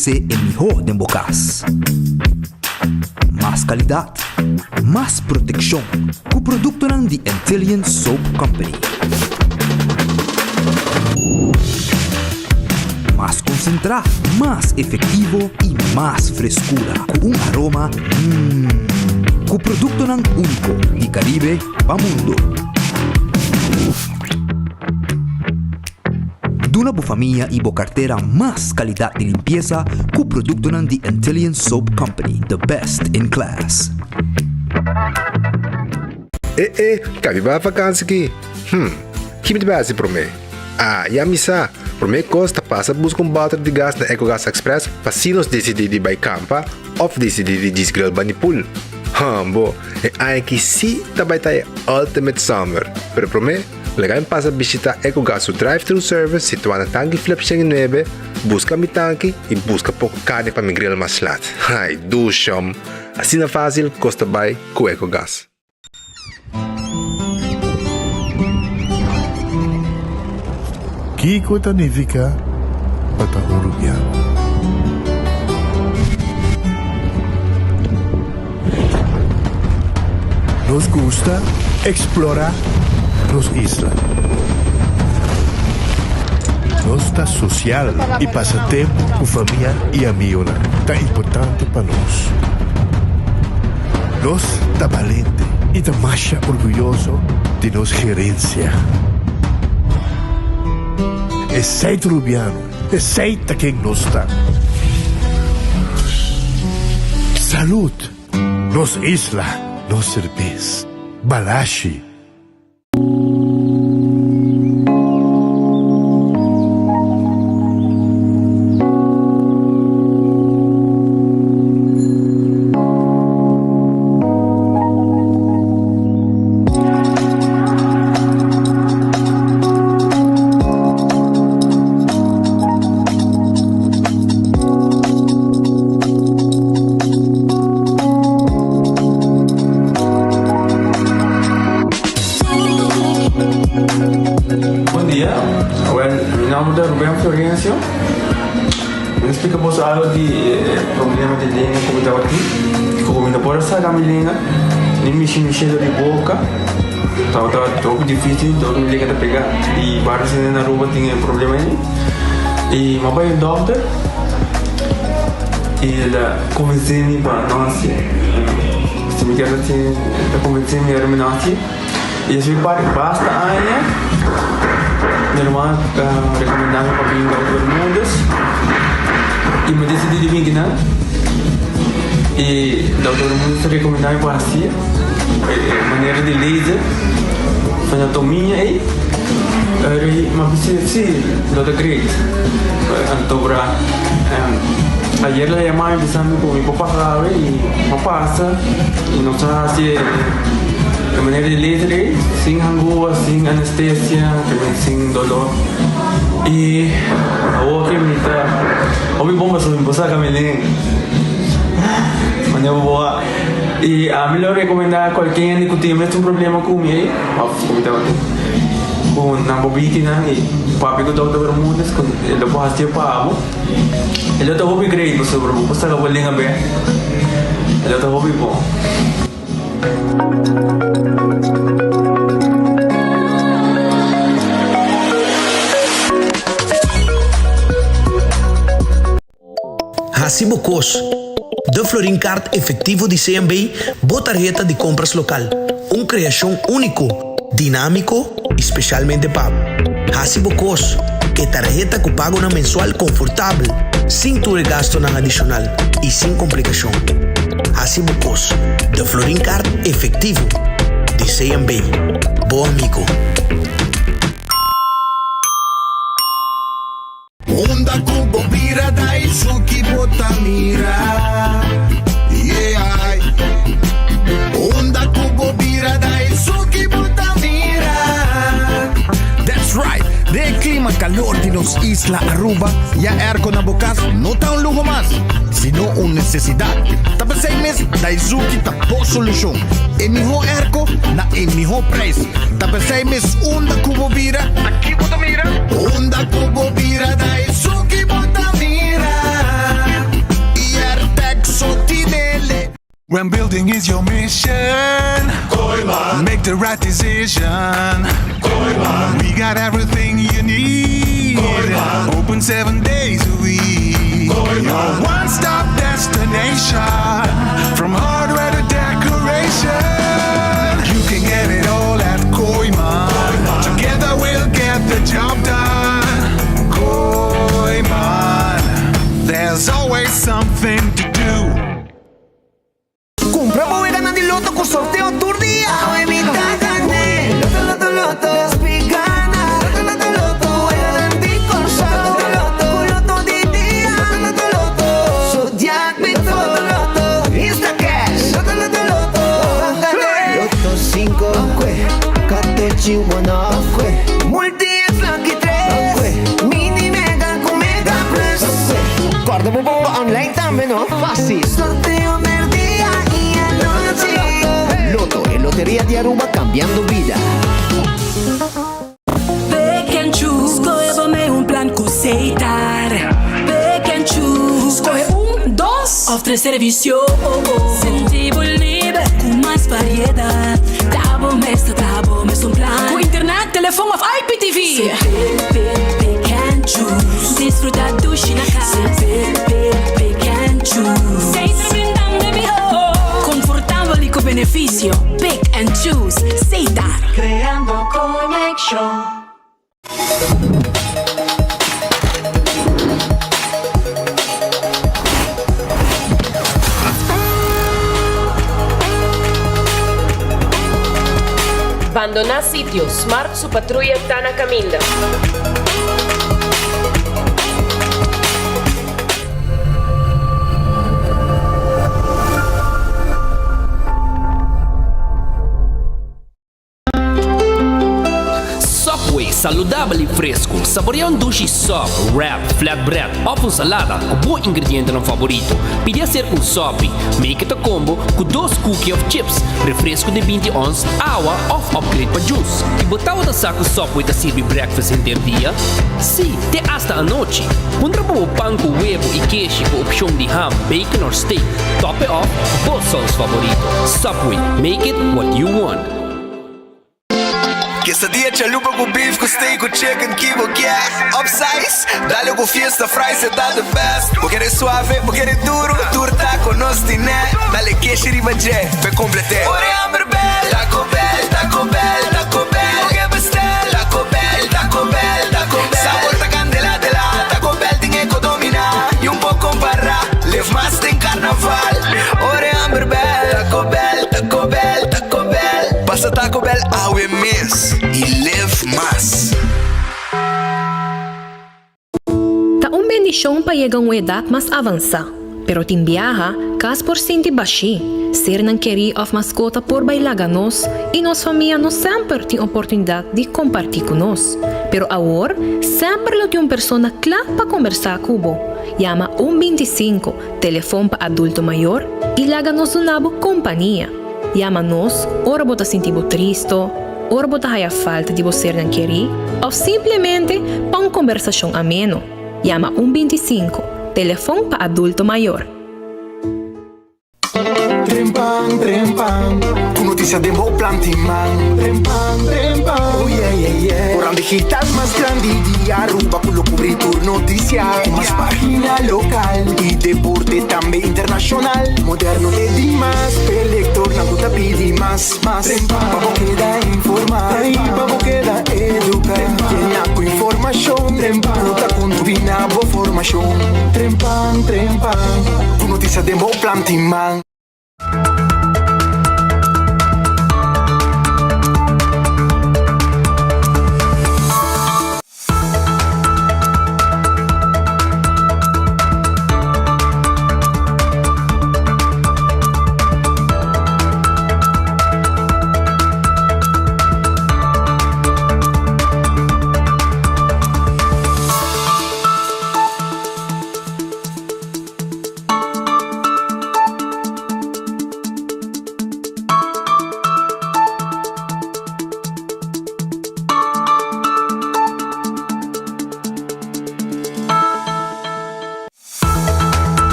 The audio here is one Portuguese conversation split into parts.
oferecer o melhor de Bocas. Mais qualidade, mais proteção, com o produto de Antillean Soap Company. Mais concentrado, mais efetivo e mais frescura, com aroma com o produto único de Caribe para o mundo. Duna boa família e boa carteira mais qualidade de limpeza com o produto de Antillean Soap Company, the best in class. Cabe para vacança aqui. Que me base para mim? E a missa, para mim custa passa buscar balde de gás na EcoGas Express para se nós decidir de ir campa ou decidir de desgrill banipul. Bom, é que se também está Ultimate Summer, pero para mim legal passa visitar EcoGas o drive-thru service situado na tanque flip 9, busca mi tanque e busca pouco carne para mi grill mais lat. Ai, do chão. Assim é fácil, custa bem com EcoGas. Kiko significa Patagorubiano. Nos gusta explorar las islas. Nos está social y pasatiempo con familia y amigos tan importante para nos. Nos está valiente y está más orgulloso de nos gerencia. Es seito rubiano, es seita quien nos está. Salud, nos isla, nos cerveza, balashi. Explicamos algo de problema de língua como estava aqui. Como ainda pode sair a minha língua, nem mexer de boca. Estava um pouco difícil, então minha língua de pegar. E vários na rua tinham problema aí. E meu pai é doutor. E ele convenceu-me para nós. Se me quer assim, ele convenceu-me para nós. E eu fui para basta aí. Minha irmã recomendava para vir para todo mundo. E me decidi de vir aqui, e o doutor muito recomendava para assim, maneira de laser, anatomia aí, mas sim, doutor great, então ayer ela chamava de saber como me papava e me passa, e não sabe assim, a maneira de laser aí, sem angústia, sem anestesia, também sem dolor. E a outra me tá, ouvi bomba sobre você camelinho, mas eu vou e a melhor recomendar qualquer que tenha mesmo problema com ele, como estava aqui, com na bobitina e papi que estava todo mundo, ele pode fazer pavo, ele estava bem great sobre você que vai ligar bem, ele estava bem bom. Hacibocos, de Florincard efetivo de CMB, boa tarjeta de compras local. Criação único, dinâmico, especialmente pago. Hacibocos, que tarjeta que paga na mensual confortável, sem tu gasto na adicional e sem complicação. Hacibocos, de Florincard efetivo de CMB. Bom amigo. Onda kubo bira dai suki botamira. Yeah. Onda kubo bira dai suki botamira. That's right. De clima calor de nos Isla Aruba, ya erco na Bocas no está un lujo más, sino una necesidad. Tapa 6 meses, Daisuki tapó solución. El mejor erco, na el mejor precio. Tapa 6 meses, onda cubo vira, aquí bota mira. Onda cubo vira, Daisuki bota mira. When building is your mission, make the right decision. We got everything you need. Open 7 days a week. Your one-stop destination, from hardware to decoration. You can get it all at Koiman. Together we'll get the job done. Koiman, there's always something to do. Compra bovera di Lotto con sorteo tour di Aue mi cagane. Lotto, Lotto, spigana. Lotto, Lotto, di corsa. Lotto di dia. Lotto, Zodiac, Lotto, Insta Cash. Lotto, Lotto 5, Cateci 1, Multi-X Lucky 3, Mini Mega con Mega Plus. Guarda bomba online también, no? Fácil. Sorteo del día y anoche. Loto e Loteria di Aruba cambiando vida. Pick and choose, escolhe un plan aceitar. Pick and choose, escolhe 1, 2 of 3 servicios. Sentivo libre con más variedad. Tabo mes un plan. Con internet, teléfono of IPTV. Pick and choose, disfrutar do na casa. Pick and choose. Sei tremendamente mejor. Confortable y con beneficio. Pick and choose, aceitar. Creando conexión. Abandonar sitio, Smart su patrulla está na caminda. Subway, saudável e fresco. Saboreia um duche soft, wrap, flatbread ou uma salada com bom ingrediente no favorito. Podia ser um sop, make it a combo com 2 cookies of chips, refresco de 20 ons, água ou upgrade para juice. E botar o saco Subway da servir breakfast em dia? Sim, até hasta a noite. Pondra o pão com huevo e queijo com opção de ham, bacon ou steak. Top it off, both sauce favorito. Subway, make it what you want. Quesadilla chalupa com beef, com steak, com chicken, que vou quer upsize, dale com fiesta, fries, tá the best. Vou querer suave, vou querer duro, turta com nós tiné, dale queijo e ribajé, pra completar. Ore Amber Bell, Taco Bell, Taco Bell, Taco Bell, que bestel, Taco Bell, Taco Bell, Taco Bell. Sabor ta candela de la, Taco Bell tem que dominar, e pouco para, live mais tem carnaval. Ore Amber Bell, Taco Bell, Taco Bell, Taco Bell. Passa Taco Bell ao mês e live mais. Ta un bendición pa llegar a una edad más avanzada, pero tin viaja, cas por sinti baixi, ser nan queri of mascota por bailaganos e nos família não sempre tem oportunidade de compartilhar conosco. Pero agora, sempre lo tem uma pessoa clara para conversar com o Llama 125, telefone para adulto maior e laga-nos um nabo companhia. Llama-nos, ora bota sentir triste, ora bota a falta de você não querer, ou simplesmente para uma conversação ameno. Llama 125, telefone para adulto maior. Trempang, tu noticia de Bo Plantiman. Trempang, oh yeah. Orang digital más grande de Aruba, por lo cubrir tu noticia. Más página local y deporte también internacional. Moderno de Dimas, pelector, na guta pidi más. Pabo queda informar, pabo queda educar. Llena con información, nota con tu binabo formación. Trempang, tu noticia de Bo Plantiman.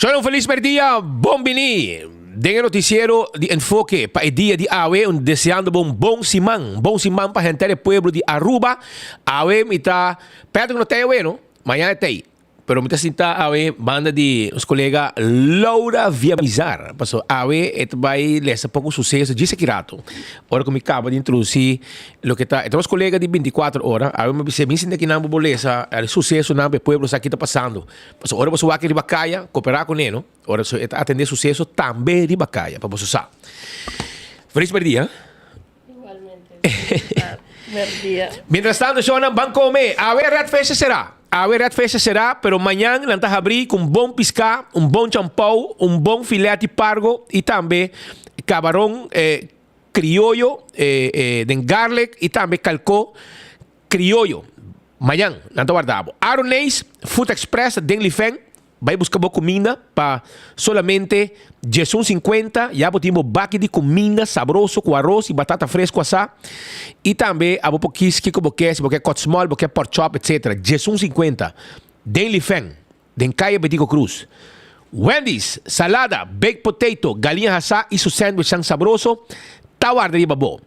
Soy un feliz dia, bom bini. Dengan noticiero de enfoque para el día de hoy, deseando un bom simán para gente del pueblo de Aruba. Hoy me está, perto que no te bueno, mañana está ahí. Pero me está sinta hoy banda de os colega Laura Viamizar. Paso hoy vai lesa pouco sucesso de Sekirato. Ora que me acaba de introduzir lo que está, então os colegas de 24 horas, hoy me disse, me sinta que não boleza, o sucesso não do pueblo aqui está passando. Paso ora você vai aqui de Bacaia, cooperar com ele, ora você atender sucesso também de Bacaia, para você saber. Feliz dia. Buen día. Mientras tanto, Shona, van comer. A ver, Red Fest será. A ver, Red Fest será, pero mañana vamos a abrir com bom piscá, bom champão, bom filete de pargo e também camarão criollo de garlic e também calcó criollo. Mañana, vamos guardar. Aronês, Food Express, Denlifeng, vai buscar boa comida para solamente R$1,50. Já botamos baque de comida sabroso com arroz e batata fresca assá. E também a boa quisque como quer, se você quer small, você pork chop, etc. R$1,50. Daily Feng, den Caia Betico Cruz. Wendy's, salada, baked potato, galinha assá e seu sandwich tão sabroso. Tawarda de babo.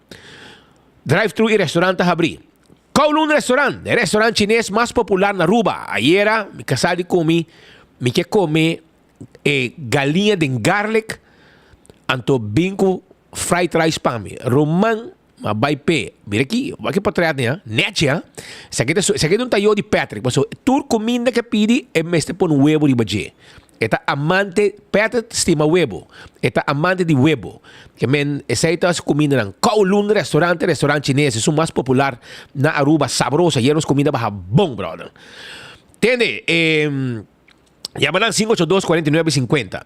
Drive-thru e restaurante a abrir. Kowloon Restaurant, o restaurante chinês mais popular na Aruba. Ayer, me casar de comer. Me quer comer galinha de garlic, anto bingo fried rice para mim. Roman, mas vai pé. Mira aqui, vai aqui para trás, né? Netia. Se aqui é um taio de Patrick, mas tur comida que pedi é mestre por um huevo de badje. Eta amante, Patrick estima huevo. Eta amante de huevo. Que men, essa aí tá comida na Kowloon restaurante chinês, é o mais popular na Aruba, sabrosa, e é comida barra bom, brother. Entende? Llamarán 582-4950.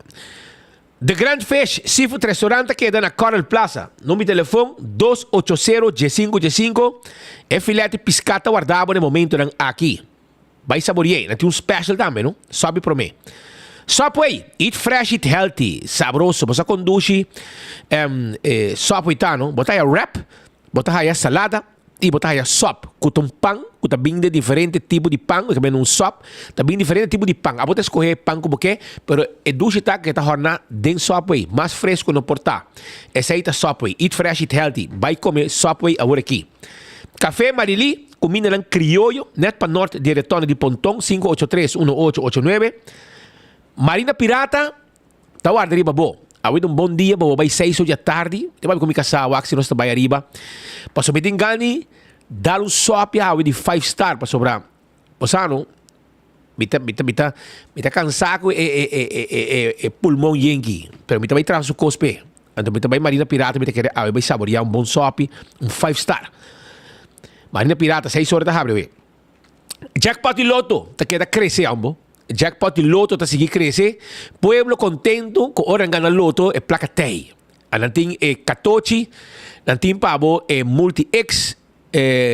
The Grand Fish Seafood Restaurante queda na Coral Plaza. Número de telefone 280-G5G5. É filete piscata guardado no momento aqui. Vai saborear. Tem um special também, não? Sobe para mim. Subway. Eat fresh, eat healthy. Sabroso. Você conduz Subway, tá, não? Botar aí wrap. Botar aí salada. E botar aí sop. Com um pão. Com bem de diferente tipo de pão. Também um sop. Também diferente tipo de pão. A botar escolher pão como que. Pero é duche tá que tá jornada dentro Subway. Mais fresco no portar. Essa aí tá Subway. Eat fresh, eat healthy. Vai comer Subway agora aqui. Café Marili. Comida lang criollo. Net para norte de retorno de Pontão. 583-1889. Marina Pirata. Tá guarda riba bo. Awit bom dia, bo vai 6 da tarde. Te vai comer caçawa, se nós trabalha riba. Passo me engane, dar um sop a de 5 star para sobrar. Posano, me tá cansado e pulmão yengi. Pero me vai trazer o cospe. Então me vai Marina Pirata, me querer vai saborear bom sop, 5 star. Marina Pirata 6 horas da abre. Jackpot e Loto, tá queda crescer ambo. Jackpot e Loto está seguir crescer. Pueblo contento com hora ganhar Loto é placa tei. Nantin é 14, nantin pabo é multi-X,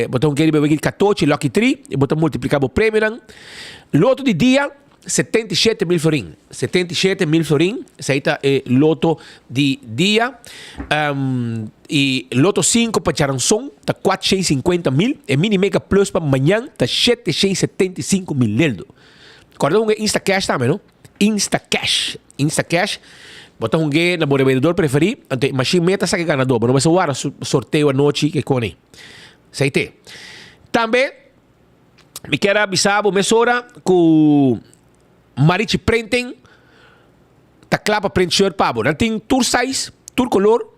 botão que ele vai 14, Lucky 3, e botão multiplicar o prêmio. Loto de dia, 77 mil florin. 77 mil florin, essa aí tá Loto de dia. E Loto 5 para Charanson, tá 450 mil. E Mini Mega Plus para amanhã, tá 775 mil leldo. Acordou um Instacash também, não? Instacash. Botar um gay na vendedor preferido. Então, mas meta sabe ganador. Mas não vai ser o sorteio à noite que cone. Seite. Também, me quero avisar a mesora que Marichi Printing tá claro para print shirt pabo. Não tem tour size, tour color,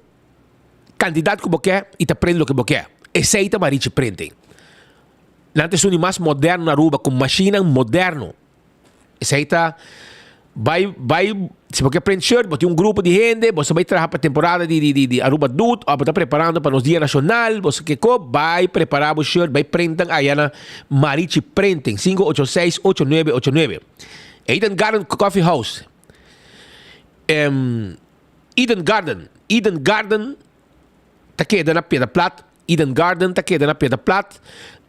candidato que você quer e tá prende o que você quer. Esse aí tá Marichi Printing. Não tem um mais moderno na Aruba, com máquina moderno. Esse aí tá. Vai, se você prende shirt, você tem um grupo de gente, você vai trabalhar para a temporada de Aruba Dut, ou está preparando para os dias nacionais, você que vai preparar o shirt, vai prender aí na Marichi Printing, 586-8989. Eden Garden Coffee House. Eden Garden, tá queda na Pedra Plat. Eden Garden, tá queda na Pedra Plat.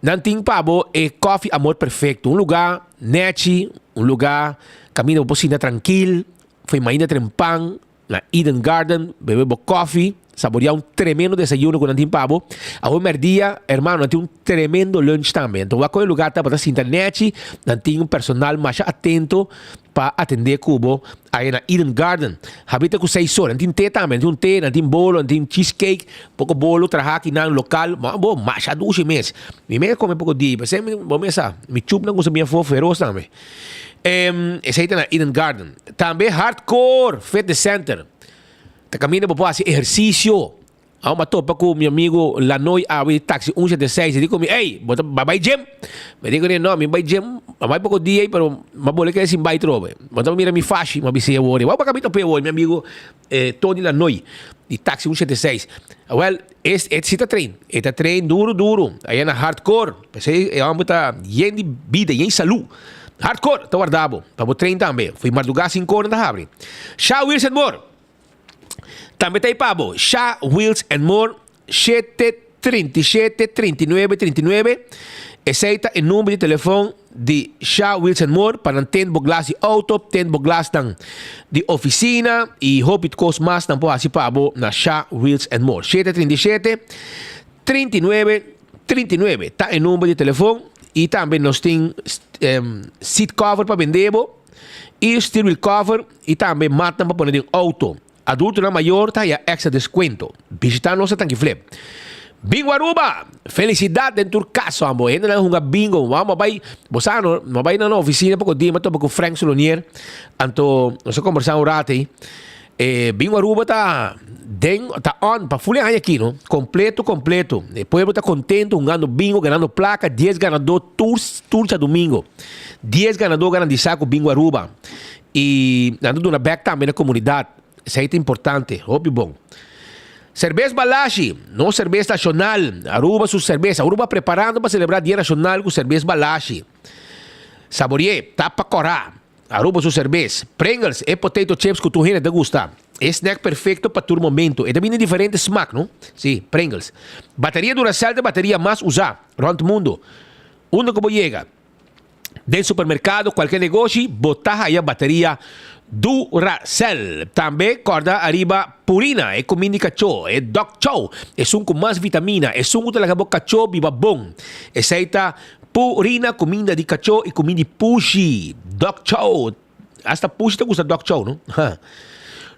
Nanting pabo é coffee amor perfeito. Um lugar neti, um lugar caminho por cima tranquilo. Foi ainda trempang na Eden Garden, bebeu coffee, saborear un tremendo desayuno con Nantin Pabo. A un día, hermano, Nantin un tremendo lunch también. Entonces, va a coger lugar para la internet, Nantin un personal más atento para atender Cubo ahí en Eden Garden. Habita con 6 horas. Nantin té también, Nantin té, Nantin bolo, Nantin cheesecake, poco bolo, trabajar aquí en un local, más a 12 meses. Mi me come poco día, pero mi chup no gusta bien feroz también. Ese ahí en Eden Garden. También Hardcore Fitness Center. Te camina para hacer ejercicio. Uma topa com meu amigo Lanoy awi taxi 176. Digo mi, hey, vai gym? Me digo no, mi vai gym. Vai pouco dia, pero mabole que sim vai trobe. Bota mira mi fashi, ma bisi wori. Vai para camino pe wori, meu amigo Tony Lanoy de taxi 176. Well, cita trein. Eta trein duro. Aí na hardcore. Pensei, é uma tá yen de vida, yen saúde. Hardcore, tá guardado. Para o trein também. Fui madrugar 5 horas da abre. Sha Wilson Moore. Também tem Pabo, Sha Wheels and More 737-3939. Esse é o número de telefone de Sha Wheels and More para ter boglas de auto, ter boglas de oficina e hope it cost mais não pode Pabo na Sha Wheels and More 737-3939. Tá o número de telefone e também nós temos seat cover para vender e steering wheel cover e também matan para pôr em auto. Adulto na maior tá e extra desconto. Visitar nossa tanque flip. Bingo Aruba! Felicidade em tur caso, amor. Ainda não é bingo. Vamos vai, bosano, mas vai na oficina pouco dia, mas tô com Frank Solonier. Anto, nós conversamos um rato aí. Bingo Aruba tá on para fulhar aqui, não? Completo. O povo tá contento, ganhando bingo, ganhando placa, 10 ganador tours a domingo. 10 ganador garantizados com Bingo Aruba. E andando na back também na comunidade. Isso aí é importante, óbvio bom. Cerveja Balashi, não cerveja nacional. Aruba sua cerveja. Aruba preparando para celebrar Dia Nacional com cerveja Balashi. Saboreie, tapa corá. Aruba sua cerveja. Pringles e potato chips que tu rende te gusta. É snack perfeito para todo momento. E também tem diferentes smack, não? Sim, Pringles. Bateria Duracell de bateria mais usada. Around o mundo. Onde como chega? Dentro do supermercado, qualquer negócio, botar aí a bateria Duracell. Também corda arriba Purina, é comida de cachorro, é Dog Chow, é suco com mais vitamina, é suco de lagar cachorro viva bom. Aceita Purina, comida de cachorro e comida de pushi. Dog Chow. Hasta pushi te gusta Dog Chow, não?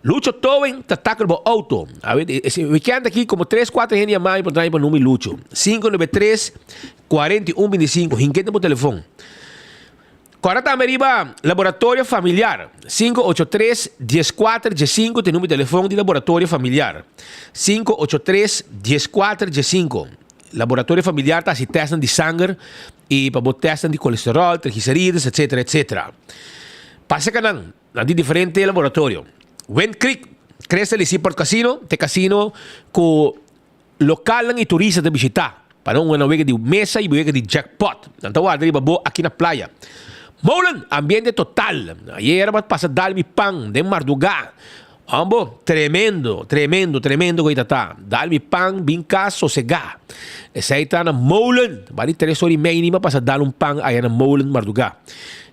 Lucho Towen, te ataca o auto. A ver, esse weekend aqui, como 3-4 gente a mais para trazer para o número Lucho. 593-4125. Hinquete por telefone. Corata Ameriba, Laboratório Familiar. 583-1415, tem número de telefone de Laboratório Familiar. 583-1415. Laboratório Familiar está se testando de sangue e para testam de colesterol, triglicéridos, etc. Passa que não de diferente laboratório. Wind Creek, cresce ali por casino, te casino com local e turista de visitar. Para não vega de mesa e vega de jackpot. Então, arriba aqui na praia. Molen, ambiente total. Ayer passa dar-me pão de madrugada. Ambo, tremendo que está. Dar-me pão, bem cá, sossegado. Essa aí está na Molen. Vale 3 horas e meia passa dar pão aí na Molen, madrugada.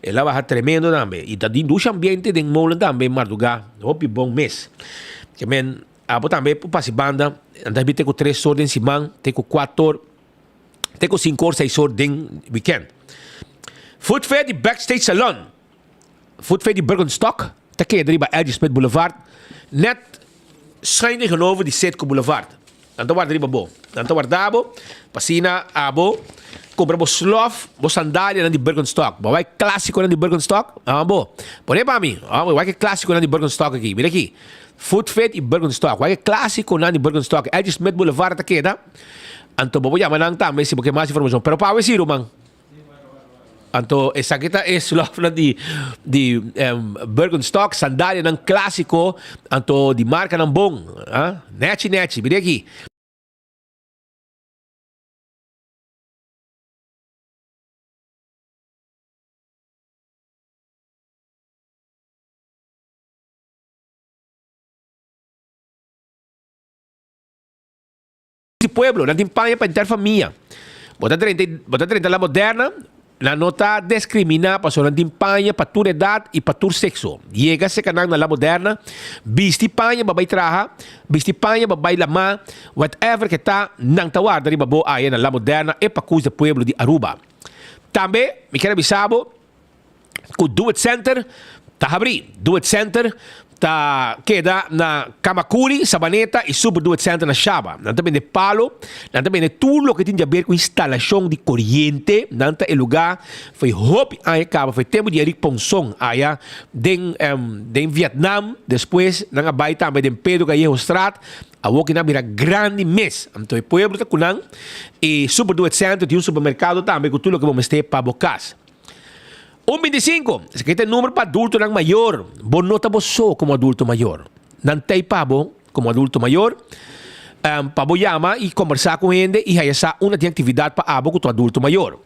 Ela vai tremendo também. E está dentro do ambiente de Molen também, madrugada. Hope bom mês. Que men, abo também, para a banda, andas tem com 3 horas em cima, tem com 4 horas, tem com 5 horas, 6 horas de weekend. Food Fair de Backstage Salon. Food Fair de Bergenstock. Tá aqui, driba Elgin Smith Boulevard. Net schijn tegenover die Setco Boulevard. Tanto waar driba bo. Tanto waar dabo. Pasina abo. Compra bo slof, bo sandália na de Bergenstock. Bo vai clássico na de Bergenstock. Bo. Por aí para mim. Vai que clássico na de Bergenstock aqui. Mira aqui. Food Fair de Bergenstock. Vai que clássico na de Bergenstock. Elgin Smith Boulevard tá aqui, tá? Anto bo ya manang também se porque mais informação. Pero para ver man. Anto, essa aqui é slof de Bergenstock, sandália ng clássico, anto de marca ng bom. Net, vira aqui. Pueblo, não tem panha para entrar família. Bota 30 la moderna, na nota discrimina para sua timpanha, para tua idade e para tu sexo. Llega se canang na la moderna, bisti panha babay traha, bisti panha babay lama, whatever que tá nang tawar dari babo aya na la moderna e pacus de pueblo de Aruba. Também, me quero avisar que o Do It Center tá abri. Do It Center tá queda na Kamakuri, Sabaneta e Super Do It Center na Shaba. Não também de palo, não também de tudo o que tem a ver com instalação de corrente. Não tá o lugar foi hop aí acaba foi tempo de Eric Ponsong aí em Vietnam. Depois na vai também de Pedro Gallejo Strat. A walk na vira grande mês. Então o pueblo tá kunang e Super Do It Center tem supermercado também com tudo que vamos ter para bocas. 125, esse aqui tem número para adulto não maior. Bom nota só como adulto maior. Não tem pabo como adulto maior. Para chama e conversar com ele e aí essa uma de atividade para abo com o adulto maior.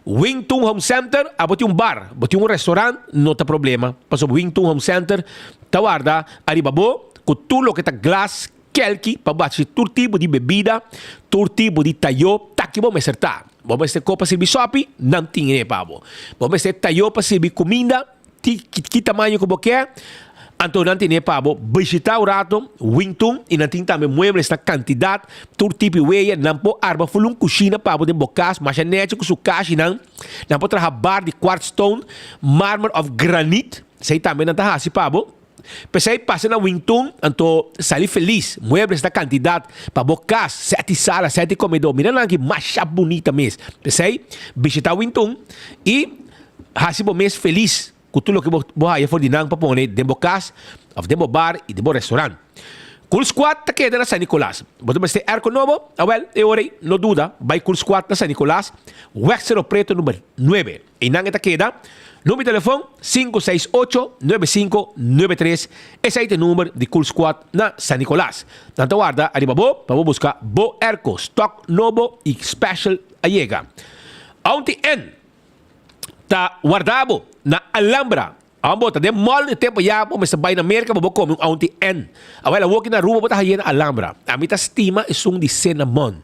Wington Home Center, abo tem bar, abo tem restaurante, não tem problema. Passo Wington Home Center, tawarda, aribabo, com tudo que tá glass, kelki, para baixar todo tipo de bebida, todo tipo de tayo, tá que vamos acertar. Vamos ter copa servir sopi, não tinha pavo. Vamos ter tayo para servir comida, que tamanho que você quer. Então não tinha pavo. Visitar o rato, Wington, e não tinha também muebles na quantidade, todo tipo de weia, não pode arma fulum cozinha pavo de bocas, machanete com sua caixa, não pode trabalhar bar de quartz stone, mármore of granite, sei também não está assim pavo. Pensei, passei na Wington, então saí feliz. Muebles da quantidade para bocas, 7 salas, 7 comedor. Mira lá que mais bonita mesmo. Pensei, visitar Wington e assim mês feliz com tudo que você for dinang para pôr de bocas, de bar e de restaurante. Cool Squad tá queda na San Nicolás. Você vai ter arco novo? Eu orei, não duda, vai Cool Squad na San Nicolás, Wexero Preto número 9. E não está queda. Número de telefone 568-9593. Esse aí é o número de Cool Squad na San Nicolás. Tanto guarda, arriba para buscar Bo Erco, stock novo e special a llega. Auntie N tá guardado na Alhambra. Ambo, tá de mall de tempo já, mas sa bay na América, vou comer um Auntie N. Awela, walk na rua, bota na Alhambra. A mita estima é um de cinnamon.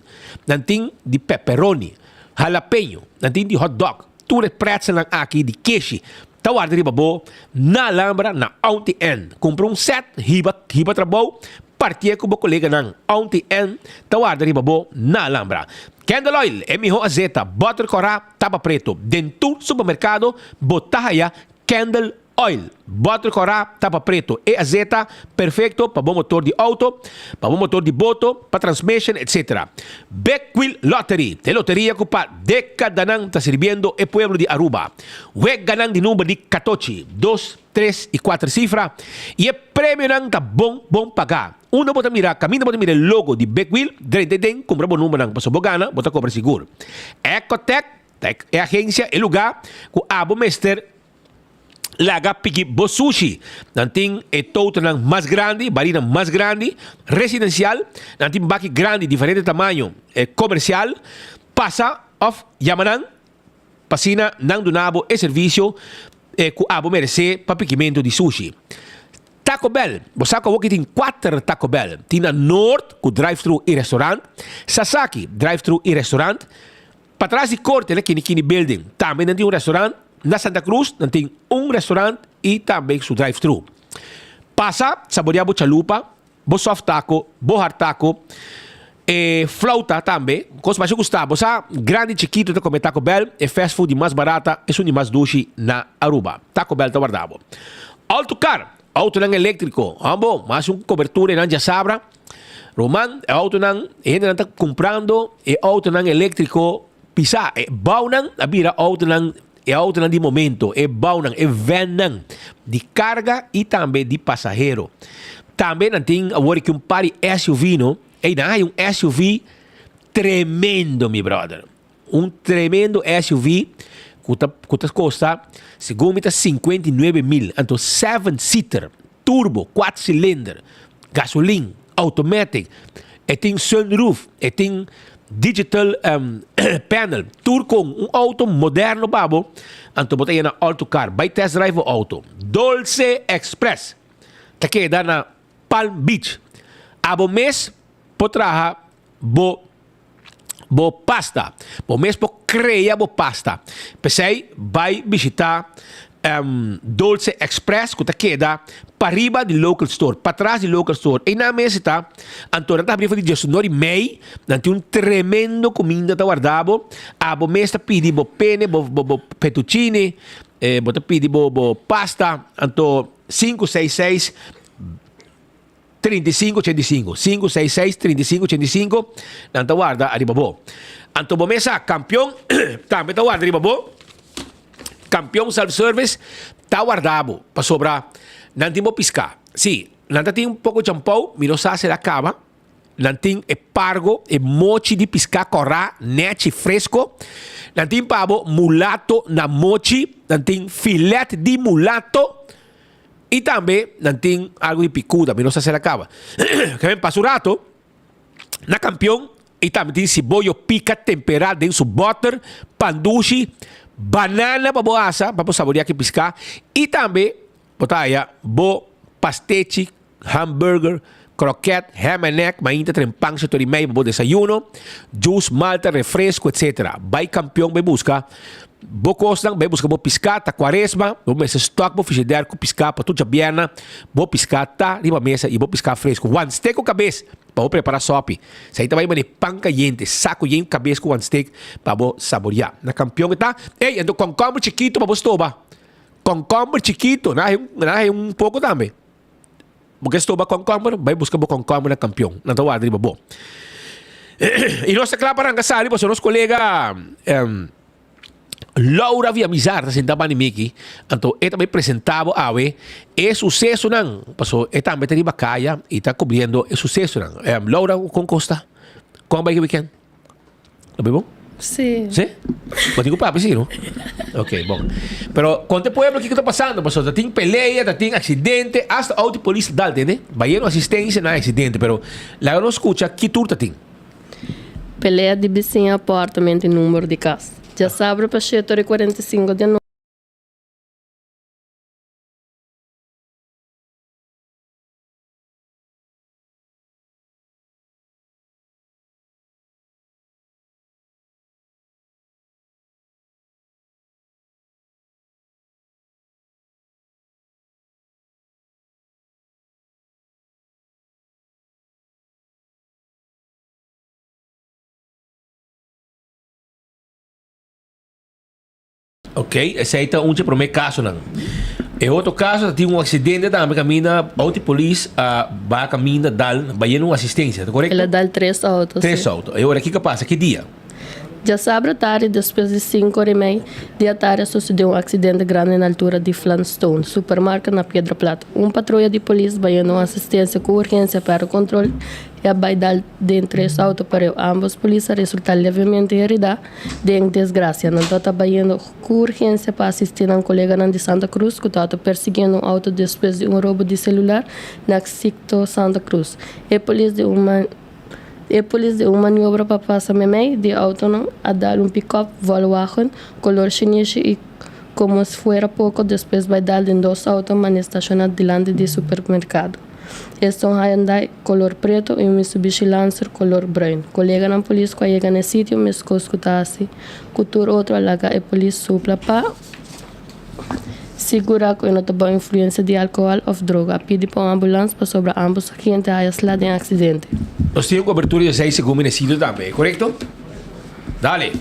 Nanting de pepperoni, jalapeno, nanting de hot dog. Tudo pretzel lang aqui de queijo. Tawar de ribabo na Alhambra na Auntie N. Comprou um set, hiba trabalho, partia com o colega ng Auntie N. Tawar de ribabo na Alhambra. Candle oil, emiho azeta, butter cora, tapa preto. Dentro supermercado, botahaya, Candle oil, butter cora, tapa preto e azeta, perfeito para bom motor de auto, para bom motor de boto, para transmission, etc. Beckwheel Lottery, de loteria que para década nang está sirviendo el pueblo de Aruba. Weg ganang de número de 14, 2, 3 y 4 cifras y el premio nang está bom pagar. Uno bota mira, camino bota mira el logo de Beckwheel, den compra bom número nang pasobogana, bota cobra seguro. Ecotech, é agência, é lugar que abo mester laga pigi bo sushi. Nanting todo ng mais grande, barina mais grande, residencial, nanting baki grande, diferente tamanho, comercial, passa of Yamanang, pasina nang dunabo e serviço ku abo merece papikimento de sushi. Taco Bell, você que tem 4 Taco Bell. Tina North, com drive-thru e restaurante. Sasaki, drive-thru e restaurante. Para trás de corte, na Kini Building, também tem um restaurante. Na Santa Cruz, tem um restaurante e também seu drive-thru. Passa, saborear bo chalupa, bo soft taco, bo hard taco, flauta também. Coisa mais gostar. Você grande, chiquito, de comer Taco Bell, é fast food mais barata, é o mais doce na Aruba. Taco Bell, tá guardado. Autocar, auto ng elétrico. Ambo, mas cobertura ng Jasabra. Roman, auto ng, ainda está comprando, auto ng elétrico, pisa, bau ng, abira, auto ng, auto de momento, bau ng, van ng, de carga e também de passageiro. Também tem agora que pari SUV, no? Um SUV tremendo, meu brother. Um tremendo SUV que custa, segundo me 59 mil. Então, 7-seater, turbo, 4 cilindros, gasolina, automatic. Tem sunroof, tem digital panel. Tudo com auto moderno, babo. Então, botei na Autocar. Vai test drive o auto. Dolce Express. Tá queda na Palm Beach. Abo mês, potraha bo bo pasta. Bo mesmo crea bo pasta. Pensei, vai visitar Dolce Express, que queda para riba do local store, para trás do local store. E na mesa está, Antônio está abrindo de January May, não tem tremendo comida tá guardado. A bo mesa pedi bo pene, bo fettuccine, bo pedi bo pasta, anto 566 3585 566 3585 nanto guarda arriba bo anto bo mesa campeão também tá guarda arriba bo campeão self-service tá guardado para sobrar não tem bo piscar sim não tem um pouco de champão miro sa se acaba não tem pargo e mochi de piscar corá net fresco não tem pavo mulato na mochi não tem filete de mulato. E também não tem algo de picuda, mas não se acaba. Que vem para o rato, na campeão, e também tem cebolla pica temperada dentro do butter, pandushi, banana para boassa, para saborear que piscar. E também, botar aí, bo pastete, hambúrguer, croquete, ham and egg, mainta, trempang, setor e meio, para desayuno, juice, malta, refresco, etc. Vai campeão, vai buscar. Bocos lang, vai buscar bo piscata, quaresma, bo mesa stock, bo frigideira com piscar, para tudo biana, bo piscata, riba mesa e bo piscar fresco. One steak com cabeça, para preparar sopa. Sai também mani pão caliente, saco yen cabeça com one steak, para bo saborear. Na campeão que tá, ei, ando concombre chiquito para bo estoba. Concombre chiquito, na é pouco também. Porque estoba concombre, vai buscar bo concombre na campeão. Na tua riba bo. E nós claro para engasar, para nosso colega Laura Villamizar está sentada para Miki, então ela também apresentava a é sucesso não, passou ela também está de Bacaia e está cobrindo é sucesso não. Laura com Costa, como vai que weekend? Tá bem bom? Sim. Sim? Pode ir com o papo, sim, não? Ok, bom. Pero conta o pueblo o que está passando, passou, tem peleia, tem acidente, hasta auto polícia dá, entende? Vai ir assistência, não é acidente, pero lá não escuta que turta tem. Peleia de vizinha apartamento e número de casa. Já sabe para setor 45 de novo. Ok, esse aí tá um de primeiro caso não. E outro caso tem um acidente também caminha auto polícia vai caminha vai ir uma assistência, tá correto? Ela dá 3 autos. 3 autos. E agora o que passa? Que dia? Já sabe tarde, depois de 5h30 da tarde, sucedeu um acidente grande na altura de Flintstone, supermercado na Pedra Plata. Patrulha de polícia vai indo assistência com urgência para o controle e vai dar dentro 3 autos para ambos polícias resultar levemente heridos de desgraça. Não está trabalhando com urgência para assistir a um colega de Santa Cruz que está perseguindo um auto depois de um roubo de celular na Xicto Santa Cruz. E a polícia de uma maniobra para passar meio de auto a dar pick-up Volkswagen color chinês e como se fosse pouco depois vai dar em 2 autos mas estacionados diante do supermercado. Estes são Hyundai color preto e Mitsubishi Lancer color branco. Colega na polícia que chega no sítio me escutasse cultur outro alaga e polícia supla para segurar que não tem influência de álcool ou droga. Pede para uma ambulância para sobre ambos agentes aislados em acidente. Nós temos cobertura de 6 segundos nesse sítio também, correto? Dale.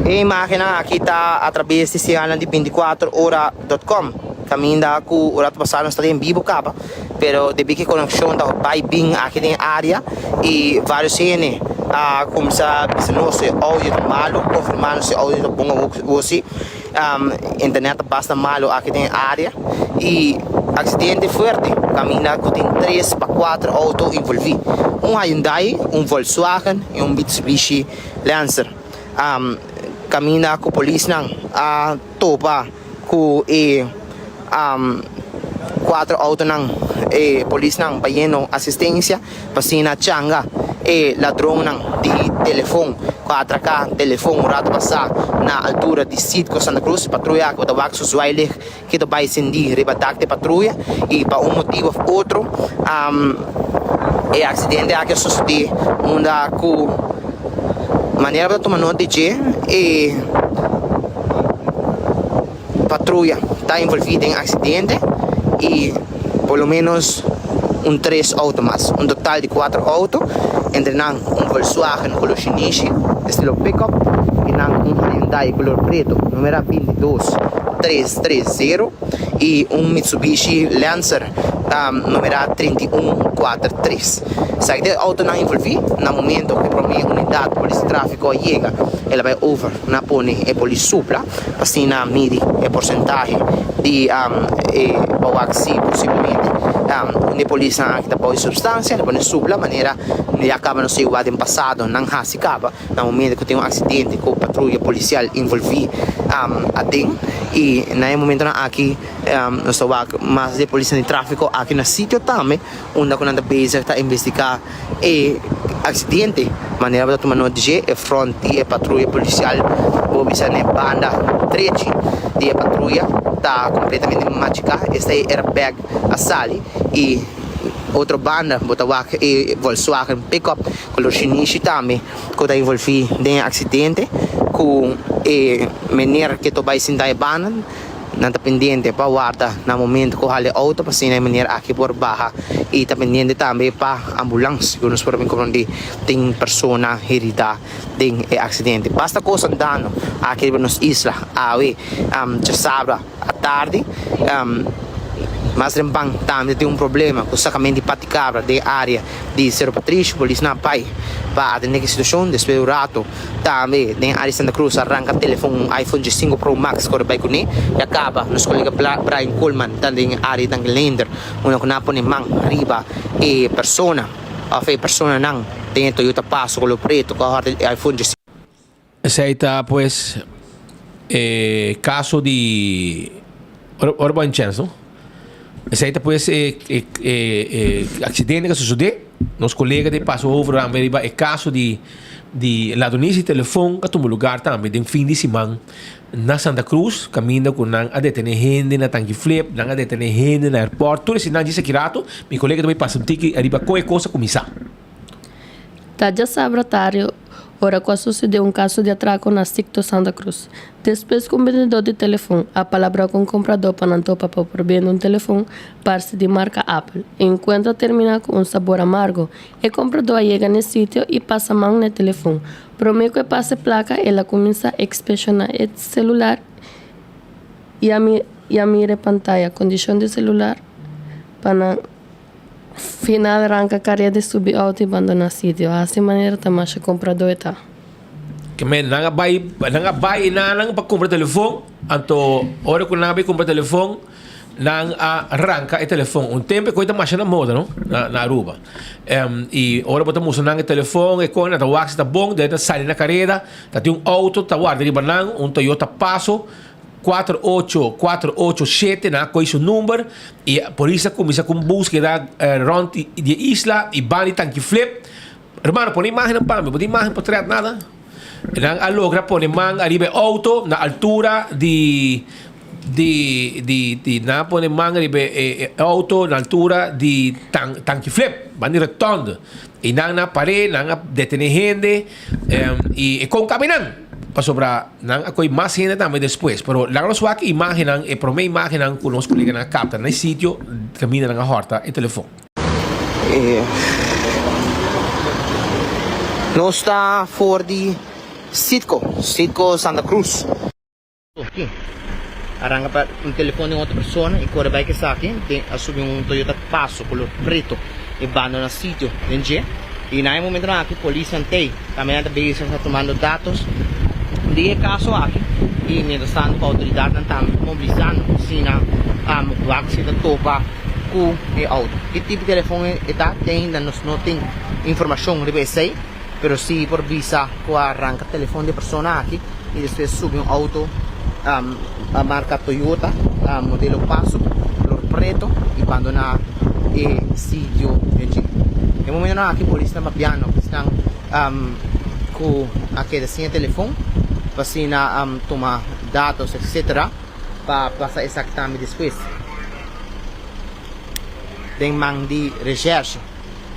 A máquina aqui está através de Siana de 24hora.com. Caminha com o rato passado está em vivo capa, pero debi que conexão da vai bem aqui na área e vários cene como sa business áudio malo confirmando se áudio bom você internet basta malo aqui na área e acidente forte caminha com tem 3 para 4 autos envolvidos, Hyundai, Volkswagen e Mitsubishi Lancer. Caminha com a polícia a topa com 4 autos ng polis ng bayeno assistência pasina changa ladrão ng di telefone 4K telefone rato passa na altura di Sitco Santa Cruz patrulha que tawag suswailig que vai sindi rebatak de patrulha e para um motivo ou outro acidente que sucedeu onda com maneira para tomar nota de patrulha está envolvida em acidente e por lo menos 3 autos mais, total de 4 autos, entre Volkswagen color Shinichi, estilo pickup, e Hyundai color preto, número 22330, e Mitsubishi Lancer, número 3143. Sai de auto não envolvido, no momento que para mim unidade de polícia de tráfico chega, ela vai over, na pone e polícia supla, assim na midi e porcentagem de pawaxi possivelmente, de polícia que está poi substância, ela pone supla, maneira ele acaba no seu lado em passado, não se acaba, no momento que tem acidente com patrulha policial envolvida, e no momento aqui nós estamos mais de polícia de tráfico aqui no sítio também, onde a gente está investigando acidente, maneira para tomar nota de fronte patrulha policial, vou visar na banda 13 de patrulha, está completamente mágica, esta airbag a sali e outra banda, Botawak e Volkswagen pickup, color Shinichi também, que está envolvido em acidente, com maneira que tu vai sentar banda, não está pendente para guardar no momento que o auto, para ser maneira aqui por baixo, e está pendente também para ambulância, que nós podemos compreender tem pessoa herida em acidente. Basta coisa dano aqui nas islas, já sabe, à tarde, mas Rembang também tem problema com o sacamento de paticabra da área de Cerro Patrício, polícia na pai, para atender a situação, depois do rato, também na área de Santa Cruz, arranca o telefone iPhone 5 Pro Max, que vai com ele, e acaba, nosso colega Brian Coleman, também na área de Lender, onde na põe mão, riba, e persona, não, tem Toyota Passo, color preto, com o iPhone 5. Aceita, pues, caso de Urban Chance, ¿no? Aceita, pues, accidente que sucedeu, nos colegas de passo over, é caso de ladronice de telefone, que tomou lugar também, de fim de semana, na Santa Cruz, caminho com a detener gente na Tanque Flip, a detener gente no aeroporto, tudo isso não disse que rato, meu colega também passa um tique, arriba qualquer coisa começar. Tá já sabratário, ora quando sucedeu caso de atraco na Sitco Santa Cruz. Depois com o vendedor de telefone, a palavra com o comprador para não topar por vender telefone, parte de marca Apple. Enquanto termina com sabor amargo, o comprador chega no sítio e passa a mão no telefone. Promete que passa a placa, ela começa a inspecionar o celular e a mira a pantalla, condição de celular, para final arranca a carreira de subir auto e abandonar o sítio. Assim maneira também o comprador está. Que nanga vai para comprar telefone, anto hora que nanga vai comprar telefone, nang arranca o telefone. Tempo que mais na moda, não? Na Aruba. E hora botamos nang o telefone, e quando a wax está bom, daí sai na carreira, tem auto, tá guarda de banang, Toyota Passo 4847 na com esse número e a polícia começa com busca rond de isla e bani Tanque Flip. Hermano, põe imagem para mim, põe imagem para trás nada. Nang alogra põe man arriba auto na altura de na põe man arriba auto na altura de Tanque Flip, bani retorno. E nang na pare, nang detener gente e com caminhando. Sobra nang ako'y mas gente também depois, pero lang nos waki imaginan pro me imaginan kung nos colega na capta na sitio camina na horta e telefone. Nós está for de Sitco Santa Cruz. Okay. Arranca para um telefone de outra pessoa e corre vai que está aqui, assume Toyota Passo color preto e bando na sítio, entende? E na momento aqui polícia antei, também está tomando dados de caso aqui e mientras tanto a autoridade está mobilizando sina vaccina da topa com o auto. Que tipo de telefone está tem nós não tem informação de sei, pero se por visa com arranca telefone de pessoa aqui e depois sube auto a marca Toyota, modelo Passo, color preto, e quando na sítio de no momento na aqui polícia na piano estão com aquele assim telefone para tomar dados etc para passar exatamente depois tem mang de recherche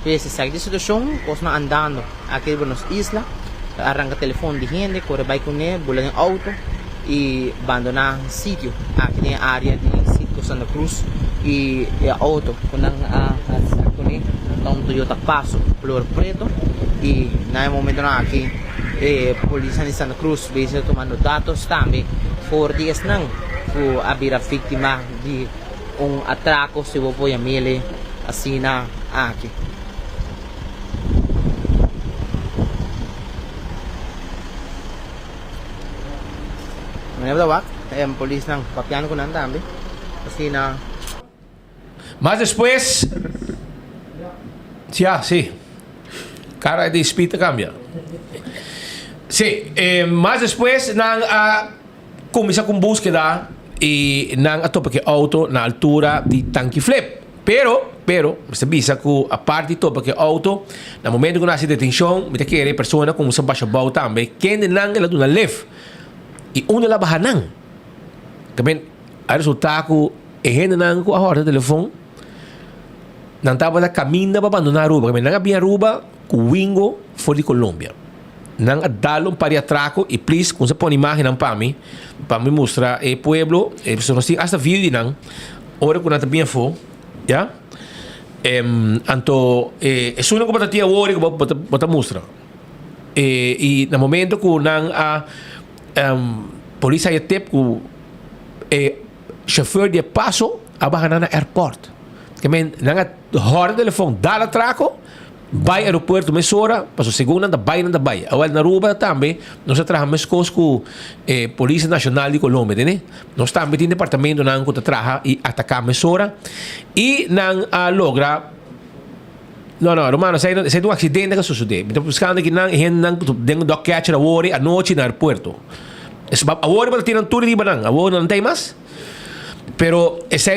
esse sai de situação cos na andando aqui nos isla arranca telefone de gente corre vai com ele bola em auto e abandonar sítio aqui na área de sítio Santa Cruz e auto com um Toyota Passo color preto e no momento na aqui polícia de Santa Cruz veio tomando dados também por dias não for abrir a vítima de atraco se vou pôr a mele assim na aqui não é verdade a polícia não papiando com nada também assim na Mas después, sí. Cara de espírito cambia. Sí, mas después nang começa com búsqueda e nang atopa que auto na altura de tanque flip. Pero, você visa que a parte topa que auto, no momento que nasce detenção, me quer persona com sa baixa bau também, quem nang ela duna left e onde ela baha nang. Kamen, a resultado e gente nang ko a hora telefone não estava na caminho para abandonar a Aruba. Porque não havia Aruba com o Wingo fora de Colômbia. Não dá para atraco e please, quando você põe imagem para mim mostrar o pueblo, pessoas não têm hasta vídeo não. Ora quando também for, já? Então, é só que você hora que você mostra. E no momento que a polícia ia ter o chauffeur de passo a barrar na airport. Que men nanga hora telefone dá atraco vai aeroporto mesora passo segunda da vai awal na Aruba também nós trabalhamos com Polícia Nacional de Colômbia né nós também tem departamento nang que trabalha e atacar mesora e nang logra não romano sai um acidente que sucedeu então buscando que nang dentro do catcher a hora à noite no aeroporto a hora para tirar tudo de banang a hora não tem mais pero essa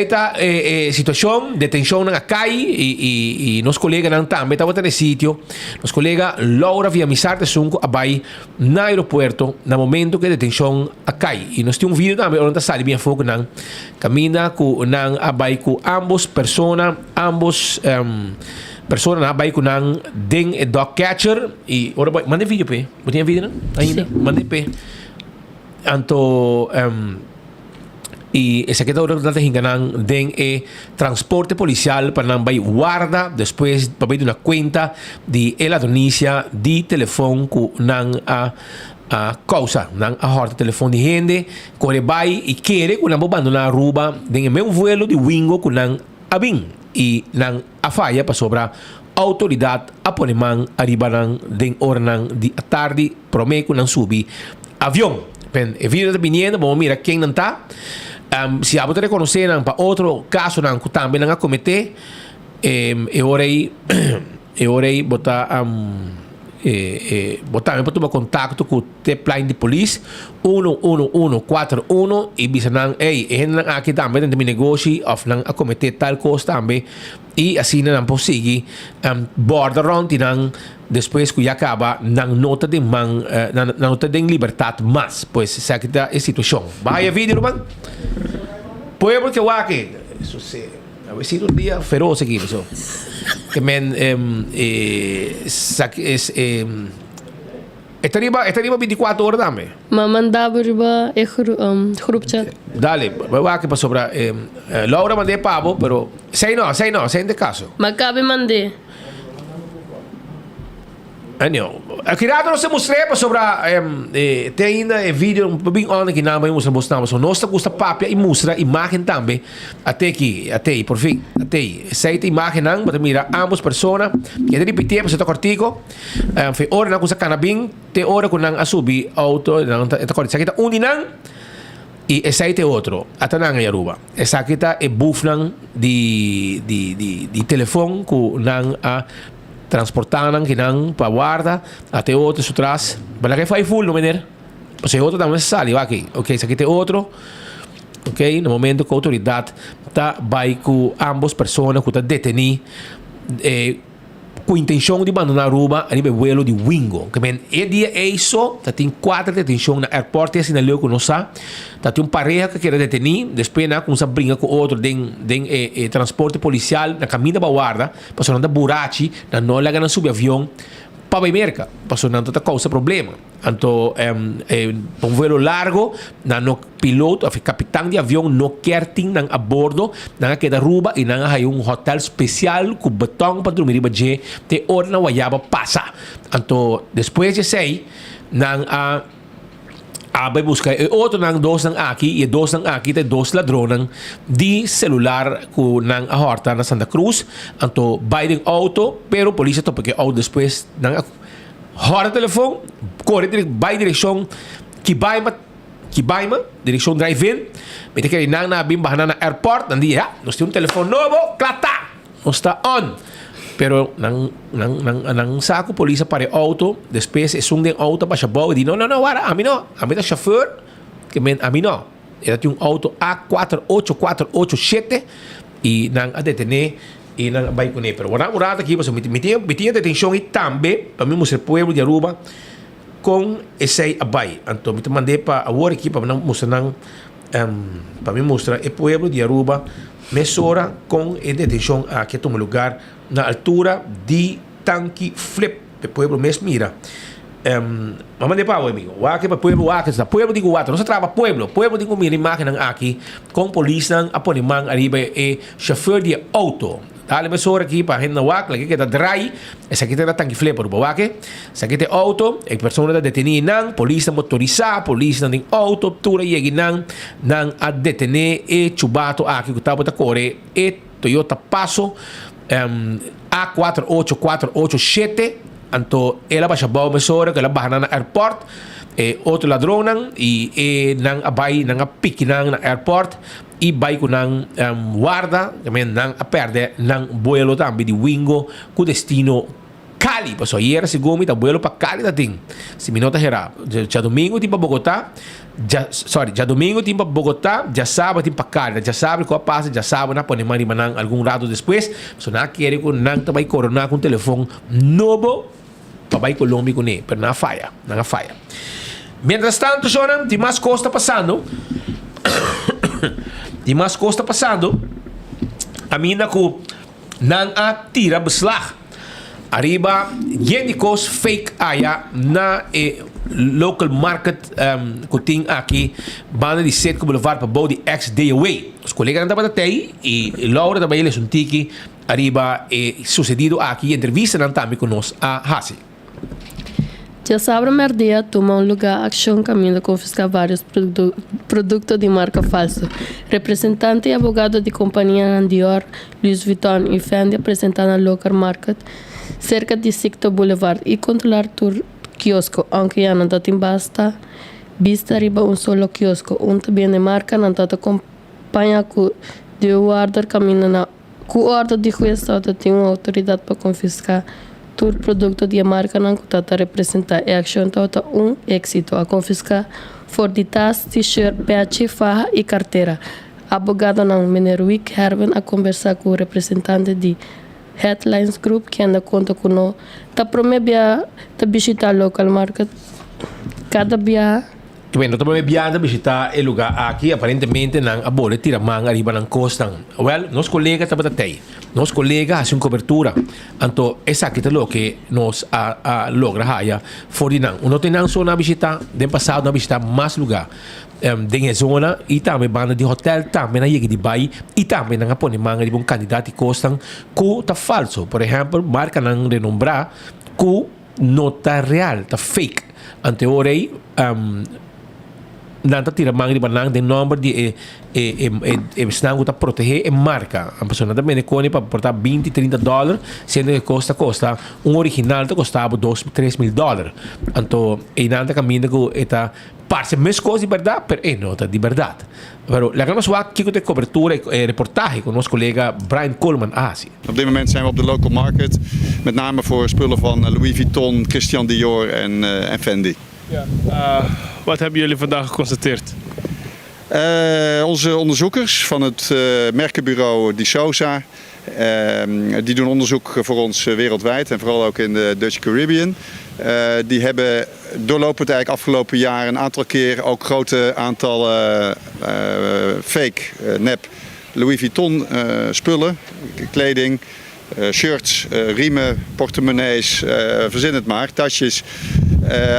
situação detenção na calle e nos colegas não também estavam no sítio nos colegas logra via misarte sunco abai no aeroporto no momento que detenção a calle e nós temos vídeo também onde sai bem fogo não caminha com não abai com ambos persona na abai com não den dog catcher e ora mande vídeo pe botinha vídeo não ainda mande pe anto e essa que hora que hinganang den transporte policial para nang bay guarda después para una cuenta de la donicia de teléfono ku nang causa nang horta telefone de gente corre bay e quere ku nang abandonar Aruba den meu vuelo de Wingo ku nang abing e nang afaya pa sobra autoridade aponeman arriba nang den hora nang de tarde prome ku nang subi avião pen e vida viniendo vamos mira quem não tá se a você reconhecer para outro caso não que também não cometer ora aí botar botar para tomar contato com o T-Plane de polícia 11141 e bisanang não aqui também tem negócio of não a cometer tal coisa também e assim não conseguir border round não depois que acaba não nota de man não nota de liberdade mas pois essa aqui é a situação vai a vídeo mano pueblo que aqui isso se a ver si um dia feroz aqui isso que men estaria 24 horas também mandava riba grupo chat dale vai aqui para sobrar Laura mandei pavo pero sei não de caso macabe mandei aqui nada não se mostrei para sobrar tem ainda vídeo bem onde que não vai mostrar bastante so nós gusta papia e mostra imagem também até aí por fim até aí essa imagem não para mirar ambos pessoas que de repetir para você cortico foi hora não com canabim te hora com não a subir auto não tá cortico aqui tá não e essa é outro até não em Aruba essa aqui tá é bufnan de telefone com não a transportanan kinang pa guarda até outro atrás para que faz full no mener Pues outro também necessário, ok, se aqui tem outro, ok, no momento que a autoridade tá vai com ambos pessoas que tá detenidas, com intenção de abandonar Aruba a nível vuelo de Wingo. Que bem, e dia é isso, tem 4 detenções na aeroporto, assim, na que nós sabemos. Tem pareja que quer detenir, depois começa a brigar com outro de transporte policial, na caminho da guarda, passando da burachi, na não lá na subavião, para a merca, passando toda causa problema. Então, um vuelo largo, no piloto, o capitão de avião não quer ter a bordo, não quer Aruba e não há hotel especial com betão para dormir de hora na Guayaba passa. Então, depois de sei, não vai buscar outro não dois não aqui e dois não aqui tem 2 ladrões de celular com não a horta na Santa Cruz. Então, vai auto, pero a polícia topa que auto depois não hora telefone, corre vai direção que vai direção drive-in, mete que não na bim na airport, não dia, nós temos telefone novo, clata, nós está on. Pero nang saco polícia para auto, depois é de auto para chabau e diz não, a mim é chauffeur, que a mim não. Era um auto A48487 e nang a detener e nang vai com ele. Pero agora aqui você metia detenção e também para mim mostrar pueblo de Aruba com esse abai. Então me mandei para agora aqui para mostrar para mim mostrar o pueblo de Aruba mesura com a detenção aqui toma lugar na altura de Tanque Flip, o pueblo mesmo mira. Vamos de pau, amigo. O aqui para pueblo, pueblo de Guato, não se trava pueblo de mira imagem aqui com polícia a ponemang arriba e chauffeur de auto. Dale mesura aqui para gente na wak, lagi kita dry, essa aqui tem Tanque Flip por bawake. Essa aqui tem auto, a pessoa da detenida, polícia motorizada, polícia de auto, tura e nang a detener e chubato aqui que tá bota corre e Toyota Passo A48487. Então, ela vai chamar uma pessoa que ela vai na airport, outro ladrão e nang abay nang pique na airport e vai com nang guarda, também nang a perde nang vuelo também de Wingo com destino Cali. Passou ayer segundo tá vuelo para Cali tem. Se minota geral, já domingo tem para Bogotá. Já domingo tem para Bogotá, já sábado tem para Cali, já sábado qual passa, já sábado na pode mandar algum rato depois. Só não quer que não vai coronar com telefone novo para ir Colômbia com ele, mas não falha. Mientras tanto, Jonathan, tem mais costa passando. A mina que não tira beslag. Arriba, Yendicos fake aya na local market que tem aqui, banda de Setco Boulevard para Body X Day Away. Os colegas não estavam até e Laura também eles um tiki arriba sucedido aqui entrevista não também com nós a Hasi. Já sabe, merdia toma lugar a ação caminho de confiscar vários produtos de marca falsa. Representante e advogado de companhia Dior, Louis Vuitton e Fendi apresentaram a local market cerca de Sector Boulevard e controlar tur quiosco, aunque já não tem basta vista arriba solo quiosco, também de marca não está acompanha com de guardar caminho na com ordem de juiz tem uma autoridade para confiscar todo produto de marca não que está representar e ação está êxito a confiscar forditas, t-shirt, patch, faja e carteira. Abogado não Meneruik Herben a conversar com o representante de Headlines Group que anda conta com nós. Tá promebia tá visitar local market cada dia. Bueno, também viando visitar o lugar aqui, aparentemente não a bola tira manga arriba na costa. Well, nos colegas também tem. Nos colegas fazem cobertura. Então, essa aqui é o que nós logra haya for não. Não tem não só na visita, de passado na visita mais lugar. Dentro zona e também banda de hotel também na chega de bai e também na põe manga de um candidato que costam que tá falso. Por exemplo, marca não renombrar que não tá real, tá fake. Anteorei não tira manga de banang de número de estão a proteger a marca. A pessoa também é para portar $20-30, sendo que custa original que custava $2-3 mil. Então, e nada caminho que está parece mais coisa de verdade, mas não está de verdade. Pero la gran mayoría que de cobertura e reportage con ons collega Brian Coleman Azië. Op dit moment zijn we op de local market, met name voor spullen van Louis Vuitton, Christian Dior en Fendi. Wat hebben jullie vandaag geconstateerd? Onze onderzoekers van het merkenbureau Di Souza, die doen onderzoek voor ons wereldwijd en vooral ook in de Dutch Caribbean. Die hebben doorlopend eigenlijk afgelopen jaar een aantal keer ook grote aantallen fake, nep Louis Vuitton spullen, kleding, shirts, riemen, portemonnees, verzin het maar, tasjes.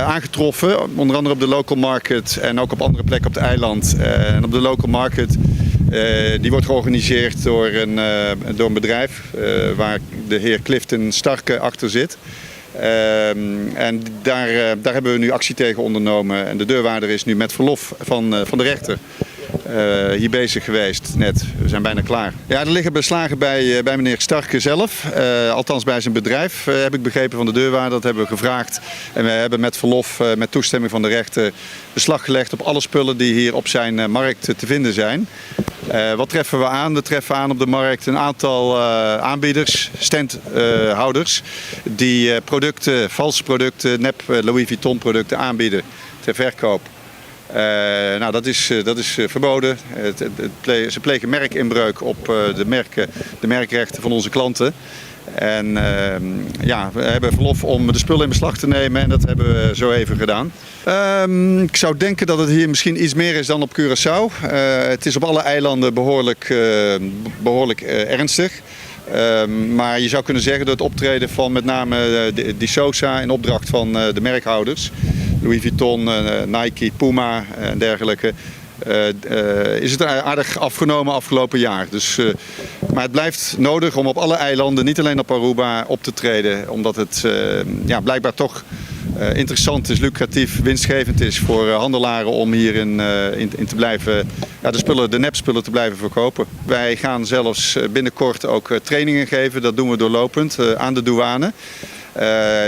Aangetroffen, onder andere op de local market en ook op andere plekken op het eiland. En op de local market, die wordt georganiseerd door een bedrijf waar de heer Clifton Starke achter zit. En daar hebben we nu actie tegen ondernomen en de deurwaarder is nu met verlof van de rechter hier bezig geweest net. We zijn bijna klaar. Ja, er liggen beslagen bij meneer Starke zelf, althans bij zijn bedrijf, heb ik begrepen van de deurwaarder. Dat hebben we gevraagd en we hebben met verlof, met toestemming van de rechter, beslag gelegd op alle spullen die hier op zijn markt te vinden zijn. Wat treffen we aan? We treffen aan op de markt een aantal aanbieders, standhouders, die producten, valse producten, nep Louis Vuitton producten aanbieden ter verkoop. Nou, dat is verboden. Ze plegen merkinbreuk op de merkrechten van onze klanten. En ja, we hebben verlof om de spullen in beslag te nemen en dat hebben we zo even gedaan. Ik zou denken dat het hier misschien iets meer is dan op Curaçao. Het is op alle eilanden behoorlijk ernstig. Maar je zou kunnen zeggen dat het optreden van met name Di Souza in opdracht van de merkhouders, Louis Vuitton, Nike, Puma en dergelijke, is het aardig afgenomen afgelopen jaar. Dus, maar het blijft nodig om op alle eilanden, niet alleen op Aruba, op te treden. Omdat het ja, blijkbaar toch interessant is, lucratief, winstgevend is voor handelaren om hierin te blijven, ja, de nepspullen te blijven verkopen. Wij gaan zelfs binnenkort ook trainingen geven, dat doen we doorlopend aan de douane.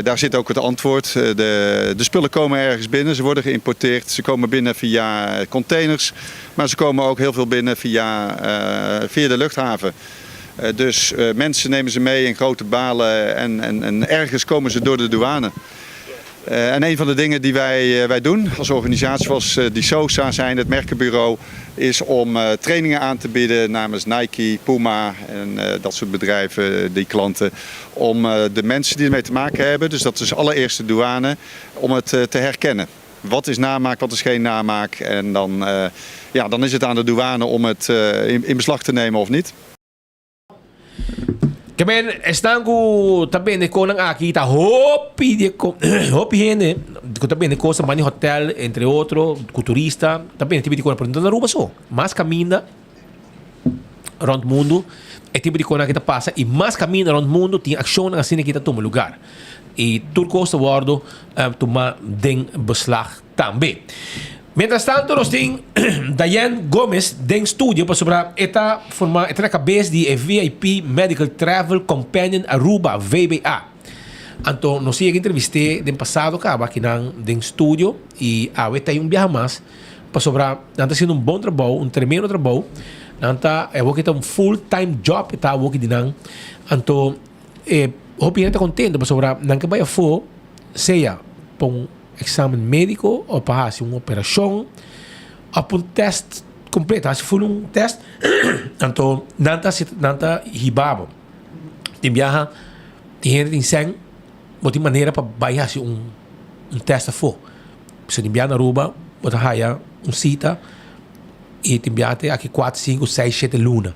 Daar zit ook het antwoord. De spullen komen ergens binnen, ze worden geïmporteerd, ze komen binnen via containers, maar ze komen ook heel veel binnen via de luchthaven. Dus mensen nemen ze mee in grote balen en ergens komen ze door de douane. En een van de dingen die wij doen als organisatie, zoals Di Souza zijn, het merkenbureau, is om trainingen aan te bieden namens Nike, Puma en dat soort bedrijven, die klanten. Om de mensen die ermee te maken hebben, dus dat is allereerst de douane, om het te herkennen. Wat is namaak, wat is geen namaak? En dan is het aan de douane om het in beslag te nemen of niet. Kemen, estango também ko nang akita hopi hene ko também ko sa mani hotel entre outro com turista também tipo de coisa por na Aruba só mas caminha rond mundo é tipo de coisa que tá passa e mais caminha rond mundo tem ação assim que tá toma lugar e turcos de bordo toma den beslag também. Mientras tanto, nós temos Diane Gomes de estúdio para sobre esta cabeça de VIP Medical Travel Companion Aruba VBA. Então, nós tínhamos entrevistado no passado aqui no estúdio e agora tem viaje mais para sobre nós fazendo bom trabalho, tremendo trabalho. Nós temos full-time job está aqui dinang. Então, eu estou contente para sobre nós que vai for seja para exame médico ou para fazer uma operação ou um teste completo. Se for um teste, então, nanta hibabo. Tem viaja, tem gente em sangue, mas tem maneira para fazer um teste for. Se tem viaja na Aruba, você haya cita e tem viaja aqui 4, 5, 6, 7 lunas.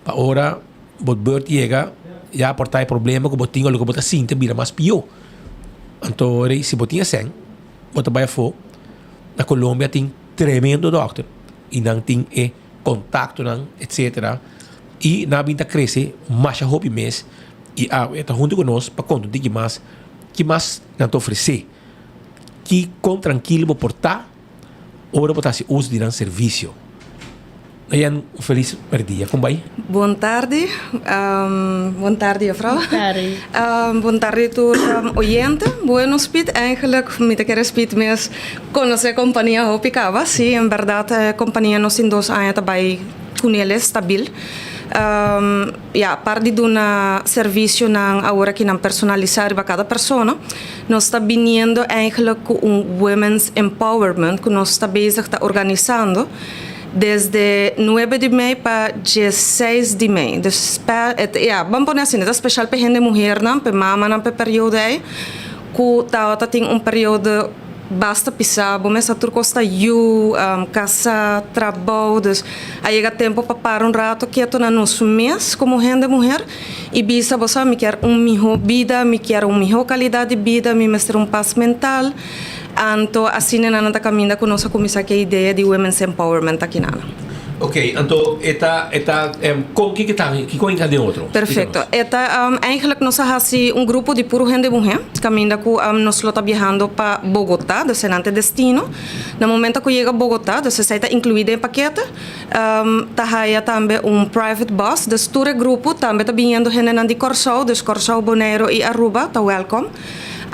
Para hora, você beurt chega, já portar problema que você tem algo que você sinta, vira mais pior. Então, se você tinha 100, você vai for. Na Colômbia tem tremendo doctor e não tem contato, etc. E na vinda cresce, mais a hobby mês e está junto conosco para contar de que mais não te oferecer. Que com tranquilo vou portar, ora botar se uso de serviço. Ayan, feliz dia. Como vai? Boa tarde. Boa tarde, mevrouw. Boa tarde, oyente. Bueno, speed eigenlijk, met de speed mes conoce compañía Hopicaba. Sí, en verdad, compañía nos in 2 años bij Cunel stabil. Par de dar serviço agora que não personalizar para cada pessoa, nós está vindo eigenlijk com Women's Empowerment, que nós está bezig está organizando desde 9 de maio para 16 de maio. Dus, vamos pôr assim, é especial para gente mulher, para mama, para período aí, que tem período basta pisar, bom, essa turco está casa, trabalho, dus aí chega tempo para parar rato quieto na nosso mês como gente mulher e bisa você me quer melhor vida, me quer melhor qualidade de vida, me mestre paz mental. Então, assim, nós estamos caminhando com a nossa comissão que é a ideia de Women's Empowerment aqui na. Ok, então, com que coisa de outro? Perfeito. Eigenlijk nós temos grupo de puro gente mulher, caminhando com nós estamos viajando para Bogotá, do senante destino. No momento que chega a Bogotá, você está incluído em paquete. Tá também private bus, do todo grupo também está vindo gente de Corsão, dos Corsão, Bonaire e Aruba, tá welcome.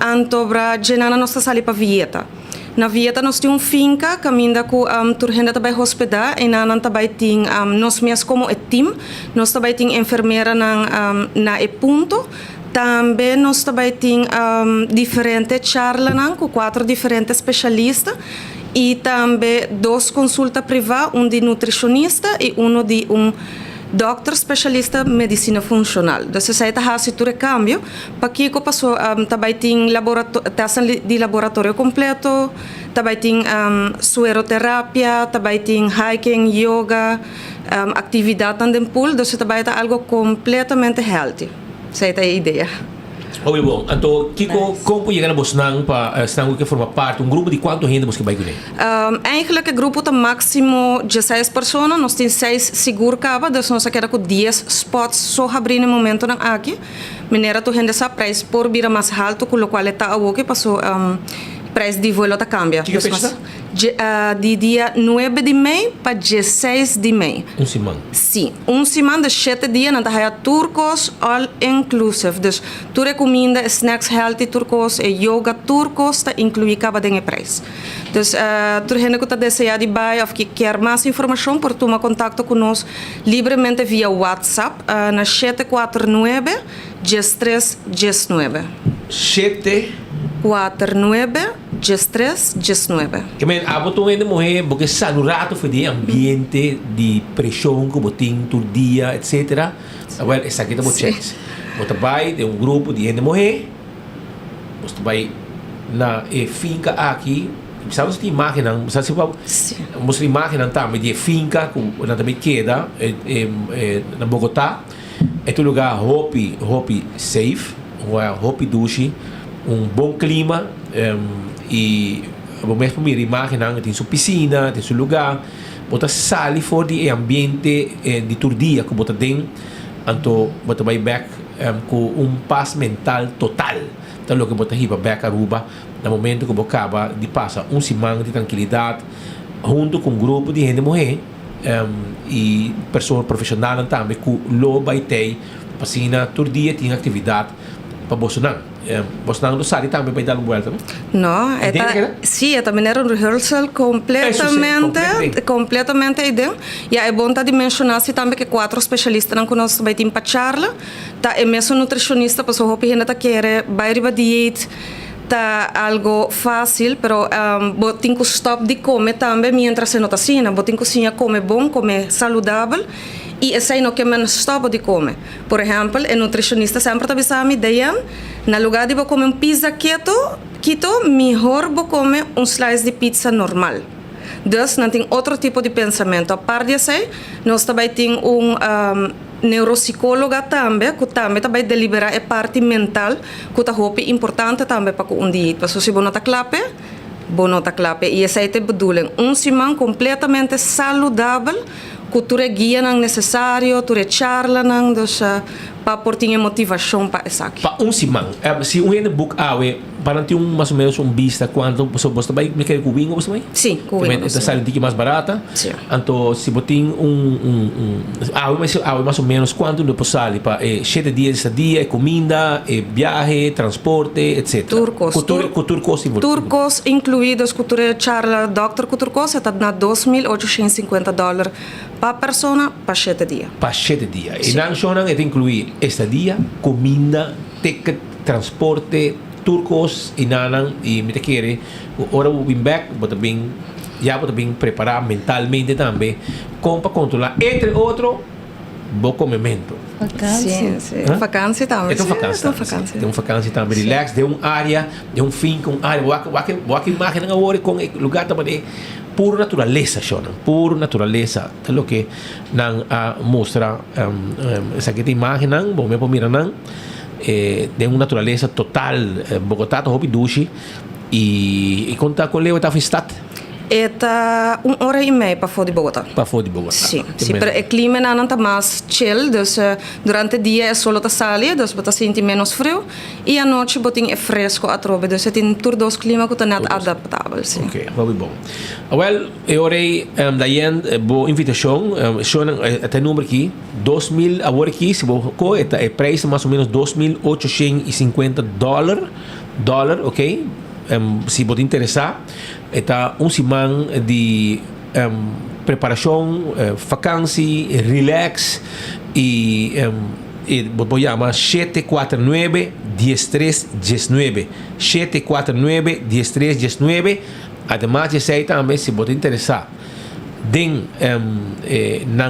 Então, para gerar nossa sala para Vieta. Na Vieta nós temos finca, caminda com turgenda também hospedar e na também tem nós mesmos como team, nós também tem enfermeira na ponto. Também nós também tem diferentes charlas com 4 diferentes especialistas e também 2 consultas privadas, de nutricionista e de doctor especialista medicina funcional. Então, se está fazendo o câmbio, para que passou também tem teste de laboratório completo, também tem sueroterapia, também tem hiking, yoga, atividade no pool, então também é algo completamente healthy. Essa é a ideia. Ok, bom. Então, como chega na Bosnang para que forma parte grupo de quanto gente você vai conhecer? Eigenlijk o grupo tem máximo 16 pessoas, nós temos 6 seguro caba, então nós queremos com 10 spots só abrir no momento aqui. Mineira tu gente sabe preço por vir mais alto, com o qual está aqui passou preço de voo está cambia. Que fecha? De dia 9 de maio para 16 de maio. Semana? Sim, semana de 7 dias, nós temos turcos all inclusive. Dus, toda comida, snacks healthy turcos e yoga turcos está incluído cada dentro preço. Dus, toda gente que está desejando buy ou que quer mais informação, pode tomar contato conosco livremente via WhatsApp na 749 1319. 749-1319. Que men aboto ainda morrer porque salurato foi de ambiente de pressão que botin todo dia, etc. Well, essa aqui tá bom checks. Bota vai de grupo de gente morrer. Bota vai na finca aqui. Sabe se imaginam, sabe se você imaginam também de finca com na também queda na Bogotá. É um lugar hope safe, hope duche. Bom clima e o mesmo me imaginam tem sua piscina, tem seu lugar, bota sali fora de ambiente de todo dia que bota dentro, então bota vai back com paz mental total, então lo que bota hiba back Aruba, no momento que bota acaba de passar semana de tranquilidade junto com grupo de gente morrer e pessoas profissionais também que lo vai ter piscina todo dia tem atividade para Bosnang. Bosnang do Sari também vai dar uma volta, não? Não, sim, também era rehearsal completamente ideia. E é bom de mencionar também que 4 especialistas não conhecem bem para charla. É mesmo nutricionista, para o que ainda quer vai riba dieta. Tá algo fácil, pero botin que stop de comer também, mientras se não está assim, botin cozinha come bom, come saudável. E esse não que menos stop de comer. Por exemplo, o nutricionista sempre está avisando a ideia, na lugar de comer pizza keto, melhor comer slice de pizza normal. Dus, não tem outro tipo de pensamento. A par disso, nós também temos neuropsicóloga também, que também vai deliberar a parte mental, que é importante também para o dieta. Se você não está claro, e essa é a bedoeling. Semana completamente saudável, que tu guia não necessário, tu charla não, dus para por ter motivação para essa aqui. Pa simang. Se gente book awe, para ter mais ou menos vista quanto você vai me querer com wingo, você vai? Sim, com wingo. Esta sai um pouquinho mais barata. Sim. Então, se você tem mais ou menos quanto depois sai para 7 dias esse dia, comida, viagem, transporte, etc. Turcos. Turcos incluídos, cultura charla, doctor com turcos, está na $2,850 para pessoa para 7 dias. Para 7 dias. E não só é incluir estadia, comida, ticket, transporte, turcos e nanan e me te quer ora o bem back bota bem preparar mentalmente também como para controlar entre outro bom comimento vacância vacância também tem vacância também relax de área de fim com área boa imagem agora com lugar também puro natureza puro natureza é o que não mostra essa que imagem não bom me por mirar não de uma natureza total Bogotá to hopi dushi e conta com Leo está estado Eta 1h30 para fora de Bogotá. Para fora de Bogotá. Sim, pero o clima não está mais chill, dus durante o dia é solo tá salir, dus você sente menos frio e à noite você é fresco a trobe, dus tem todos os climas que estão adaptáveis. Sim. Ok, muito bom. Well, eu orei daí boa invitação, até número aqui, 2.000 agora aqui, se você é preço mais ou menos $2,850, ok? Se você interessar, está semana de preparação, vacância, relax e vou chamar 749-1319 749-1319. Además de isso também, se você interessar tem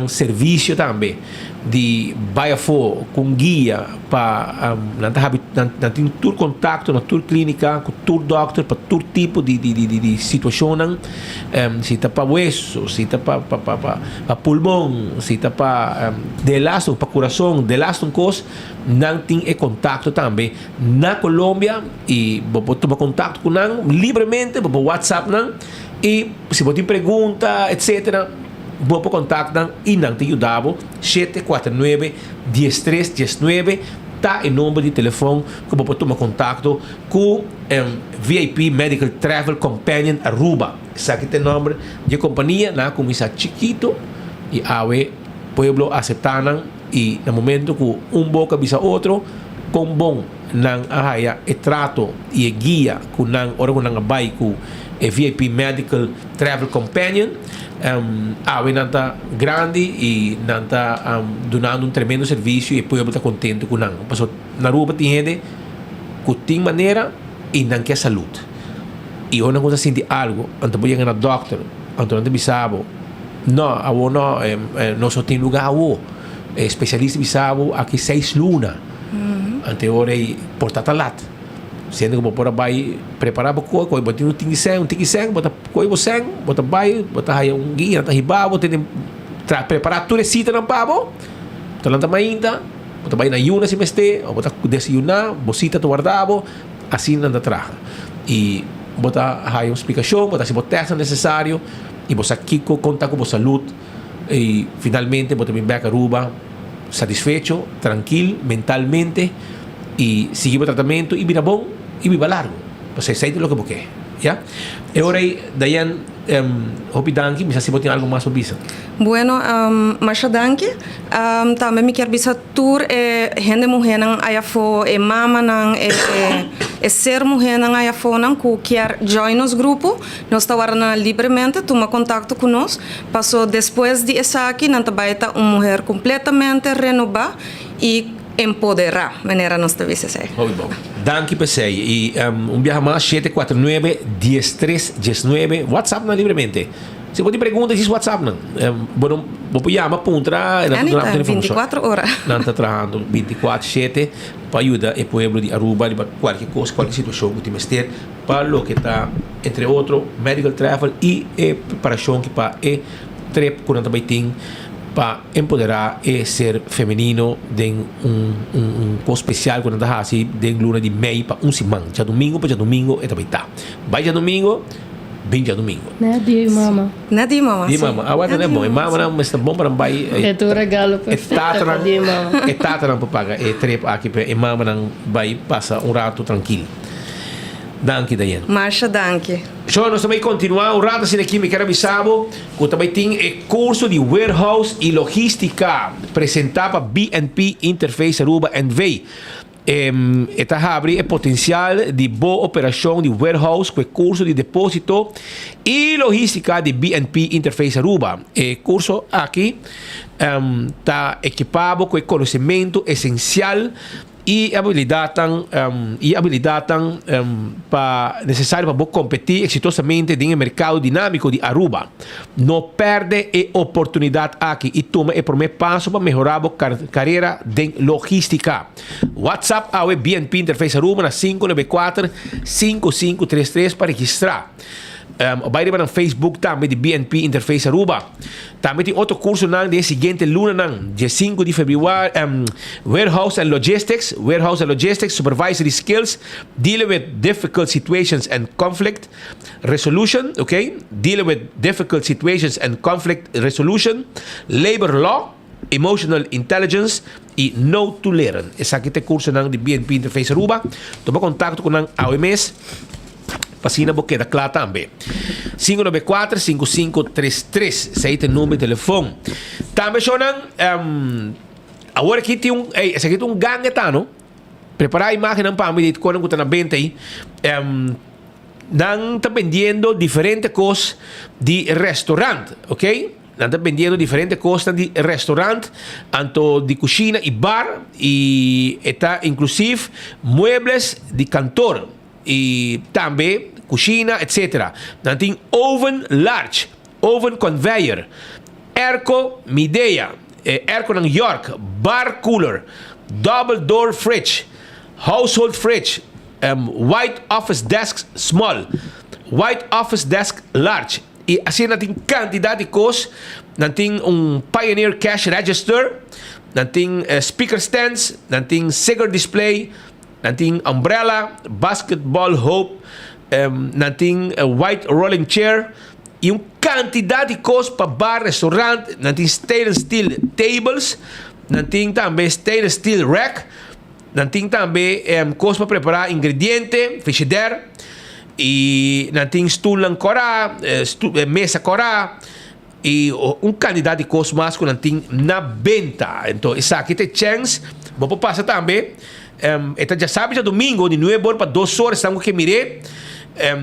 um serviço também de baia-fo com guia para ter todo contato na tour clínica com todo doctor para todo tipo de situação se está para hueso se está para pulmão se está para delasto para coração delasto coisa não tem contato também na Colômbia e vou tomar contato com não livremente por WhatsApp não e se você tem pergunta etc vou para contato e não te ajudava 749-1319 tá em número de telefone que você tomar contato com VIP Medical Travel Companion Aruba esse aqui tem número de companhia na comissão chiquito e awe pueblo aceitam e no momento que boca bisa outro com bom não arraia e trato e guia com não ora com não vai com VIP Medical Travel Companion awe nanta grande e nanta donando tremendo serviço e o povo está contente com não passou na rua tem gente que tem maneira e não quer saúde e ona coisa sente algo então vou chegar na doctor então não te bisabo não só tem lugar especialista bisabo aqui 6 luna anterior e portatalat sendo que você vai preparar para coisa, você não tem sangue, você coi você, você vai, você aí guia, tá riba, você tem preparar tudo esse na pavo, você não tá ainda, você vai na yuna se meste, ou você desayunar, você tá guardado, assim não traga. E você aí uma explicação, você se testa necessário e você aqui conta com a saúde e finalmente você vem back a Aruba satisfecho, tranquilo, mentalmente e seguir o tratamento e vira bom e viva largo. Você sabe do que você quer. ¿Ya? Ahora, Dayan, hopi danki, misa si botin algo más sobre isso. Bueno, masha danki. Também me quer bisa tour gente mulher nang ayafo mama nang ser mulher nang ayafo nang ku quer join nos grupo. Nós tá warna livremente, toma contato com nós. Passou depois de essa aqui, nanta baita mulher completamente renovada e empoderar, maneira nós te visse sei. Muito bom. Danke per sei. E viaja mais 749-1319. WhatsApp na livremente. Se você pergunta, diz WhatsApp não. Bueno, vou chamar puntra. Anytime, 24 horas. Não está trabalhando 24/7 para ajudar o povo de Aruba para qualquer coisa, qualquer situação que você ter para o que está entre outros medical travel e preparação que para trip quando também tem para empoderar e ser feminino de coisa especial quando está assim de luna de mei para semana já domingo e também tá vai já domingo Binja domingo. Né, dia mama. Né, dia mama. Dia mama. A wata não é bom. E mama não é bom para vai. É tu regalo perfeito para dia mama. E tata não paga. E trepa aqui e mama não vai passa rato tranquilo. Danke, Diane. Marcha, danke. So, nós também continuamos. O rato assim aqui me quero avisar que também tem curso de warehouse e logística apresentado para BNP Interface Aruba NV. Esta abre o potencial de boa operação de warehouse com o curso de depósito e logística de BNP Interface Aruba. O curso aqui está equipado com o conhecimento essencial e habilidade necessária para competir exitosamente no mercado dinâmico de Aruba. Não perde a oportunidade aqui e toma o primeiro passo para melhorar a carreira de logística. WhatsApp ao BNP Interface Aruba na 594-5533 para registrar. Vai no Facebook também de BNP Interface Aruba. Também tem outro curso na seguinte luna, dia 5 de fevereiro, Warehouse and Logistics, Supervisory Skills, Dealing with Difficult Situations and Conflict Resolution, okay? Dealing with Difficult Situations and Conflict Resolution, Labor Law, Emotional Intelligence e No to Learn. Esse aqui é o curso de BNP Interface Aruba. Toma contato com a OMS. Passina boqueta claro também. 594-5533. Esse aí tem número de telefone. Também sonam. Agora aqui tem esse aqui tem gangue, tá, não? Preparar a imagem para mim, quando eu estou na venda aí. Não está vendendo diferentes coisas de restaurante, ok? Não está vendendo diferentes coisas de restaurante, tanto de cozinha e bar, e está inclusive muebles de cantor. E também cozinha, etc. Dan tem oven large, oven conveyor, airco Midea, airco New York, bar cooler, double door fridge, household fridge, white office desk small, white office desk large. E assim não tem quantidade de coisas. Não tem Pioneer cash register, não tem speaker stands, não tem cigar display, não tem umbrella, basketball hoop, não tem white rolling chair e quantidade de coisas para bar, restaurante, não tem stainless steel tables, não tem também stainless steel rack, não tem também coisas para preparar ingredientes, frigideira, e não tem stool corá, mesa corá, e quantidade de coisas mais que não tem na venda. Então, isso aqui tem chance, vou passar também. Então já sabe, já domingo, de 9 horas para 2 horas, estamos que mirei.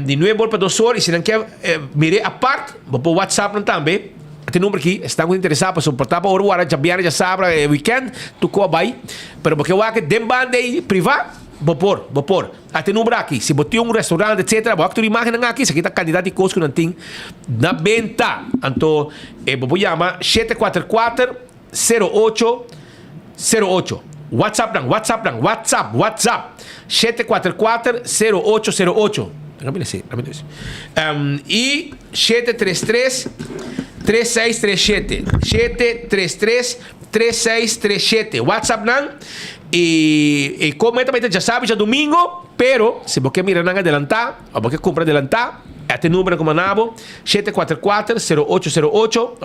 De 9 horas para 2 horas, e se não quer mirei a parte, vou pôr o WhatsApp também. Tem número aqui, estamos interessados para suportar para hora, já sabe, weekend, tu vai. Mas porque eu acho que tem banda aí privada, vou pôr. Tem número aqui, se botar restaurante, etc., vou ter imagem aqui, se aqui está candidato de coisas que não tem na venda. Então, vou chamar 744-0808. WhatsApp. 744-0808. E 733-3637. 733-3637. WhatsApp não. E como também já sabe, já domingo, pero se você mira não adelantar, ou você compra adelantar, até número como nabo 744-0808 ou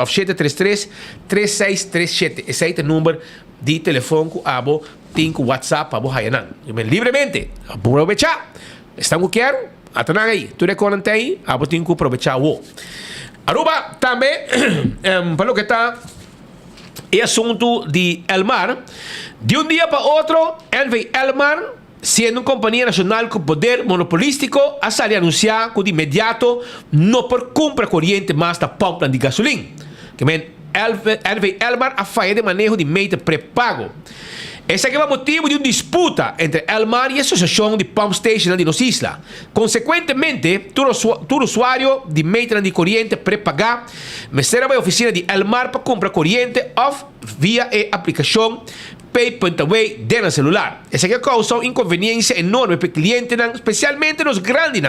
733-3637. Esse aí é o número de telefone que abo tem com WhatsApp abo hayanan. Livremente, aproveitar. Estamos quero, até aí, tu reconhece aí, abo tem que aproveitar o. Aruba também, para o que está é assunto de Elmar. De dia para outro, NV Elmar, sendo uma companhia nacional com poder monopolístico, a sair anunciar que de imediato não por compra corriente mais da pompa de gasolina. Que NV Elmar a falha de manejo de meio pré-pago. Esse aqui é o motivo de uma disputa entre Elmar e a Associação de Pump Station de Nos Isla. Consequentemente, todo usuário de meio de corriente pré-pagar será a oficina de Elmar para comprar corriente ou via a aplicação pay pantaway dentro celular. Essa que causa uma inconveniência enorme para o cliente, especialmente nos grandes,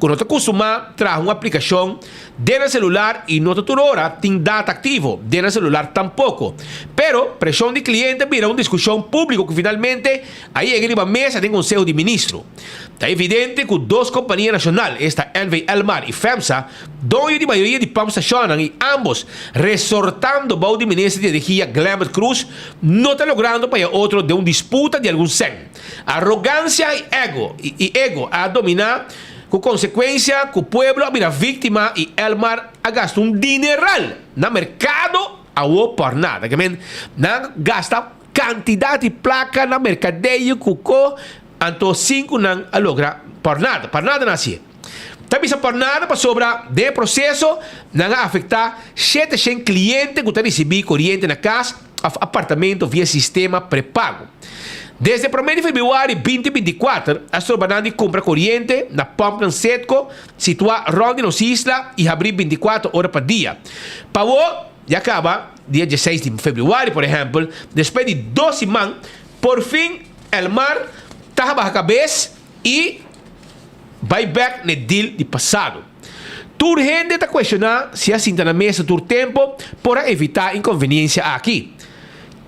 quando você costuma trazer uma aplicação dentro celular e não toda hora tem data ativo dentro celular tampouco. Pero pressão de cliente vira uma discussão pública que finalmente aí em uma mesa tem conselho de ministro. Está evidente que duas companhias nacionais, esta Envy Elmar e FEMSA, dono de maioria de pump stations e ambos resortando o de ministro de energia Glebert Cruz, não está logrando para outro de uma disputa de algum sen. Arrogância e ego a dominar, com consequência que o povo vira vítima e Elmar gasta um dineral no mercado a por nada. Não gasta quantidade de placa na mercadeio que anto 5 não logra por nada nasce. Também por nada para sobra de processo não afetar 700 clientes que estão recebendo corrente na casa ou apartamento via sistema pré-pago. Desde o 1 de fevereiro de 2024, a Astrobanani compra corrente na Pump Setco, situada ronde nos isla e abrir 24 horas por dia. Pagou e acaba dia 16 de fevereiro, por exemplo, depois de 12 semanas, por fim, Elmar está a cabeça e vai back no deal de passado. Tur gente está questionando se assim está na mesa do tempo para evitar inconveniência aqui.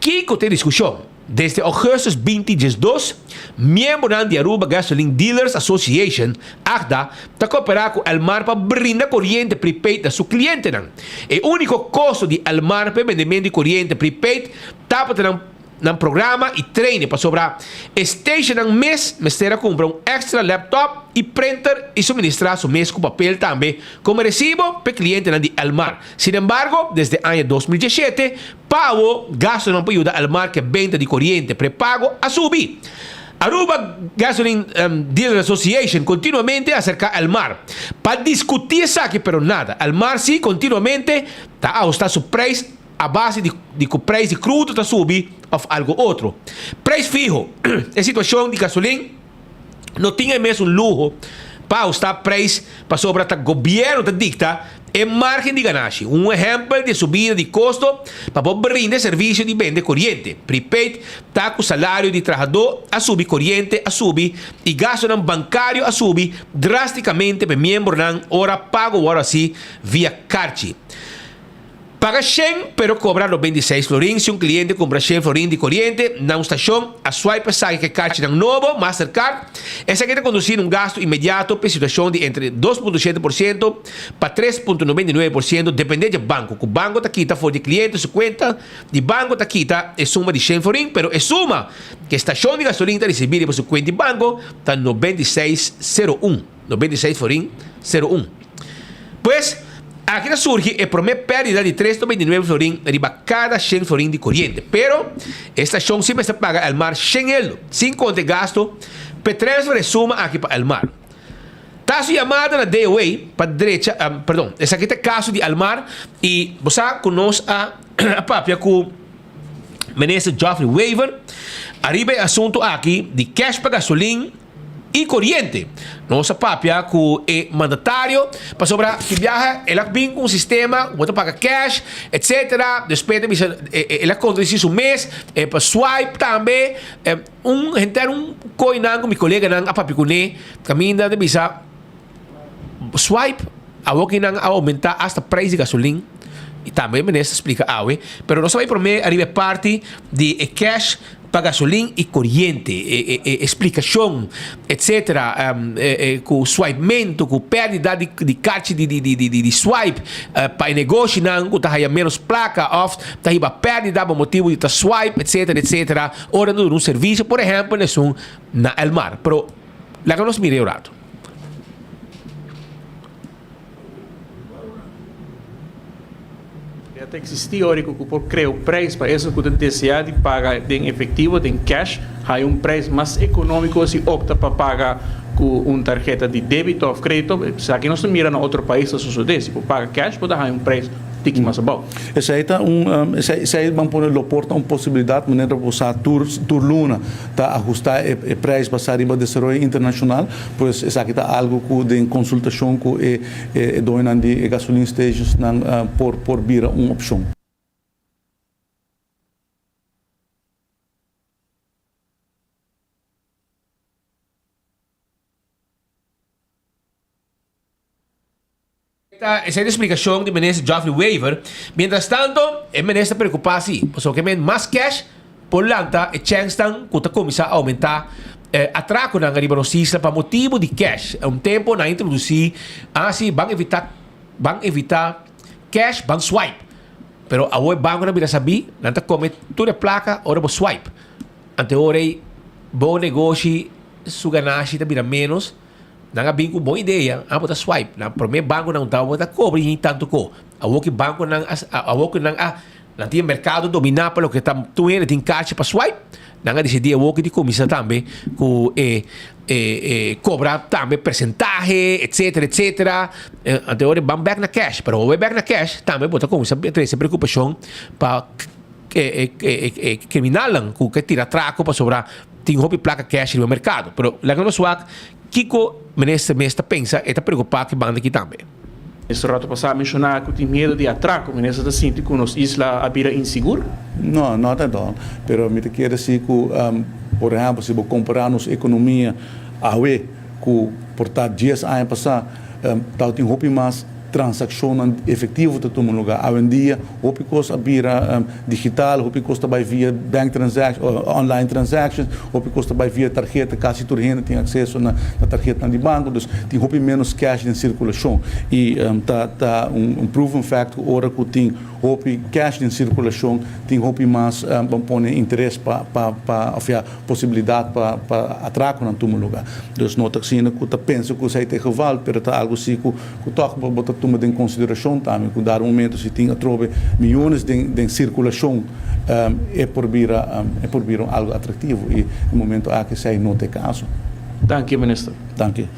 Que tem discussão? Desde agosto 2022, membros de Aruba Gasoline Dealers Association, AGDA, está cooperando com Elmar para brindar corrente prepaid a seu cliente. O único custo de Elmar para vendimento de corrente prepaid está para num programa e treine para sobrar station ng mês, mestera compra extra laptop e printer e suministrar seu mês com papel também como recibo para cliente de Elmar. Sin embargo, desde o ano 2017, pago gasto não pode ajudar Elmar que venda de corrente pré-pago a subir. Aruba Gasoline Dealer Association continuamente acerca Elmar para discutir isso aqui, pero nada. Elmar sim continuamente está a ajustar seu preço a base de que o preço de crudo está subir ou algo outro. Preço fijo. A situação de gasolina não tinha mesmo luxo para ajustar preço para sobra o governo da dicta e margem de ganância. Um exemplo de subida de custo para brindar serviço de venda corrente. Prepaid está com o salário de trabalhador a subir corrente, a subir e gasto bancário a subir drasticamente para membro não hora pago agora sim via CARTI. Paga 100, pero cobra los 26 florins. Se um cliente compra 100 florins de corrente na estação, a swipe sabe que caixa ng novo Mastercard. Essa aqui está conduzindo gasto imediato para situação de entre 2,7% para 3,99%, dependendo do banco. O banco está quita for de cliente, sua conta de banco está quita é suma de 100 florins, pero é suma que a estação de gasolina está recebida por sua conta de banco está 96,01. 96 florins 01. Pues, aqui surge a primeira pérdida de 3,29 florins arriba cada 100 florins de corrente. Pero, esta estação sempre está paga al mar 100 euros, sem conta gasto, para transferir suma aqui para el mar. Está sua chamada na DOA, para a direita, perdão, esse aqui é o caso de Elmar, e você conhece a papia com o ministro Geoffrey Weaver, arriba o assunto aqui de cash para gasolina e corrente. Nossa papia com o mandatário para sobrar que viaja, ela vem com um sistema, você paga cash, etc. Depois ela conduz isso mês, para swipe também. Um coinang com meu colega nang apapicune, caminho de bisa swipe, a que nang aumentar hasta preço de gasolina. E também me explica pero nós vai por mim arriba parte de cash para gasolina e corrente, explicação, etc. Com swipemento, com perda de caixa de swipe, para negócio não, com menos placa, off, tá perda por motivo de swipe, etc. Ora no serviço, por exemplo, na Elmar, pero lá que nós mirei o rato. Até existe teórico que por criar o preço para isso que deseja de pagar em efetivo, em cash, há preço mais econômico se opta para pagar com uma tarjeta de débito ou crédito. Se aqui nós miramos em outro país, isso sucede. Se paga cash, pode ter preço mais bom. Essa aí vamos pôr no porta uma possibilidade, maneira para usar tur luna, tá ajustar o preço para sair para desenvolvimento internacional, pois essa aqui está algo que de consultação com doinan de gasoline stations por vir uma opção. Essa é a explicação do ministro Geoffrey Weaver. Mientras tanto, o ministro preocupa-se, porque mais cash, por lanta, e chance estão que começar a aumentar atraco na ribanosista para motivo de cash. É tempo na introduzir, assim, vão evitar cash, vão swipe. Pero a web banco na vida sabi, nanta come toda placa, ora vou swipe. Ante ora bom negócio, suganashi ta vida menos. Nanga bingo boa ideia, bota swipe. Na primeiro banco não tá, bota cobre em tanto co. A woki banco não tinha mercado dominar para o que está tu tem caixa para swipe. Nanga decidir a woki de comissão também com cobrar também percentagem, etc. Até agora vamos back na cash, pero o back na cash também bota comissão, tem essa preocupação para criminal com que tira traco para sobrar tem hobby placa cash no mercado. Pero lá que não suak Kiko, ministro pensa e está preocupado que banda aqui também. Esse rato passado mencionar que tem medo de atraco, ministro da Sinti, que nos isla abira inseguro? Não, not at all. Pero me quer dizer que, por exemplo, se compararmos a economia que por 10 anos passados, tal tem hobby mais transação efetiva de todo lugar. Hoje em dia, hobby costa abira digital, hobby costa vai via bank transactions, online transactions, hobby costa vai via tarjeta, quase toda gente tem acesso na tarjeta de banco, então tem hobby menos cash em circulação. E tá proven fact que ora que tem hobby cash em circulação, tem hobby mais vamos pôr interesse para possibilidade para atraco em todo lugar. Então não tá assim que tá pensa que isso é geval, pero tá algo assim que toca para botar toma em consideração também, que dar momento se tem trove milhões de circulação é por vir algo atrativo e no momento há que sair não tem caso. Danke, ministro. Danke.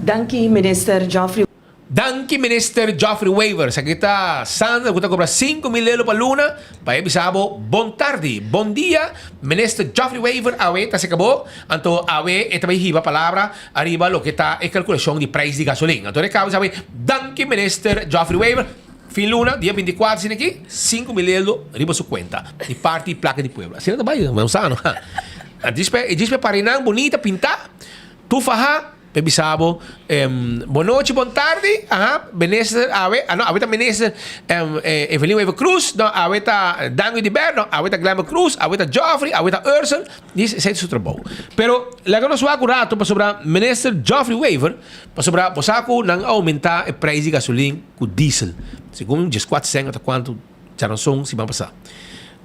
Danke, minister Geoffrey. Danke, minister Geoffrey Weaver. Sa kita, Sandra, kita cobra 5 mil euro para Luna. Para bisabo, bon tarde, bon dia, minister Geoffrey Weaver. Awe, ta se acabou. Anto, awe, esta vai hiba palavra, arriba lo que está é calculação de preço de gasolina. Então, recabo, sabe, danke, minister Geoffrey Weaver. Fin Luna, dia 24, sin aqui, 5 mil euro, arriba su conta. De parte e placa de Puebla. Assim, não vai, não sabe, não? Dispe parinang, bonita, pintar, tu faha, Bisabo, boa noite, boa tarde. Minister, awe tá minister Evelyn Weaver Cruz, awe tá Dango de Berno, awe tá Glamour Cruz, awe tá Geoffrey, awe tá Ursel. Isso é o trabalho. Pero, lá que nós vamos acurato para sobre minister Geoffrey Weaver, para sobre o saco não aumentar o preço de gasolina com diesel. Segundo, 4 cents até quanto já não são, se vai passar.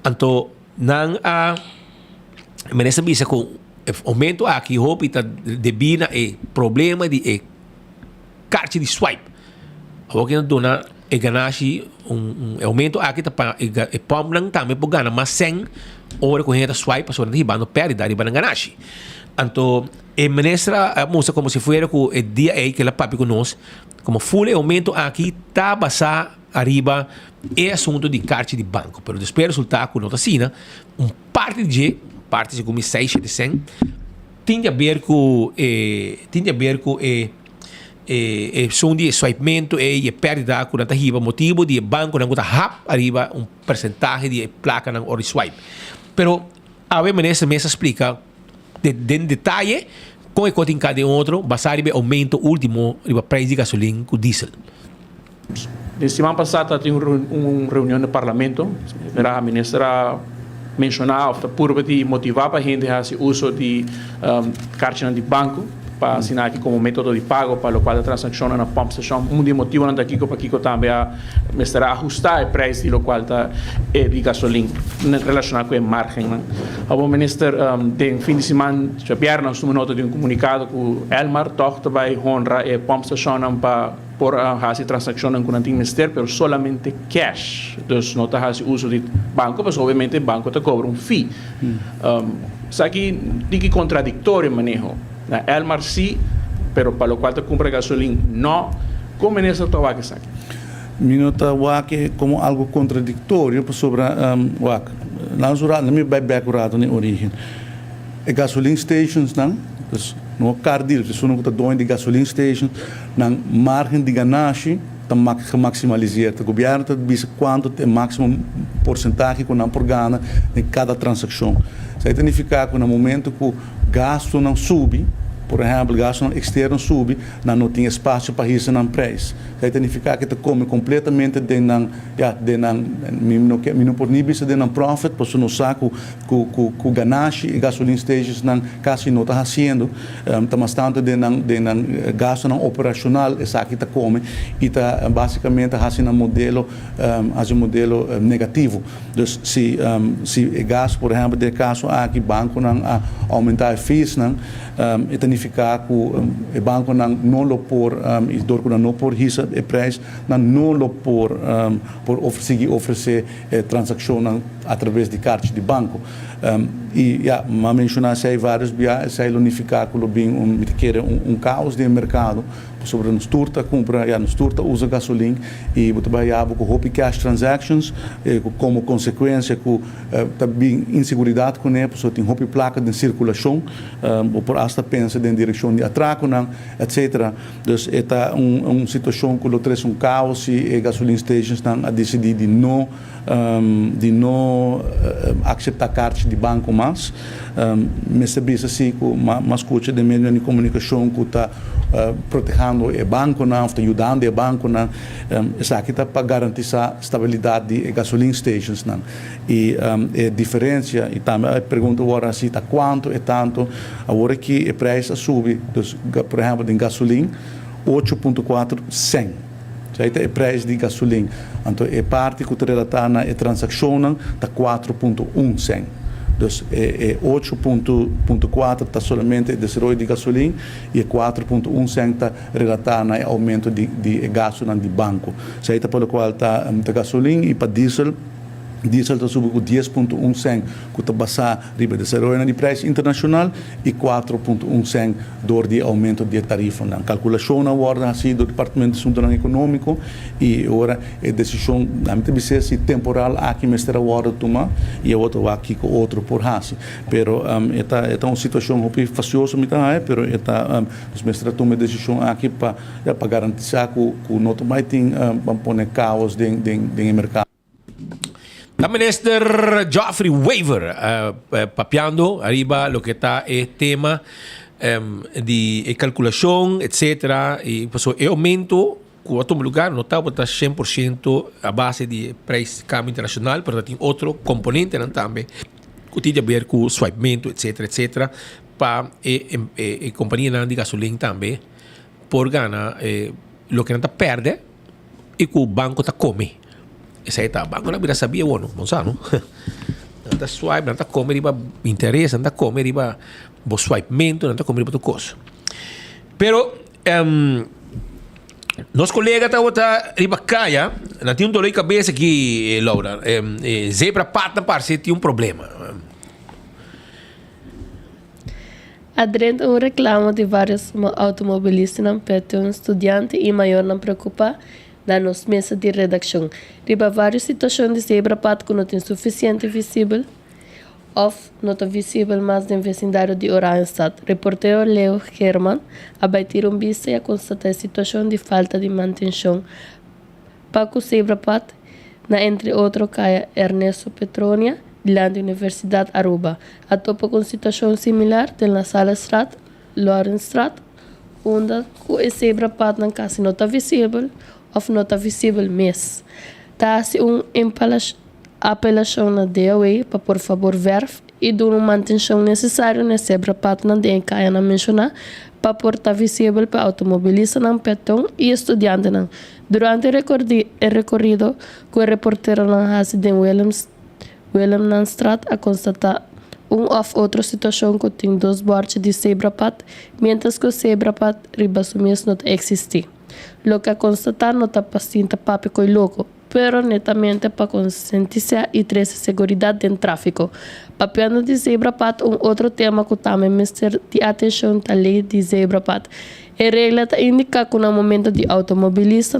Então, não minister bisa com aumento aqui, roupa está debina e problema de carta de swipe. O que não dona é ganagem aumento aqui tá para e pomlan também por ganhar mais 100 hora com a swipe para sobre ribando perde da ribando ganagem. Então, a ministra mostra como se fosse com o dia que ela papi com nós, como full aumento aqui tá basar arriba é assunto de carta de banco, pero depois resultar com nota sina parte de como 6-7%, tem a ver com som de swipamento e perda com a riba motivo de banco não está arriba percentagem de placa não or swipe. Pero a ver ministra me explica de detalhe como é que tem cada outro basado em aumento último de preço de gasolina com diesel. Na semana passada tive uma reunião no parlamento, a ministra mencionar por de motivar para a gente a fazer uso de cartão de banco para assinar aqui como método de pago para o qual a transação na pump station dos motivos não daqui para aqui também a ajustar o preço do qual está de gasolina relacionado com a margem. O ministro tem fim de semana já viernes uma nota de comunicado que Elmar toca vai honrar a pump station para por fazer transação com o antigo ministério, mas somente cash. Então, não está fazendo uso de banco, mas obviamente o banco te cobra fee. Isso aqui é contraditório manejo. Elmar sim, mas para o qual te compra gasolina, não. Como é essa tua aqui? Minuta WAC como algo contraditório sobre WAC. Na minha background na origem. Gasoline stations, não? No cardil, se não está doendo de gasoline station, na margem de ganagem está maximalizada. O governo está dizendo quanto é o máximo porcentagem que não por gana em cada transação. Isso significa que no momento que o gasto não sube, por exemplo, gasto externo sube, não tem espaço para isso na preço. Isso significa que tu come completamente de não por nível de não profit, por não saco com ganache e gasolina stations não quase não está fazendo, mas tanto de não gasto não operacional essa que tu come e tá basicamente fazendo um modelo negativo. Então, se gasto, por exemplo, de caso aqui banco não aumentar fees não significa que o banco não lo por e dorco não por isso e preço não lo por oferecer transação através de cartas de banco e mas mencionar sei vários bias sei unificar com bem um caos de mercado sobre nos turta compra nos turta usa gasolina e você vai com hope cash transactions como consequência com também inseguridade com ele só tem hope placa de circulação ou por hasta pensa em direção de atraco etc. Então é situação que lo traz caos e gasolina stations a decidir de não aceitar cartas de banco mais me sabia assim que mas escuta de meio de comunicação que está protegendo o banco não está ajudando o banco não isso aqui está para garantir a estabilidade de gasolina stations não e a diferença e também a pergunta agora assim está quanto é tanto agora que o preço sube por exemplo de gasolina 8.4 cent. É o preço de gasolina. Então, é parte que relata na transação está 4.1 cent. Então, 8.4 está somente de desarrollo de gasolina e 4.1 cent está relatado no aumento de gasto de banco. Isso é pelo qual está gasolina e para diesel está subindo com 10.1 cent, que está basado riba de desarrollo de preço internacional e 4.1 cent dor de aumento de tarifa. A calculação agora assim do Departamento de Assuntos Econômicos e agora a decisão a mim se temporal aqui mestra agora tomar e a outra aqui com outro por hasi. Pero esta uma situação muito faciosa pero esta os mestra toma decisão aqui para garantir que não vai ter pôr caos de mercado. La Minister Geoffrey Weaver papiando arriba lo que está el tema de calculación, etcétera, y pues el aumento que otro lugar no está 100% a base de preço cambio internacional, pero tiene otro componente también que tiene que ver con swipamento, etcétera, etcétera, para compañía de gasolina también por ganar lo que no perde y que el banco está come. Essa aí tá banco na vida sabia bueno não sabe não tá swipe não tá comer riba interesse não tá comer riba bo swipamento não tá comer riba tu coisa pero nosso colega tá riba caia não tem dor de cabeça aqui Laura zebra pat na parceria tem problema Adrente reclamo de vários automobilistas não pede estudante e maior não preocupa na nossa mesa de redação. Riba várias situações de zebra pat que não tem suficiente visível ou não está visível mais no vecindário de Oranjestad. Reporteiro Leo Herman abaitiu vista e a constatar a situação de falta de manutenção para que o zebra pat na entre outro caia Ernesto Petronia da Universidade Aruba. A topa com situação similar na Sala Strat, Lawrence Strat, onde o zebra pat não quase não está visível of não está visível mesmo. Está-se apelação na DOA para, por favor, ver e dar uma manutenção necessária na zebra pat na DNK na mencionar para portar visível para automobilista, peatão e estudante. Durante o recorrido, o repórter de William Nanstrat a constatar outra situação que tem dois bordes de zebra pat, mientras que o zebra pat riba sumis não existe. Lo que a constatar não está paciente papi coi louco, pero netamente para conscientizar e trazer segurança no tráfico. Papiando de zebra pat outro tema que também minister de atenção da lei de zebra pat. A regra está indica que no momento de automobilista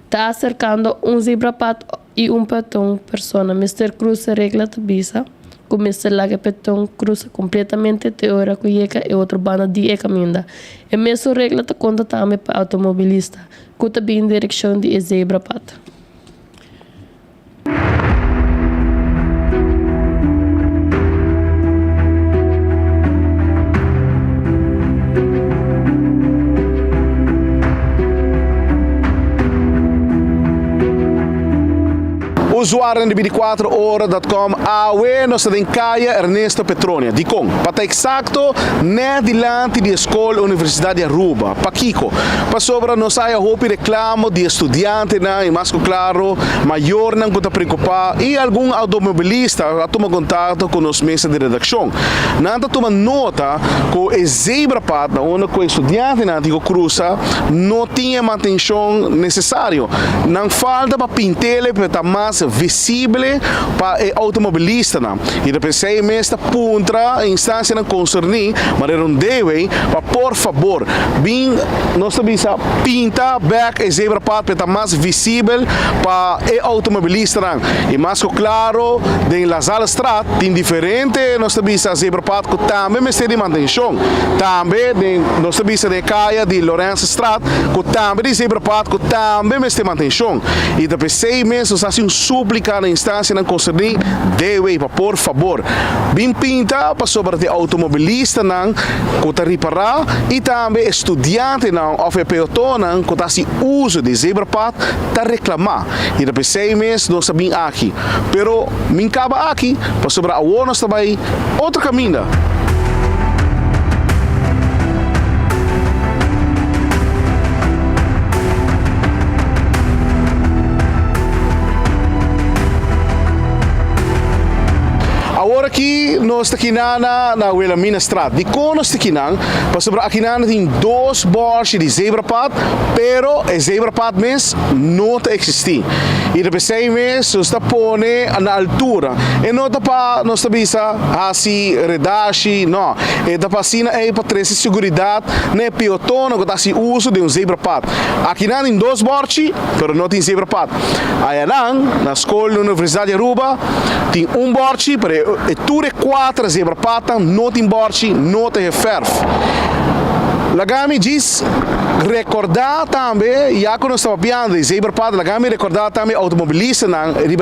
está acercando zebra pat e peatão persona. Mr. Cruz a regra está bisa. Começa lá que o peatão cruza completamente de hora que chega e outro banda de caminho. E mesmo regra está conta também para automobilista, que está bem em direção de zebra pat. usuário de 24horas.com, awe nós tem Caia Ernesto Petronia, de com, para exacto, né dilante de escola Universidade de Aruba, para Kiko, para sobra nós aí a roupa reclamo de estudante na e mais claro, maior não que preocupar e algum automobilista a tomar contato com os mesas de redação. Nada toma nota que o zebra pat, onde o estudante na que cruza, não tinha manutenção necessária. Não falta para pintar para estar mais visível para o automobilista. E depois 6 meses punta a instância não concernir, mas não deve, para por favor, bem, nós também pinta back e zebra pat para estar mais visível para o automobilista. E mais claro, em las alas strat, tem diferente, nós também zebra pat que também me de manutenção. Também, nós também de Caia de Lourenço Strat, que também de zebra pat que também me de manutenção. E depois 6 meses, nós fazemos súplica na instância não concernir, deve, por favor, bem pinta para sobre o automobilista não, que está reparar, e também estudante não, ou peotão não, que está se uso de zebra pat, está reclamar. E depois 6 meses, nós sabemos aqui. Pero, me acaba aqui, para sobre a nós também, outro caminho. Agora aqui nós estamos aqui na Wilhelmina Strat. De como nós estamos aqui, para sobre aqui tem 2 borges de zebra pat, pero o zebra pat mesmo não existe. E depois 6 meses nós estamos pondo na altura. E não está para nós estamos assim redache, não. E está para assim para trazer segurança, né peotão que está se uso de zebra pat. Aqui tem 2 borges, pero não tem zebra pat. Aí na escola da Universidade de Aruba tem 1 borge para e tutte 4 zebra pata, não tem borchi, não tem ferf. Lagami diz recordar também, já que nós estamos falando de zebra pata, Lagami recordar também automobilista,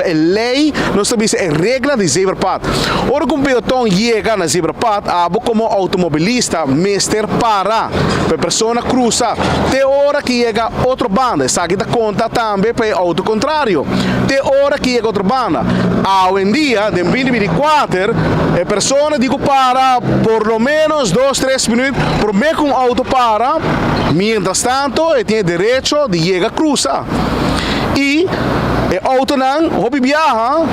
é lei, nós sabemos é regra de zebra pata. Ora que um peotão chega na zebra pata, como automobilista, mestre para a pessoa cruzar. Tem hora que chega outra banda, essa aqui dá conta também para o auto contrário. Tem hora que chega outra banda. Hoje em dia, em 2024, a pessoa digo para por lo menos 2-3 minutos, por meio que um auto para, mientras tanto, ele tem direito de chegar a cruzar. E o auto não, hobby viaja,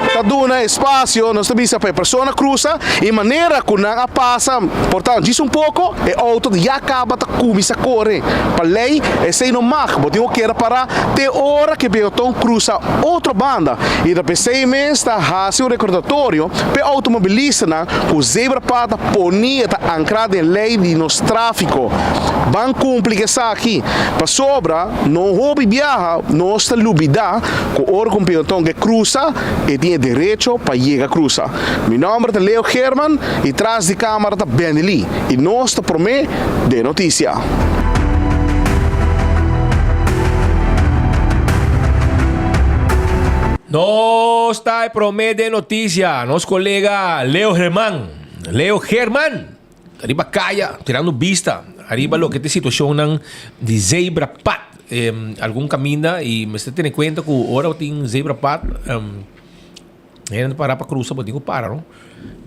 está dando espaço, nós também sabemos, a pessoa cruza, e maneira que não passa, portanto, diz pouco, o auto já acaba de começar a correr. Para a lei, esse não marca, porque tem que parar, tem hora que o peotão cruza outra banda, e depois 6 meses está fazendo um recordatório, para o automobilista, o zebra pata ponia está ancrado em lei de nosso tráfico. Vão cumprir isso aqui. Para sobra, não hobby viaja, não está lubida, que o órgão peotão que cruza, e tem direito para chegar a cruzar. Meu nome é Leo Herman, e atrás de câmara está Benelli, e nós estamos por mim de notícia. Nós está por mim de notícia, nosso colega Leo Herman. Leo Herman, arriba Caia, tirando vista, arriba lo que te situação de zebra pat. Algum caminho e mas você tem em conta que agora tem zebra pat não parar para cruzar, mas tem que parar, não?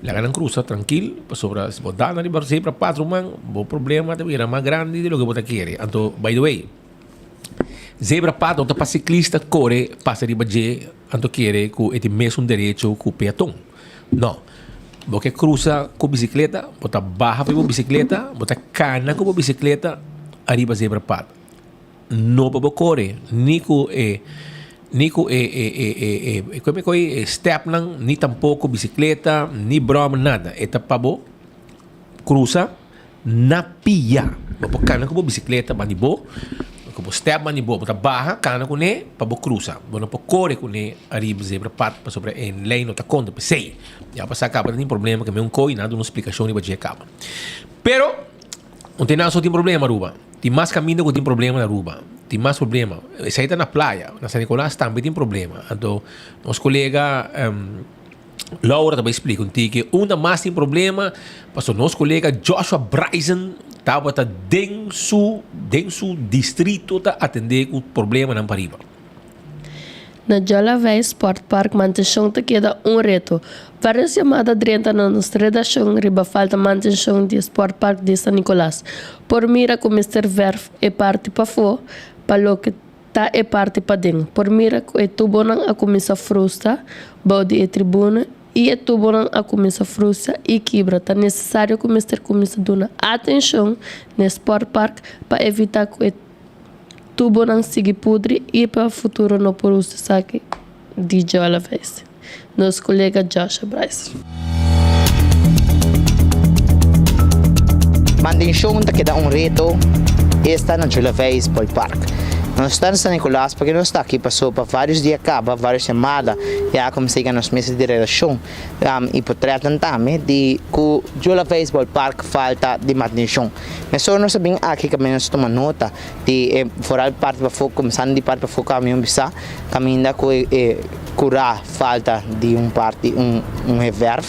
Lá não cruza tranquilo, para sobra se botar na zebra pat, o problema também era mais grande do que você quer. Então, by the way, zebra pat, onde para ciclista corre, passa de baixo, então quer que ele tem mesmo direito que o peatão. Não. Você cruza com bicicleta, você barra para a bicicleta, você cana com a bicicleta, arriba zebra pat. Não para correr, como step não, nem tampouco bicicleta, nem broma, nada. É para cruza na pia. Para cana com a bicicleta, mas bo, como step mas bo, para barra cana com ele, para cruza. Não para correr com ele, arriba zebra pat, para sobre em lei não está conta, sei. Já passa acaba tem problema que me coi, nada uma explicação e vai acaba. Pero não tem nada só tem problema, Aruba. Tem mais caminho que tem problema na Aruba. Tem mais problema. Isso aí está na praia. Na São Nicolás também tem problema. Então, nosso colega Laura também explica que ainda mais tem problema, mas o nosso colega Joshua Bryson estava dentro do distrito a atender o problema na Pariba. Na Jola Bay Sport Park, manutenção te queda reto. Várias chamadas diretas na nossa redação riba falta manutenção de Sport Park de San Nicolás. Por mira que o Mr. Verf é parte para fora, para o que tá é parte para dentro. Por mira que é tubo não a começa frustra, bode é tribuna, e é tubo não a começa frustra e quebra. Tá necessário que o Mr. começa a dar atenção no Sport Park para evitar que é tubo não siga podre e para o futuro não por uso saque de Jola Vez. Nosso colega Joshua Bryce. Manutenção te queda reto esta na Jola Vez Sport Park. Nós estamos em San Nicolás porque nós estamos aqui, passou para vários dias, várias chamadas, e a comecei a nos meses de relação. E por trás também, de que o Jola Baseball Park falta de manutenção. Mas só nós sabemos aqui que nós tomamos nota de fora parte para foco, começando de parte para foco, caminho bisa, caminho da curar falta de parte, reverb,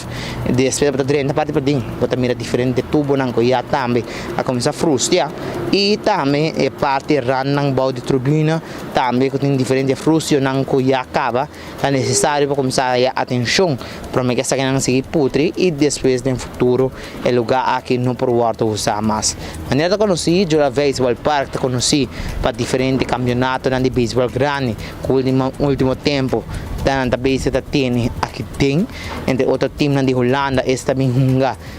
de espera para dentro, parte para dentro, para mira diferente de tubo, não que já também a começar a frustrar, e também parte ran ng balde turbina, também que tem diferente frustro, não que já acaba, é necessário para começar a atenção, para que essa não seja putre, e depois no futuro, é lugar aqui não por volta usar mais. Maneira de conhecer, Jola Baseball Park, te conheci para diferentes campeonatos de beisebol grande, no último tempo, dan também se tem aqui tem entre outro time de Holanda esta também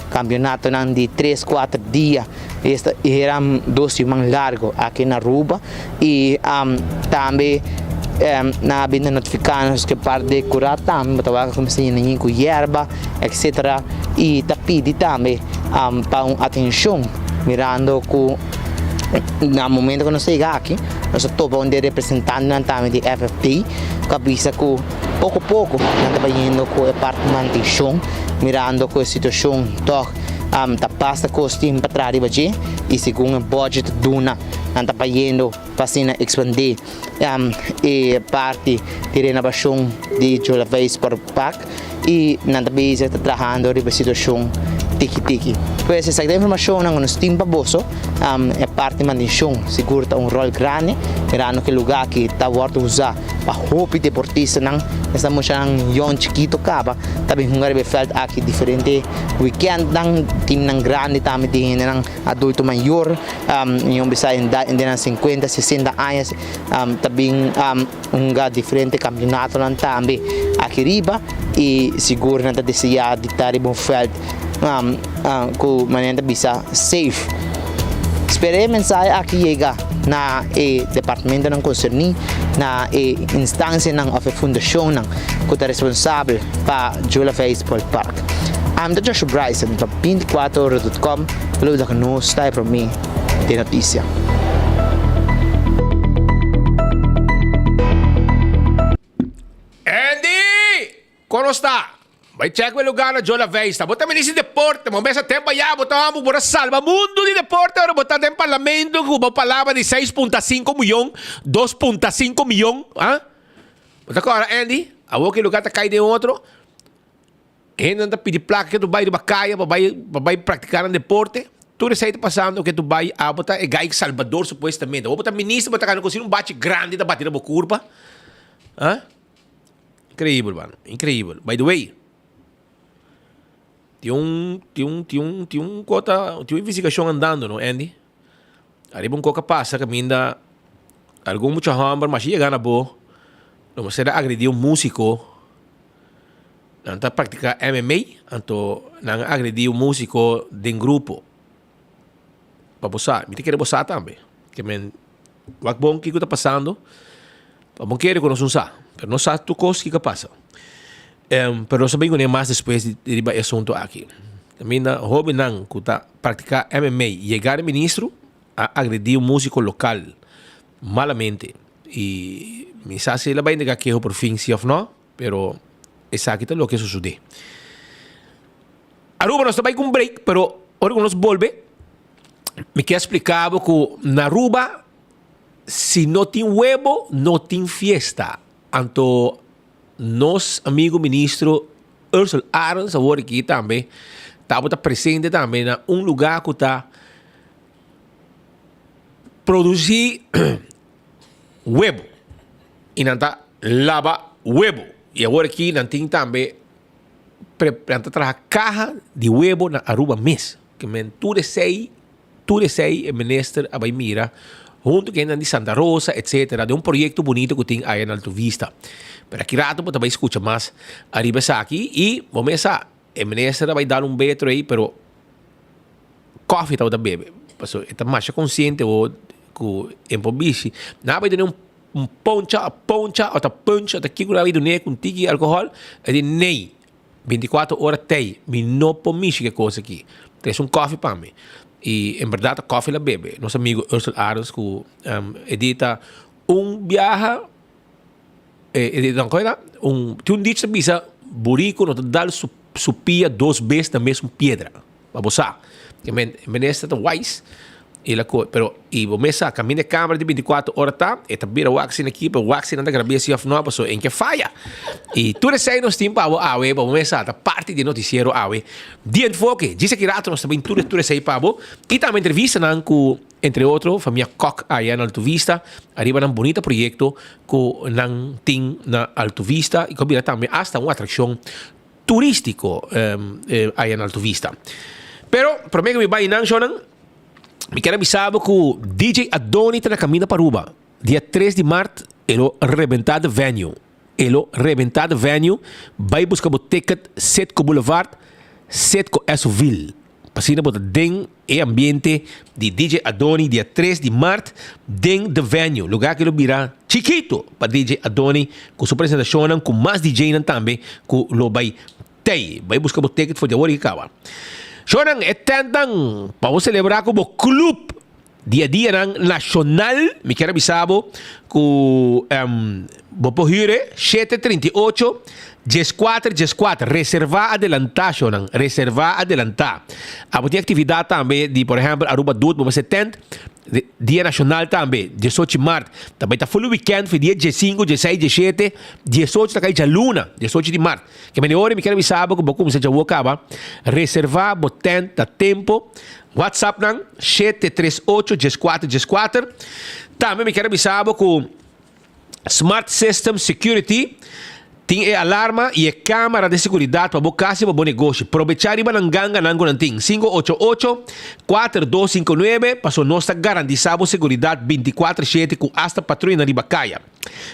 campeonato de 3-4 dias esta eram 2 semanas largo aqui na Aruba e também na benda notificados que parte de curar também batawa comecei nem com erva etc e tapidi também para atenção mirando com no momento que nós chegamos aqui, nós estamos onde representando também de FFP, cabeça que pouco a pouco nós estamos indo com a parte de manutenção, mirando com a situação tá passa com os times para trás e segundo o budget duna nós estamos indo para expandir e parte de renovação de Jola Baseball Park e nós estamos trabalhando na situação tiki-tiki. Pues essa informação ng nos team baboso é parte de manutenção, seguro tá rol grande, mirando que lugar que tá worth usar para hobby deportista nang essa mocha ng yon chiquito kaba, tabi hungar be felt aqui diferente weekend ng team ng grande também din ng adulto maior, yung bisa inda ng 50, 60 anos, tabing hungar diferente campeonato lang também aqui riba e seguro na desejado de tari bom felt kung manenta bisa safe. Espere mensahe aqui chega na departamento ng concerni na instância ng of fundação ng kuta responsável para Jola Baseball Park. I'm Joshua Bryson para 24horas.com. Tuloy na kanos tayo para mim de notícia. Andy! Como está? Vai check o lugar na Jola Vista. Bota ministro de deporte. Mo mesa tempo ya. Bota mo para salva mundo de deporte. Ahora bota em parlamento. Kuba palavra de 6.5 milhão. 2.5 milhão. Ha? Bota agora, Andy. Awo que lugar tá cai de outro. Ainda não pedir placa que tu vai de bacaia. Vai praticar um deporte. Tu receita passando que tu vai a botar é gai Salvador supostamente. Vou botar ministro. Bota cara conseguir bate grande da batida boa curva. Ha? Incrível, mano. Incrível. By the way. Tinha uma investigação andando, não, Andy? Arriba coca passa, que ainda algum muito hambre, mas chega na boa. Não será agredir músico. Não está praticar MMA, então não agredir músico de grupo. Para boçar, me tem que boçar também. Que men, wag bom que está passando. Para bom querer conhecer um sa, pero não sabe tu coisa que passa. Pero sabihin ko na mais depois de iba assunto aqui. Também na hobby nang kuta praticar MMA, chegar ministro a agredir um músico local malamente e me sabe lá vai negar que por fim se of no, pero essa aqui tá lo que sucede. Aruba nós também com break, pero ora nós volve me quer explicar que na Aruba se não tem huevo, não tem fiesta. Anto nos amigo ministro Ursula Arons agora aqui também estava presente também na lugar que está produzir huevo e não está lava huevo. E agora aqui nós temos também planta trabalhar caja de huevo na Aruba mês. Que men tudo sei, o ministro vai mira junto com a de Santa Rosa, etc. De um projeto bonito que tem aí na Alto Vista. Pero aqui rato você vai escutar mais arriba aqui e vamos começar. O ministro vai dar betro aí, pero coffee tá bebe. Passo, está mais consciente ou que bici. Não vai ter um poncha, ou punch, ou aqui que vai ter com tiki alcohol, é de nem 24 horas tem, me não pomiche que coisa aqui. Tens coffee para mim. E em verdade, coffee la bebe. Nosso amigo Ursula Aros que edita viaja edita uma coisa, tem dicho bisa burico no dal su pia 2 vezes na mesma pedra. Vamos lá. Que menesta tá wise. Pero e mesa caminho de câmera de 24 horas tá, e tá vira waxing aqui, pero waxing anda gravia se of nova, so em que falha. E tudo isso aí nós temos para awe, para mesa tá parte de noticiero awe. De enfoque, diz que rato nós também tudo isso aí para e também entrevista nan com entre outros família Koch aí na Alto Vista, arriba um bonito projeto com nan ting na Alto Vista e combina também hasta uma atração turístico aí na Alto Vista. Pero prometo me vai nan shonan. Me quero avisar que o DJ Adoni está na caminho para Aruba. Dia 3 de março, ele rebentado venue. Vai buscar o ticket Setco Boulevard, Setco Esoville. Passina para den e ambiente de DJ Adoni, dia 3 de março, den the venue. Lugar que ele virá chiquito para DJ Adoni, com sua apresentação, com mais DJ também, que ele vai buscar o ticket para o dia que acaba. Shonan etendan para celebrar como club dia nang nacional. Me quero avisar que vou poder 738 14 reservar adelantar Shonan reservar adelantar. Abo tem atividade também de por exemplo Aruba Dut vamos 70 dia nacional também 18 de março também tá full weekend foi dia 15 16 17 18 tá cair luna 18 de março que melhor me quero avisar que vou começar a acaba reservar botem tá tempo WhatsApp nang 738 14 também me quero avisar que Smart System Security tem alarma e câmera de segurança para bocar se bom negócio. Aproveitar riba ng ganga nango nanting 588-4259 para nossa garantizar a segurança 24/7 com hasta patrulha na riba kaya.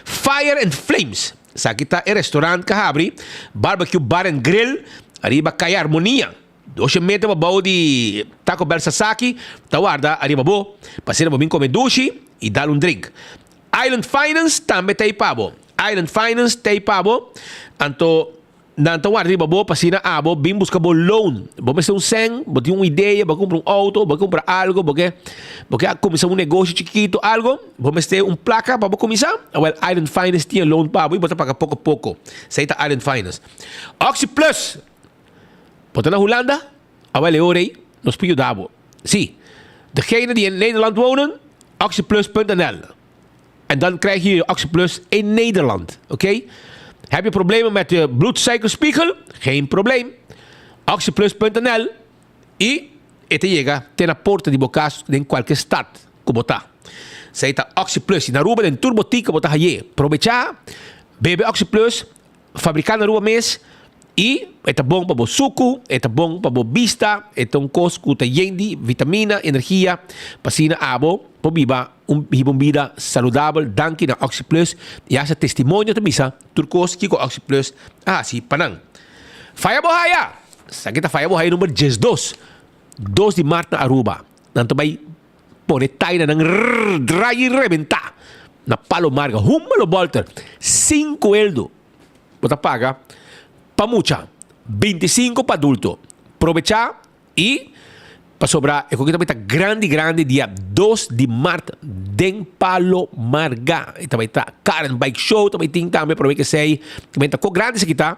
Fire and Flames. Sa kita restaurant kahabri, barbecue bar and grill, arriba kaya harmonia. 12 metros babaw di Taco Bell Sasaki, tawarda arriba bo, pasira mo comer dushi e dar drink. Island Finance também tem pabo. Island Finance tem pabo. Anto nanto arriba bo pasina abo bim busca bo loan. Bo ser sen, bo tem uma ideia, bo comprar auto, bo comprar algo, porque começar negócio chiquito, algo, bo ter placa para bo começar. Well, Island Finance tinha loan pabo e bota pagar pouco a pouco. Seita Island Finance. Oxy Plus. Bota na Holanda, awel eorei, nos pio dabo. Zie, degene die in Nederland wonen, oxyplus.nl. En dan krijg je Oxyplus in Nederland. Oké? Heb je problemen met je bloedsuikerspiegel? Geen probleem. Oxyplus.nl y te llega te la porta di bocas en cualquier stad como está. Seita Oxyplus in Aruba en turbotica bota haye. Provecha, bebe Oxyplus, fabricar na Aruba mes y está bom para suco, está bom para vista, está cos que yendi, vitamina, energia, pasina abo, viva uma vida saudável, danke na Oxyplus. E essa testemunho também sa turcos que com Oxyplus si panang. Faya bohaya. Sa kita faya bohaya número 12. 2 de março na Aruba. Nanto bay pone tayo na ng dry rebenta. Na Palo Marga. Humalo Bolter. 5 eldo. Bota paga. Pamucha. 25 para adulto. Provecha e para sobrar, eu também está grande dia 2 de março den Palo Marga. E também está Karen Bike Show, também tem também para mim que sei, também está com grande aqui tá.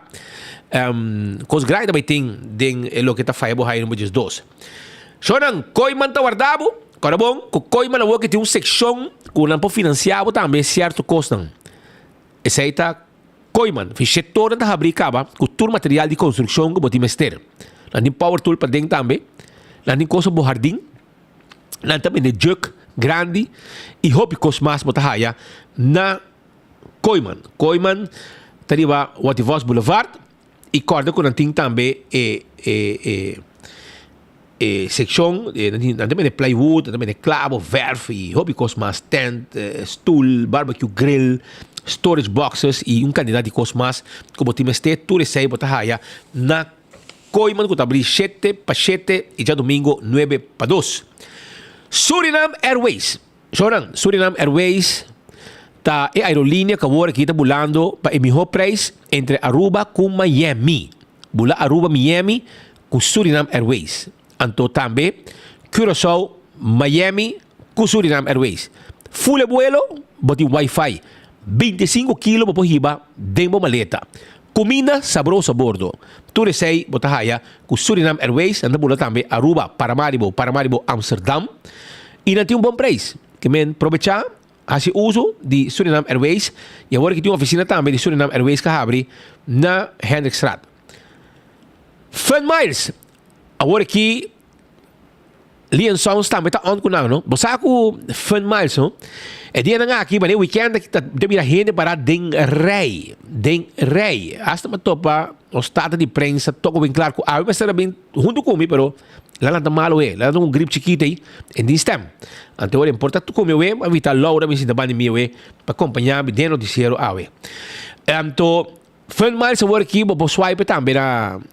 Cos grande também tem den lo que está fazendo aí número 2. Sonan koi man guardado, cara bom, koi man que tem seção com não pode financiar também certo custo. Esse aí tá Koiman, fi setor da fabricava com todo material de construção que botem mester. Lá tem power tool para dentro também. Lá tem coisa bo jardim. Lá também de jug grande e hobby cos mais bota haya na Koyman, tariba Wativos Boulevard, e corda com nanting também section, também de plywood, também de clavo, verf, e hobby cosmas, tent, stool, barbecue grill, storage boxes, e candidato de cosmas, como timeste, tudo sei, botahaya, na Koyman, que abrir 7 para 7, e já domingo 9 para 2. Suriname Airways. Suriname Airways, ta aerolínea que agora aqui está bulando para o melhor preço entre Aruba com Miami. Bula Aruba, Miami, com Suriname Airways. Então também, Curaçao, Miami, com Suriname Airways. Full vuelo, boti Wi-Fi. 25 kg para hiba, dentro maleta. Comida sabrosa a bordo. Tudo sei, botahaya, com Suriname Airways, anda bula também Aruba, Paramaribo, Amsterdam. E não tem bom preço. Que men aproveitar, fazer uso de Suriname Airways. E agora que tem uma oficina também de Suriname Airways que abre na Hendrikstraat. Fun Miles. Agora que liaisons também está on com nós, não? Bosa ko Fun Miles, não? E dia na aqui, mas weekend que deve a gente para Den Rey. Hasta matopa o estado de prensa toco bem claro que vai ser bem junto comigo, pero lá não malo lá não grip chiquita aí, em distem. Então é importante tu comer para evitar Laura me sinta bem meu para acompanhar bem noticiero awe. Então Fun Miles agora aqui vou swipe também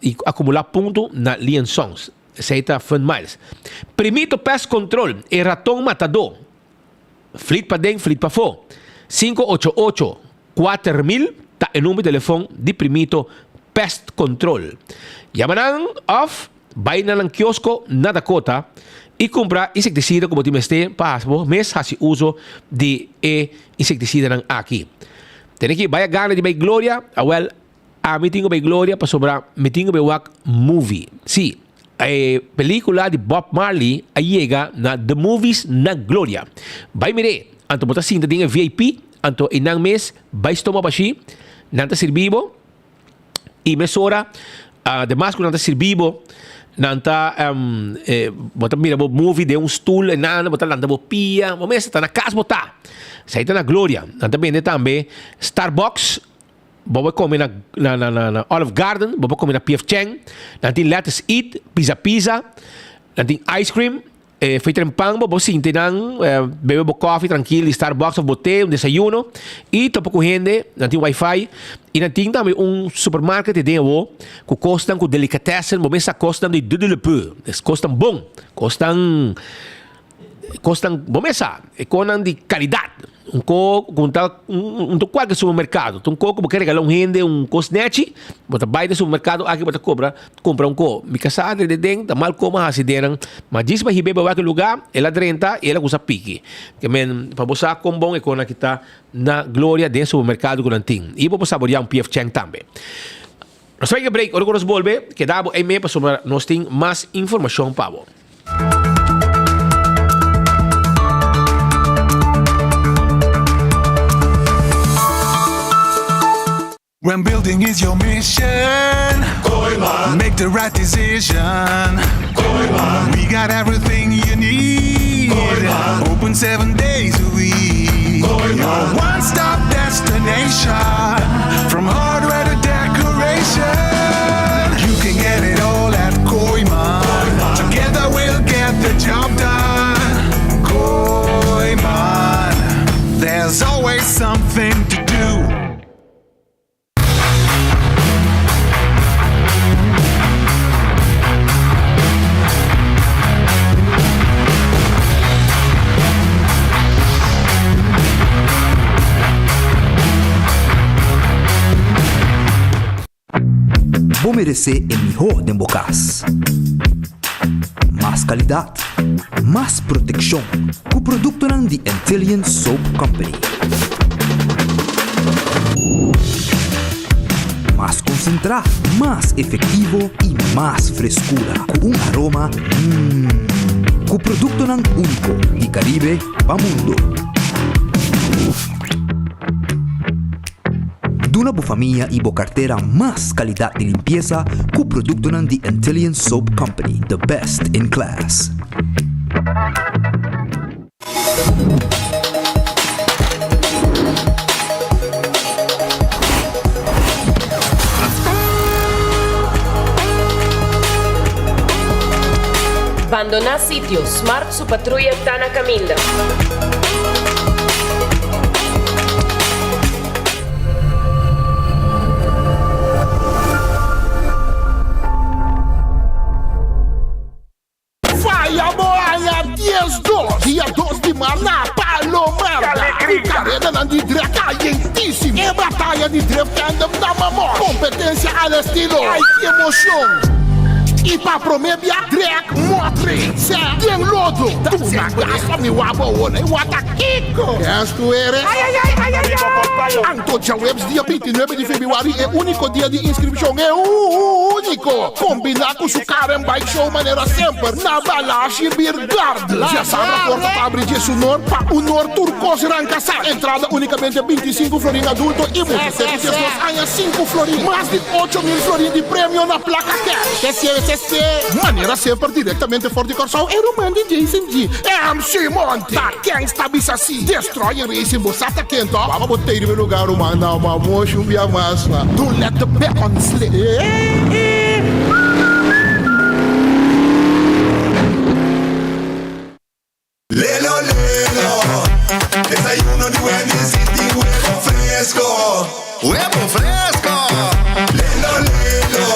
e acumular ponto na liaisons. Seita Fun Miles. Primito Pest Control e Ratong Matador. Fleet pa dentro, fleet pa fora. 588-4000 tá o número de telefone de Primito Pest Control. Yamanang off, vai na lang kiosco na Dakota e comprar inseticida como timeste para mes hasi uso de inseticida ng aqui. Tem que vai a gana de Bay Gloria, a meeting Bay Gloria para sobrar meeting Bay Wak Movie. Si, película de Bob Marley llega na The Movies na Gloria. Vai mire, anto bota cinta dinga VIP, anto inang mes, vai stoma bashi, nanta sirbibo, e mesora, demais que nanta sirbibo, nanta, bota mira bo movie de stool, nana, bota landa bo pia, mo mesa tá na casa bota. Saita na Gloria. Nanta bene também Starbucks, bobo come na Olive Garden, bobo come na P.F. Chang, nanti Let's Eat, Pizza, nanti ice cream, feito em pão, bobo sinte nang, bebe bo coffee tranquilo, Starbucks of bote, desayuno, e topo com gente, nanti Wi-Fi, e nanti também supermarket de dengo, que costam com delicatessen, bobo essa costam de dudu le peu, costam bom, costam bom essa, econan de qualidade. Qualquer supermercado, coco porque regalar gente cosnete, bota vai do supermercado aqui bota compra co. Mi casada de dentro, mal como assim deram, mas diz para hibe para aquele lugar, ela drenta, ela usa pique. Que men para você com bom e com aqui tá na glória do supermercado com antim. E vou saborear P.F. Chang também. Nós vamos break, agora nós volve, que dá aí me para sobre nós tem mais informação para você. When building is your mission, Koyman. Make the right decision. Koyman. We got everything you need. Koyman. Open 7 days a week. Koyman. Your one-stop destination. From hardware to decoration. You can get it all at Koyman. Together we'll get the job done. Koyman. There's always something to do. Vou merecer o melhor de bocas. Mais qualidade, mais proteção. Com o produto da Antillean Soap Company. Mais concentrado, mais efetivo e mais frescura. Com aroma com o produto único de Caribe para mundo. Duna bo família e bo carteira mais qualidade de limpeza com o produto de Antillean Soap Company, the best in class. Abandonar sitio. Smart su patrulla Tana Caminda. Vai, Moaia, $10. Dia 2 de março na Palomar. Carena na de dreca quentíssimo. É batalha de dreca na mamor. Competência al estilo. Ai, que emoção. E pra promebia drag motre. Tem lodo. Tu na gasta mi wabo one. Wata kiko. És tu eres? Ai. Antocha Webs, dia 29 de fevereiro é único dia de inscrição. É único. Combinar com o Karen Bike Show maneira sempre. Na Balashi Birgard. Já sabe a porta para abrir de sonor para o Nor Turcos Rancasa. Entrada unicamente 25 florim adulto e muito. Pessoas ganham 5 florim. Mais de 8 mil florim de prêmio na placa cash. Maneira sempre diretamente fora de Corsão. Era o man de Jason G. MC Monte. Tá quem está assim. Destrói Race Bossata Quento. Vamos botar em lugar uma uma mocha via massa. Don't let the bacon slip. Lelo, lelo. Desayuno de Wendy's y huevo fresco. Huevo fresco. Lelo, lelo.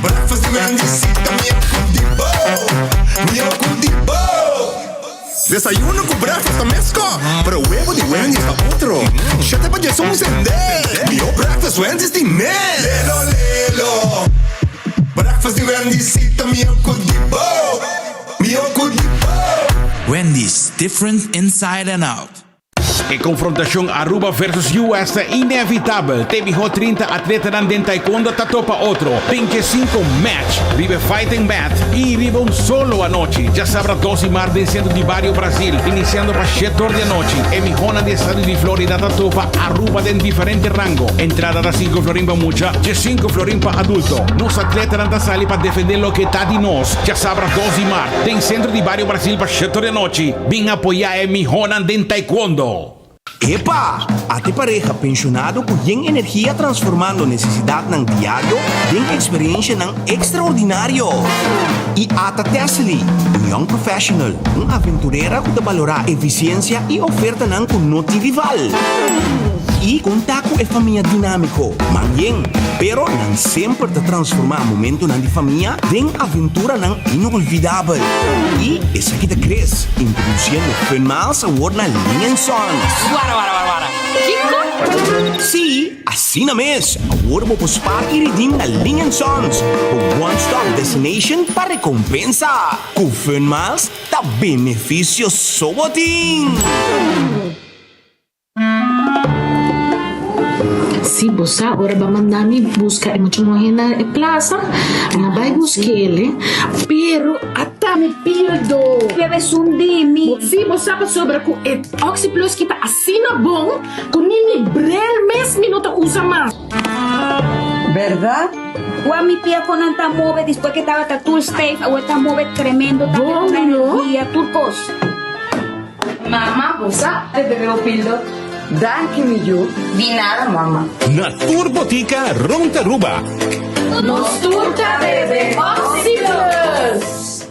Breakfast de Wendy's y también Kundibo. Desayuno con breakfast fresco. Pero huevo de Wendy's pa' otro. Ya te vayas a encender. Mío breakfast Wendy's de men. Lelo, lelo. Breakfast de Wendy's y también Kundibo. Mío Kundibo. Wendy's, different inside and out. A confrontação Aruba versus US é inevitável. Teve 30 atletas em taekwondo tatopa outro. 25 match. Vive fighting mat. E vive solo a noite. Já sabrá 12 mar descendo de Barrio Brasil. Iniciando para 7 horas da noite. E Mijona de estado de Florida tatopa Aruba em diferente rango. Entrada da 5 florim para mucha. De 5 florim para adulto. Nos atletas não sali para defender o que está de nós. Já sabrá 12 mar. Tem centro de Barrio Brasil para 7 horas da noite. Vim apoiar a Mijona de taekwondo. Epa! Ate pareja pensionado com yen energia transformando necessidade ng diário em experiência ng extraordinário. E ata Tesli, young professional, aventureira que valorar eficiência e oferta ng kunoti rival. E contato é família dinâmico, manhã, pero não sempre te transformar momento ng di família em aventura ng inolvidável. E essa aqui te cresce, introduzindo Funmiles Award na Linha Sons. Para. Kiko? Sim, assim na mes. Award mo pospar e redeem na Linha Sons. O one-stop destination para recompensa. Com Funmiles, tá benefício soboting. Si bosa, ora ba mandami busca e na plaza, na vai busquele, pero até me pierdo. Debes un dimi. Si bosa pa sobra com e Oxyplus kita assina bom, com nini brel mes minuto usa mais. ¿Verdad? Juan mi pia con anta move después que estaba tatul safe, o esta move tremendo, energía, turcos. Mamá, bosa, te bebeu pildo. Danke mi yo. Di nada, mamá. Na Turbotica Rontaruba. Nos turta bebe Oxyplus.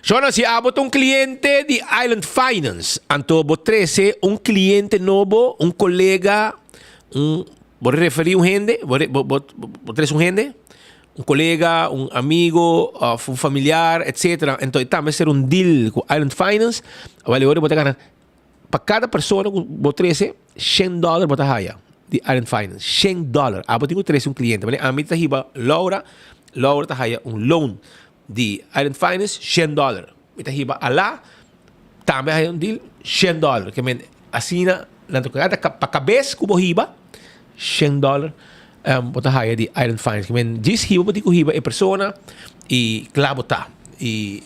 Sono si abot un cliente di Island Finance. Antobo 13, un cliente nuevo, un colega, ¿vos referir un gente? ¿Vos tres un gente? Un colega, un amigo, un familiar, etc. Entonces, también ser un deal con Island Finance. Vale, ahora vos te ganas. Para cada persona, vos 13, $100 vos te haya. De Island Finance. $100. Vos tengo 13 un cliente. Vale, a mí te iba Laura te haya un loan de Island Finance, $100. Me te iba a la, también hay un deal, $100. Que me asina, para cabeça que vos iba, $100. Bota haya de Island Finance. Men dis hiba pati ko hiba e persona e klabo ta. E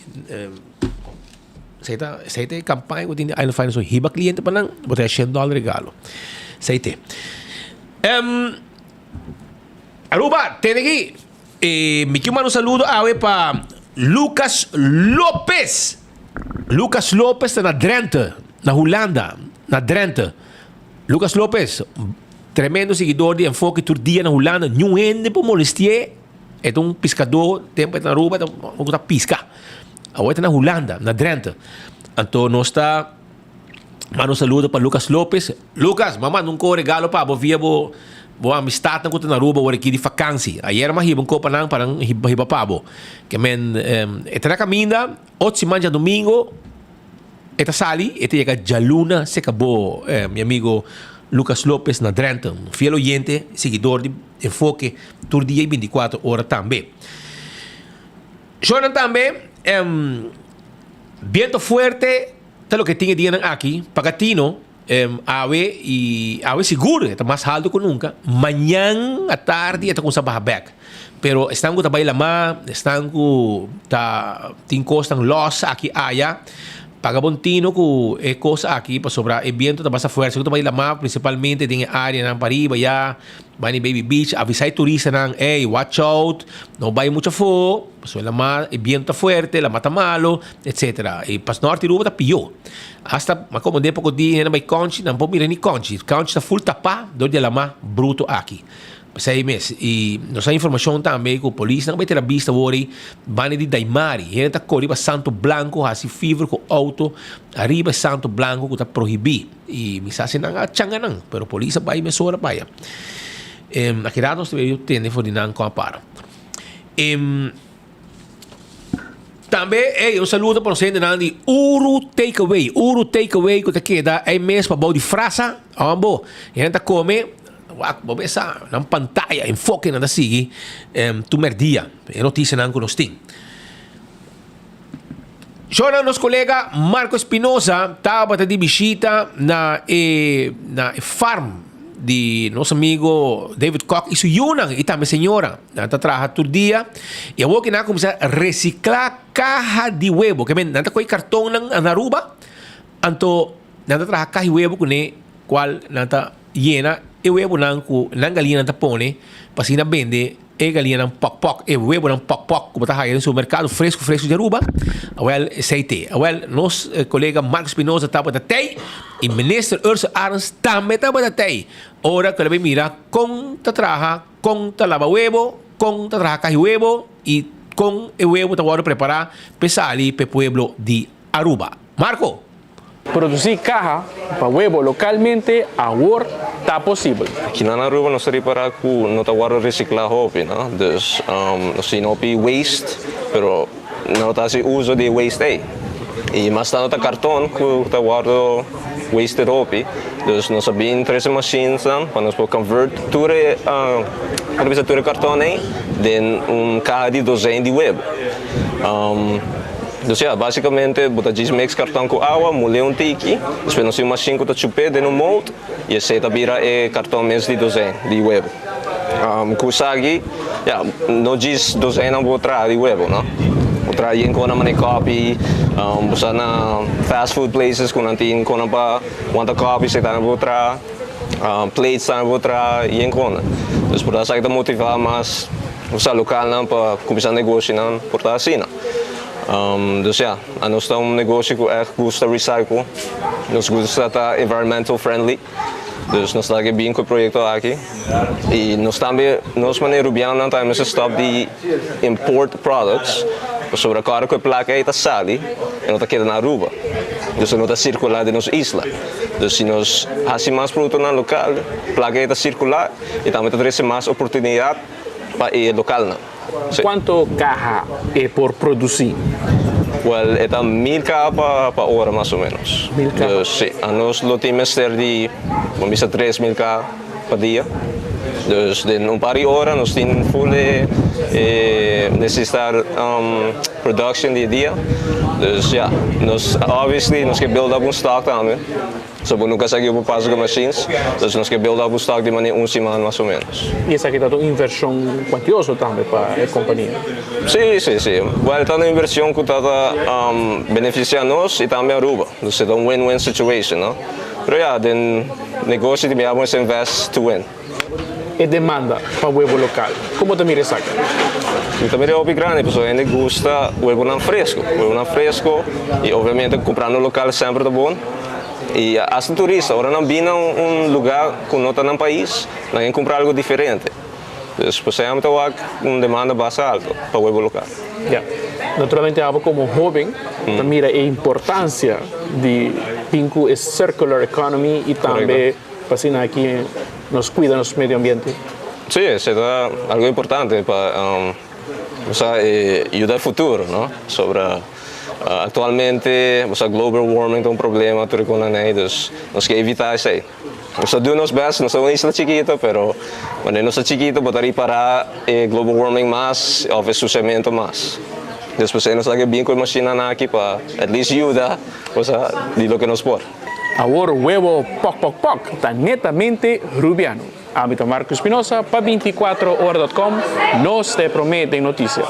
sa ite kampanya ko din Island Finance so hiba kliyente pa lang bota $100 regalo. Sa ite. Aruba, tenegi. Me quiero mandar un saludo awe pa Lucas Lopez. Lucas Lopez na Drenthe, na Holanda, na Drenthe. Lucas Lopez, tremendo seguidor de Enfoque Turdia na Holanda. Não ende por molestar. É um pescador, tempo na Aruba, então está pisca. Agora está na Holanda, na Drenthe. Então, nós está... Mano saludo para Lucas Lopes. Lucas, mamãe, não corre regalo para via boa amistad na na Aruba agora aqui de vacância. Ayer mas hibang ko pa nang parang hiba pabo. Que men na caminda 8 semanas domingo eta sali eta llega Jaluna se acabou meu amigo Lucas Lopes na Drenthe, fiel oyente, seguidor de Enfoque Turdia 24 horas também. Jordan também viento fuerte. Lo que tinha dia aqui, Pagatino, ave seguro, está mais alto que nunca. Manhã à tarde está com sabah back. Pero estão com trabalho lá, estão com tem costa loss aqui aya. Pagabontino com é coisa aqui para sobrar e viento está mais forte. Com trabalho lá, principalmente tem área na Pariba já, vai Baby Beach, avisar turista nang, hey, watch out, não vai muito fogo. So, el viento está fuerte, la mata malo, etc. E pas norte Aruba está pior. Hasta, mas como de pouco dia, não vai conchi, não pode mirar nem conchi. Conchi está full tapa, do dia lá bruto aqui. Sei mesmo. E nossa informação também com a polícia, não vai ter a vista hoje, vai de Daimari. Ele está correndo Santo Blanco, assim, fibra com auto, arriba Santo Blanco, que está proibido. E me sabe não a changa não, pero a polícia vai me sora vai. Aqui lá nós devemos ter for de não compara. Também, saludo para você de Uru Takeaway. Uru Takeaway, que queda é mesmo para bom de frasa. Ambo, e a gente come, vou pensar, na pantalla, enfoque nada assim, tu merdia. É notícia não conosco. Chora nosso colega Marco Espinosa, estava de visita na farm de nosso amigo David Koch e sua Yunang e também senhora nanta trabalha todo dia e agora que nós começar a reciclar caja de huevo que nanta coi cartão na Aruba anto nanta trabalha caja de huevo que qual nanta llena e huevo nang galinha nanta pone para vende e galinha nang poc e huevo nang poc como está aí no supermercado fresco de Aruba well aceite well nos colega Marcos Espinosa estava da tei e ministro Urso Arns também estava da tei ora que ele mira com trabalha com lava huevo com trabalha caja huevo e com o huevo tá agora preparar para ali para o pueblo de Aruba. Marco, produzir caja para huevo localmente agora está possível. Aqui na Aruba nós reparar que não está agora reciclar hopi, né? Dus nós não tem waste, pero não está se uso de waste aí. E mas está no cartão que está agora wasted hopi. Dus nós sabemos 3 machines para nós convert tudo cartão aí, then caja de 200 de huevo. Dus ja, basicamente, botar mix cartão com água, molhar tiki, depois nós temos 5 de chupé de no molde, e esse vira cartão mesmo de 200 de huevo. Kusagi, ja, não diz 200 não vou trazer de huevo, não? Vou trazer em cona mani coffee, buscar na fast food places, quando tem cona para quanta coffee você tá na vou trazer, plates tá na vou trazer e em cona. Dus por isso que motivar mais usar local não para começar a negócio não, por tá assim, não? Dus ja, nós estamos negócio que echt gosta recycle, nós gosta estar environmental friendly, dus nós estamos bem com o projeto aqui e nós também nós maneira rubiana também se stop de import products, sobre a cara que a placa está sali e não está quedando na Aruba, dus não está circular de nossa isla, dus se nós fazemos mais produto na local, a placa está circular e também traz mais oportunidade para ir local não. Sí. ¿Cuánto caja por producir? Well, está 1000 cajas para hora más o menos. 1000 cajas? Sí, a nosotros lo tenemos de 3000 cajas por día. Dus in een paar horas nós temos full necessitar production die dia. Dus ja, nós obviously nós que build up stock também. So nunca conseguimos por passo com machines. Dus nós que build up stock de maneira semana mais ou menos. E essa aqui está uma inversão quantiosa também para a companhia. Sim. Well, está uma inversão que está beneficiando nós e também a Aruba. Dus é uma win-win situation, não? Pero ja, den negócio de vamos invest to win. E demanda para huevo local. Como te mires aqui? Eu também é bem grande, porque a gente gosta huevo não fresco e obviamente comprando local sempre é bom. E as turistas, ahora não vêm a lugar que não está no país, não querem comprar algo diferente. Então, possivelmente, uma demanda bastante alta para o huevo local. Yeah. Naturalmente, como jovem, mira a importância de vincular a circular economy e também para aqui nos cuida nosso meio ambiente. Sim, isso é algo importante para ajudar o futuro, não? Sobre atualmente, global warming é um problema, tudo com nós queremos evitar isso aí. Nós fazemos o best, nós somos uma isla chiquita, pero quando nós somos chiquitos, podemos parar global warming mais, ou ensuciamento mais. Depois nós temos bem com a máquina aqui para, at least, ajudar de lo que nos pode. Agora o huevo poc está netamente rubiano. Hábito Marco Espinosa para 24horas.com, nos te promete notícia.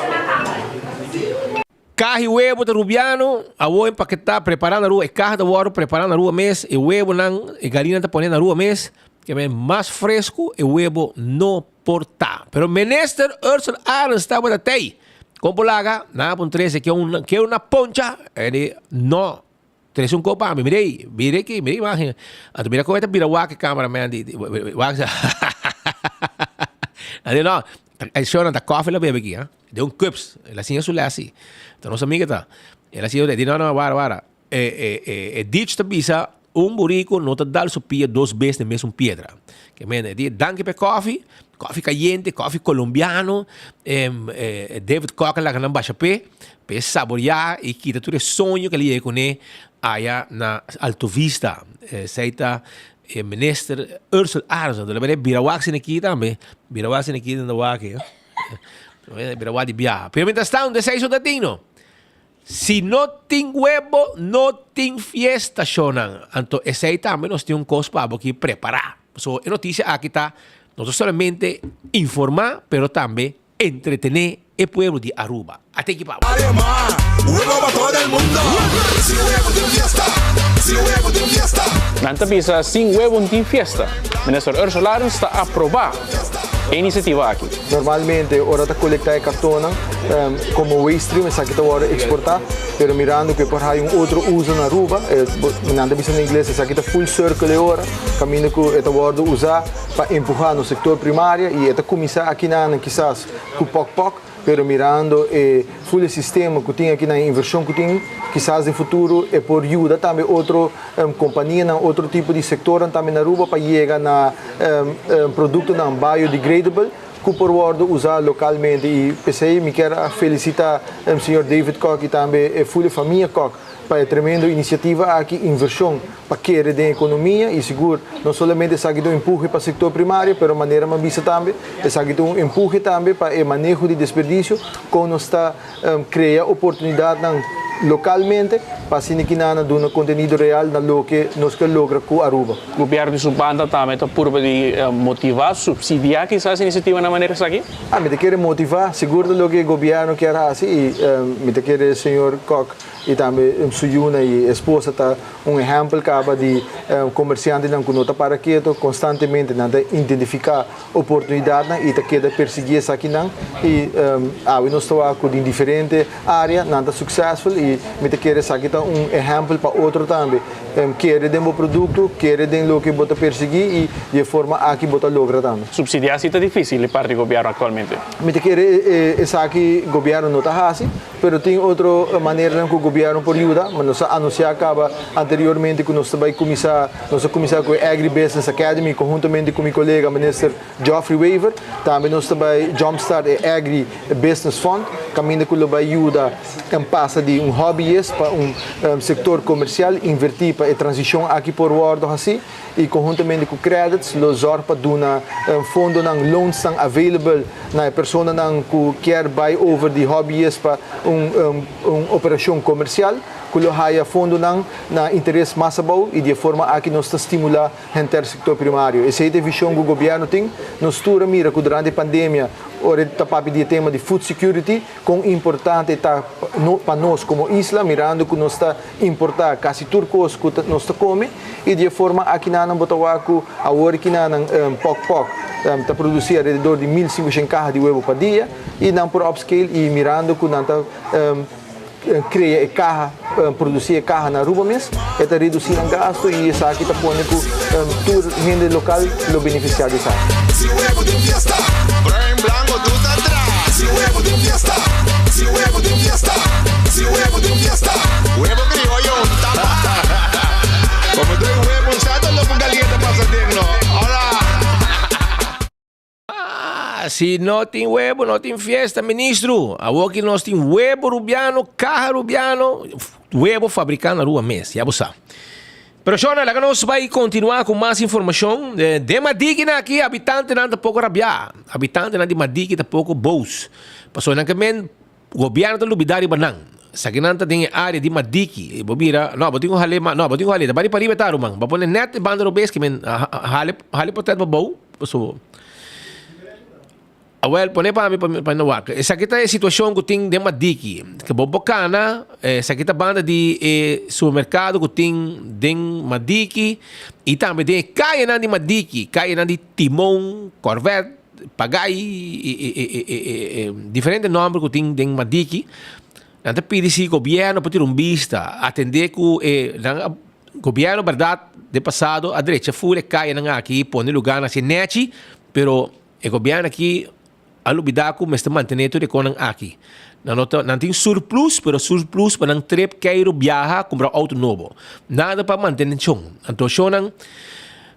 Carne huevo de rubiano, a vou empaquetar, preparar na rua, e carne de ouro preparar na rua mês, e huevo não, e galinha tá poner na rua mês, que é mais fresco, e huevo não porta. Pero minister Ursula Arens está por aí. Como laga, na pon 13 que é uma poncha, ele não. Tres un copa, mirei imagem. A tu mira como esta birawa que cameraman di wax. Adi no, ai show na coffee la bebe aqui, de cups, la sinha sulasi. Então nossa amiga tá. Ela se de não, vara. Ditch ta bisa burico não te dá sopia 2 vezes na mesma pedra. Que mene, di danke per coffee caliente, coffee colombiano, David Coca lá na baixa pe saborear e quita todo sonho que ele com ele aí na Alto Vista, seita minister Ursula Arens, do lembra birawax aqui também, birawax aqui no wake, birawax de bia. Pero está um desejo de tino. Se não tem huevo, não tem fiesta, Shonan. Então, esse aí também nós temos um coisa para preparar. So, a notícia aqui está, não somente informar, mas também entretener o povo de Aruba. Até aqui, Pablo. Huevo para todo el mundo. Sin huevo de fiesta. Sin huevo de fiesta. Nanta bisa sin huevo de fiesta. Minister Ursula Arens está a aprovar a iniciativa aqui. Normalmente, ora está colectar cartona como waste stream, essa aqui está hora exportar, pero mirando que por aí outro uso na Aruba, nanta bisa em inglês, essa aqui está full circle ora, caminho que está hora usar para empurrar no sector primário e está começar aqui na quizás com pouco, pero mirando full sistema que tem aqui na inversão que tem, quizás no futuro é por ajuda também outra companhia, outro tipo de sector também na Aruba para chegar na produto não biodegradable que por word usar localmente e pensei me quero felicitar o senhor David Koch e também a full família Koch para a tremenda iniciativa aqui, inversão para querer da economia e seguro, não somente essa aqui do empurre para o setor primário, mas de maneira mais vista também, essa aqui do empurre também para o manejo de desperdício, como está criar oportunidade localmente para assim que nada do conteúdo real na lo que nós que logra com Aruba. O governo de Subanda também está por motivar, subsidiar quizás a iniciativa na maneira que aqui? Me quer motivar, seguro do que o governo quer assim e me quer o senhor Koch e também Suyuna e a esposa está exemplo acaba de comerciante não conota para quieto constantemente nada identificar oportunidade e está queda perseguir essa aqui não e nós estamos com diferente área nada successful e me quer essa aqui está exemplo para outro também quer de um produto quer de lo que bota perseguir e de forma aqui bota logra também subsidiar está difícil de parte do governo atualmente me quer essa aqui governo não está assim pero tem outra maneira que o governo por ajuda mas nós anunciava anteriormente que nós vai começar com a Agribusiness Academy conjuntamente com meu colega minister Geoffrey Weaver também nós vai jumpstart a Agri Business Fund caminho que vai ajudar em passa de hobbyist para setor comercial invertir para a transição aqui por word assim e conjuntamente com credits lo zorpa duna fundo ng loans são available na pessoa nang que quer buy over de hobbyist para operação comercial que lo haya fundo na interesse massabau e de forma aqui nós estimular o sector primário. Essa é a visão que o governo tem. Nós tura mira que durante a pandemia ora está para pedir tema de food security, com importante está para nós como isla, mirando que nós está importar quase tudo que nós está come e de forma aqui na Botawaco a hora que na pouco está produzir ao redor de 1.500 caixas de huevo por dia e não por upscale e mirando que não está cria a caixa produzir carro na rua mesmo, está reduzindo o gasto e isso aqui está pondo que toda gente local lo beneficiar disso. Si huevo de fiesta, Brian Blanco tú estás atrás. Si huevo de fiesta, si huevo de fiesta, si huevo de fiesta, huevo criollo tapa. Como tu huevo usado lo con caliente para sentirlo. Hola. Se não tem huevo, não tem fiesta, ministro. Aqui nós tem huevo rubiano, carro rubiano, huevo fabricado na rua mesmo, já você. Pero Shona, lá nós vai continuar com mais informação. De Madiki na aqui, habitante não tá pouco rabiar. Habitante não de Madiki tá pouco bous. Passou na camen, governo tá lubidari banang. Sa kinanta tem área de Madiki. Bobira, no, botinho hale, no, botinho hale. Bari pari betaro mang. Bapone net banda robes que men hale potet babou. Passou. Well, pone pa nawak. Sa kita sitwasyon ko ting de Madiki. Kabobokana, sa kita banda di supermercado ko ting ding Madiki. Itame de kaya na di Madiki, kaya na di Timon, Corvette, Pagay, diferente nome ko ting ding Madiki. Nanta PDC gobyerno pati rumbista atender ko ng gobyerno verdad de pasado a derecha full kaya na nga aqui pone lugar na sinechi, pero gobyerno aqui alubidako mas mantener tudo com aqui. Não tem surplus, pero surplus para não trip queiro viajar comprar auto novo. Nada para manter chão. Então chonang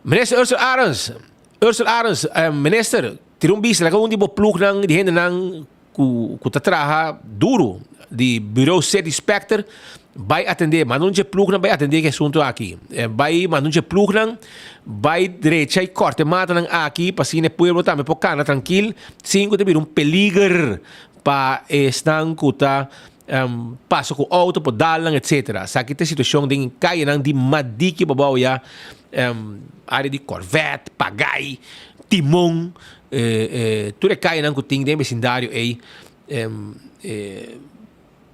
Minister Ursula Arons, Minister, tirong bis laga undi bo plug nang di hende nang ku tatraha duro di Bureau City Inspector vai atender, mas não je plug nang vai atender que assunto aqui. Vai mas não je plug nang vai direita e corte mata nang aqui para sine pueblo também por cana tranquilo, sem que ter peligro para estang kuta passo com auto por dalang etc. Sa kita situação ding kaya nang di Madiki babaw ya área de Corvette, Pagay, Timon, tudo kaya nang kuting de vecindário aí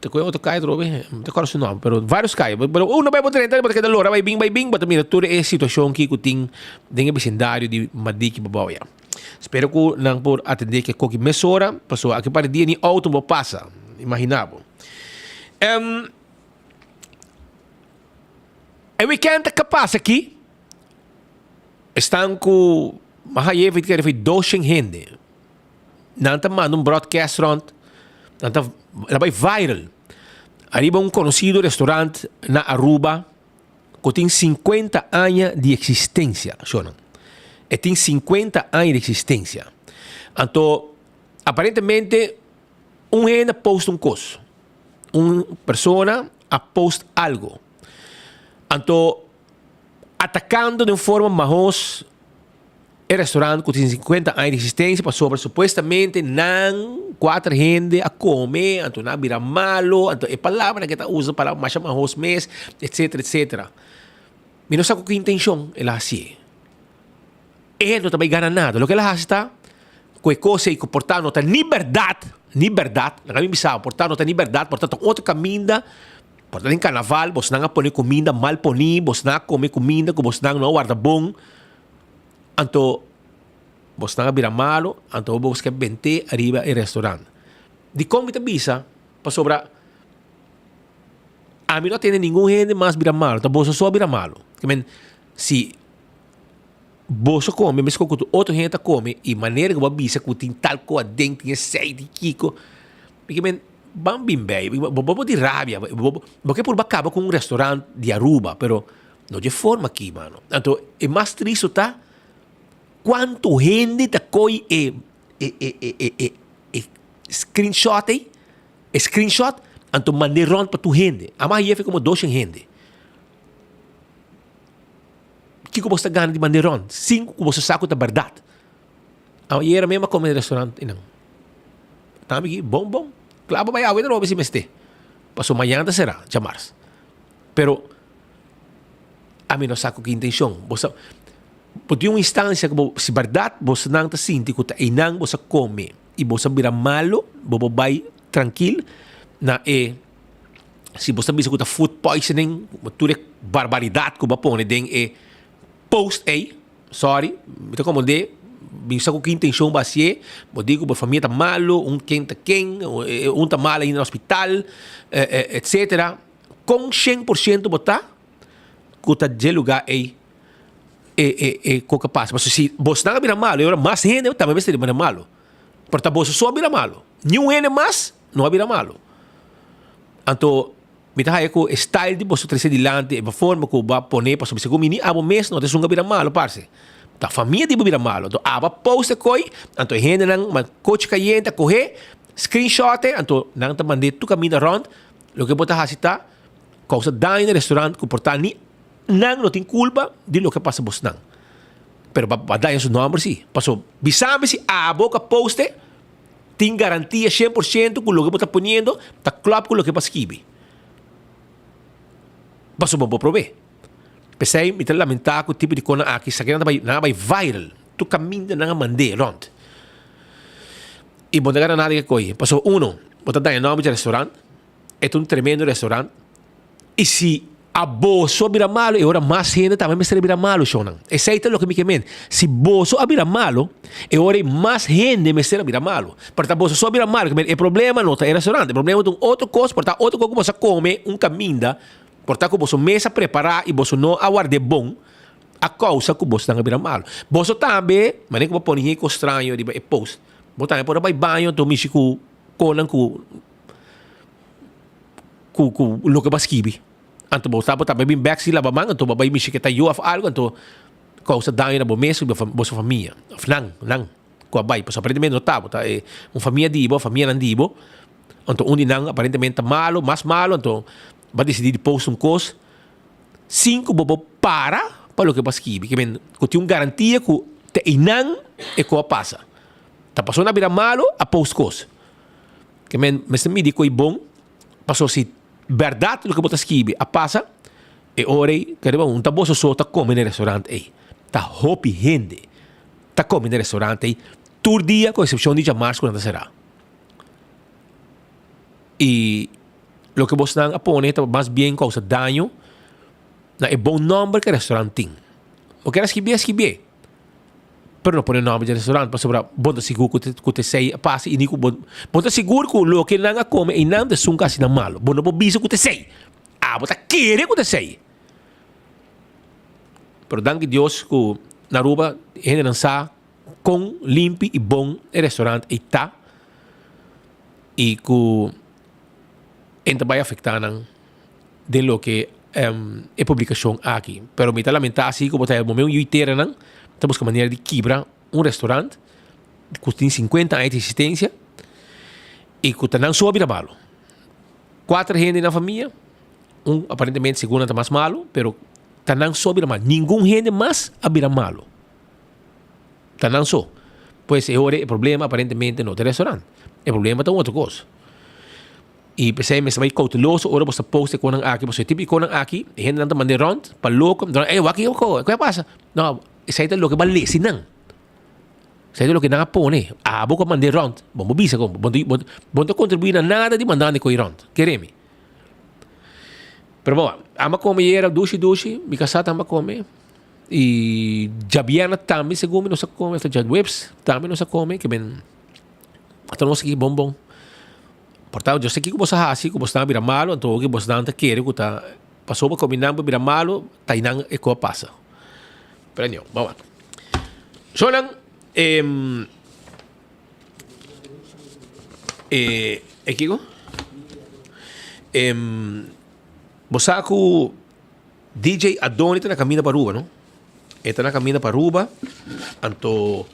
te conheço outro cai trobe, não te conheço não, pero vários cai, pero não vai botar entrar, porque da lora vai bing, mas mira tudo é situação que kuting de vecindário de Madiki babaw ya. Espero que não por atender que qualquer mesora, passou aqui para dia ni auto mo passa, imaginavo. E weekend kapasa aqui estão com mahayevit que foi 200 gente. Nanta man um broadcast rond, nanta ela vai viral. Arriba conhecido restaurante na Aruba que tem 50 anos de existência, Shonan. E tem 50 anos de existência. Então, aparentemente, gente posta coisa. Uma pessoa posta algo. Então, atacando de uma forma mais o restaurante que tem 50 anos de existência, passou por supostamente não 4 gente a comer, então não vira malo, então é palavra que está usando para mais mês, etc, etc. Mas não sabe que intenção ela assim. Ele não também ganha nada. O que ela faz está com coisa e comportar nota liberdade, não é missão, portar nota liberdade, portanto outro caminho. Portanto, em carnaval, você não põe comida mal põe, você não come comida que você não guarda bom. Então, você não vira malo, então você quer vender arriba em restaurante. De como você visa, para sobrar, a mim não tem nenhum gente mais vira malo, então você só vira malo. Se você come, mas quando outra gente come, e maneira que você visa que tem tal coisa dentro, tem aceite, kiko, porque bambim bem, bobo de rabia, porque por acaba com restaurante de Aruba, pero não de forma aqui, mano. Então, é mais triste tá quanto gente tá coi screenshot, então maneiron para tu gente. A mais é como 200 gente. Que você ganha de maneiron? 5 que você saco da verdade. A mais era mesmo como no restaurante, não. Tá aqui, bom. Claro, vai haver no si meste. Paso mañana será, chamars. Pero a mim não saco que intenção. Você pode uma instância que se verdade você não está sentindo que inang você come e você vira malo, você vai tranquilo na se você pensa que está food poisoning, tudo é barbaridade que você põe dentro post sorry, então como de bisa ko que intenção basie, mo digo por família tá malo, quem tá mal aí no hospital, etc. com 100% botar, que de lugar é coca passa. Mas se você não vira malo, agora mais gente também vai ser malo. Porque você só vira malo. Nenhum gente mais não vira malo. Então, me tá aí com o style de você trazer adiante, a forma que vai poner para saber se como ini abo mês não tem um vira malo, parce. A família de vira malo. Então, aba posta coi, então gente não, mas coach caiente correr, screenshot, então não te mandei tu caminho around, o que botar hasita, causa dano no restaurante, comportar ni não tem culpa de lo que passa você não. Pero para dar esse número sim. Passou, bisabe se a boca poste tem garantia 100% com o que você está ponendo, está claro com o que passa aqui. Passou bom para provar. Pensei, me lamentar com o tipo de coisa aqui, se não vai viral, tu caminho não mandei, rond. E bom, não nada que coisa. Passou, você dá o nome de restaurante, é um tremendo restaurante, e se a boso vira malo, e agora mais gente também me vira malo, Shonan. Esse é o que me quemen. Se boso vira malo, e agora mais gente me vira malo. Porque boso só vira malo, o problema não está no restaurante, o problema é um outro coisa, porque outro coisa que você come, caminho, porque você mesa preparar e você não aguarde bom, a causa que você está vira malo. Você também, mas nem que você põe com estranho, e post, você também pode ir banho, tu mexe com o que você esquive. Anto você também bem back se lava manga, então babai me que tá eu algo, então causa dano na bomesa da sua família. Não, com a bai, pois aparentemente não tá, tá é uma família dibo, família não dibo. Então não aparentemente malo, mais malo, então vai decidir post coisa 5 bobo para o que passa aqui, que tem garantia que te não é que passa. Tá passou na vida malo a post coisa. Que me diz que é bom, passou se verdade do que você escreve a passa e ora um taboso só tá comendo no restaurante aí tá hopi gente tá comendo no restaurante aí todo dia com exceção de março quando será e o que você não apone tá mais bem causa dano na é bom nome que o restaurante tem o que era escrever pero não põe o nome do restaurante para sobrar bom seguro que te sei passa e nico bom seguro que o que não come e não de sunca assim malo bom não biso que te sei bota querer que te sei pero danke Deus que na Aruba gente não sabe com limpo e bom o restaurante e tá e que ainda vai afetar de lo que é publicação aqui pero me tá lamentar assim que botar o momento eu inteira não estamos com maneira de quebrar restaurante que tem 50 anos de existência e que não só vira malo. 4 gente na família, aparentemente segundo está mais malo, pero não só vira malo. Nenhum gente mais vira malo. Não só. Pois agora o problema aparentemente não é o restaurante. O problema está outra coisa. E pensei, mas vai cauteloso, ora você posta com aqui, você tipo com aqui, e gente não está mandando rond, para louco, aqui, o que passa? Não, isso aí é o que vale, se não. Isso aí é o que não põe. Vou com mandar rond, vamos bisa como, vou contribuir a nada de mandar com rond, queremos. Pero bom, ama comer era duche, me casar ama comer. E Jabiana também, segundo não se come, esta Jadwebs também não se come, que bem, até não sei que bom. Portanto, eu sei que você assim, que você não vira malo, então que você não quer, que tá passou para combinar para vira malo, tá não é que passa. Prenyo, vamos. So lang aqui ko você ko DJ Adoni tá na caminho para Aruba, não? Está na caminho para Aruba, então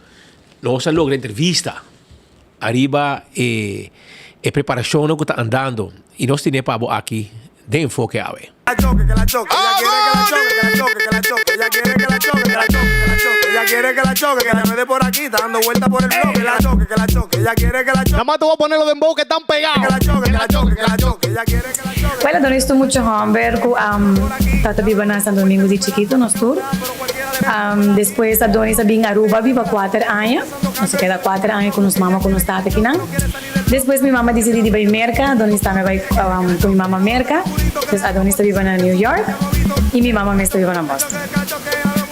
nós logra entrevista arriba preparação que está andando e nós temos para aqui de enfoque a ver. Ella quiere que la choque, que la me dé por aquí, está dando vuelta por el bloque, que la choque, ella quiere que la choque. Nada más te voy a poner los dembow que están pegados. Que la choque, ella quiere que la choque. Bueno, doon estou mucho hamburger ko tatabi ba na Santo Domingo de Chiquito nos tour. Después Adonis sabing Aruba viva 4 anos. Nós queda 4 anos com nos mama com nos tata aqui não. Depois minha mama decidiu ir para América, Adonis também vai com minha mama América. Depois Adonis está viva na New York e minha mama está viva na Boston.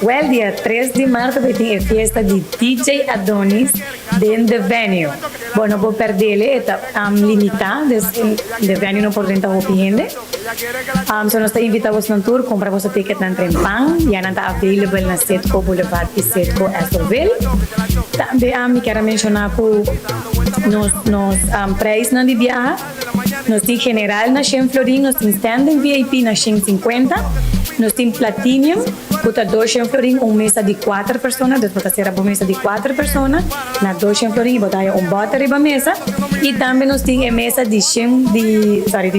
Well, dia 3 de março vai ter a festa de DJ Adonis dentro do venue. Bueno, vou perderle, está limitada, de venue não por renta hopi gente. So nós invitamos no tour, compra vosso ticket na Trempang, já não está available na Setco Boulevard e Setco Estorville. Também me quero mencionar nos preços na de viagem. Nós temos general na 100 florin, nós temos standing VIP na 150, nós temos platinum, puta 200 florin, mesa de 4 pessoas, depois será uma mesa de 4 pessoas, na 200 florin, botar bote riba mesa, e também nós temos mesa de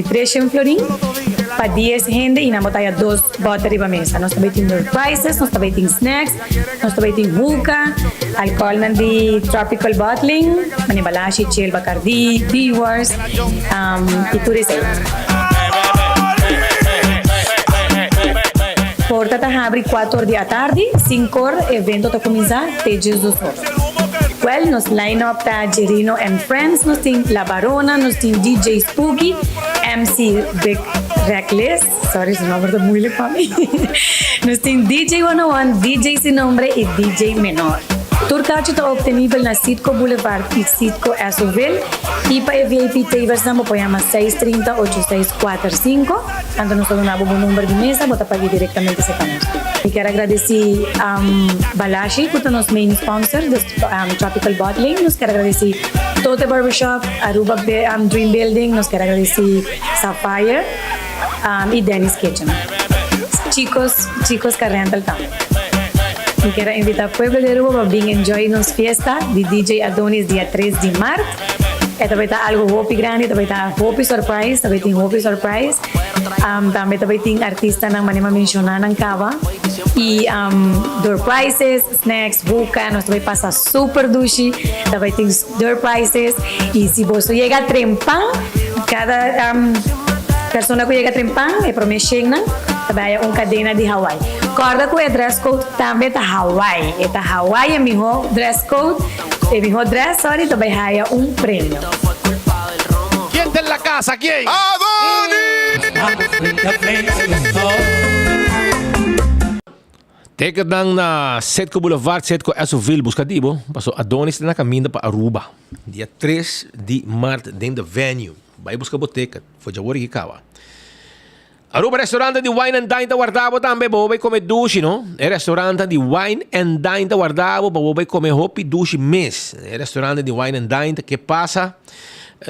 300 florin, para 10 gente, e na botar 2 bote riba mesa. Nós também temos prices, nós também temos snacks, nós também temos hookah, alcohol de tropical bottling, manibalashi, chill, bacardi, T-Wars, e tudo isso. Porta está abre 4 horas da tarde, 5 horas, evento está começar, até 18 horas. Well, nos line-up está Gerino and Friends, nos tem La Barona, nos tem DJ Spooky, MC Big Reckless, sorry, esse nome é muito para mim. Nos tem DJ 101, DJ Sin Nombre e DJ Menor. Turcacho está obtenível na Sitco Boulevard e Sitco Estorville e para VIP Taver Sambo põe-me 630-8645. Então nós temos um número de mesa, bota para ir diretamente se conosco. E quero agradecer a Balashi, que é o nosso main sponsor do Tropical Bottling. Nós quero agradecer Tote Barbershop, Aruba Dream Building, nós quero agradecer Sapphire e Dennis Kitchen. Chicos Carrental também. E quero invitar o povo de Aruba para vir enjoy nos fiesta de DJ Adonis dia 3 de março. Também está algo hopi grande, também está hopi surprise, também tem hopi surprise. Também tem artista na manema mencionar na cava. E door prizes, snacks, buca, nós também passa super dushi, também tem door prizes. E se você chega a Trempang, cada pessoa que chega a Trempang é promessão, também é uma cadena de Hawaii. Corda com o dress code também está Hawaii. Está Hawaii é meu dress code. E mi dress, sorry, também haya prêmio. ¿Quién está en la casa? ¿Quién? Teka nang na Setco Boulevard, Setco Estorville, buscativo. Passou Adonis na caminho para Aruba. Dia 3 de março, dentro da venue. Vai buscar boteca. Foi já hora que acaba. Aruba restaurante di Wine and Dine da guardavo também, vai comer dushi, no? É restaurante di Wine and Dine da guardavo, vai comer hopi dushi mês. É restaurante di Wine and Dine que passa,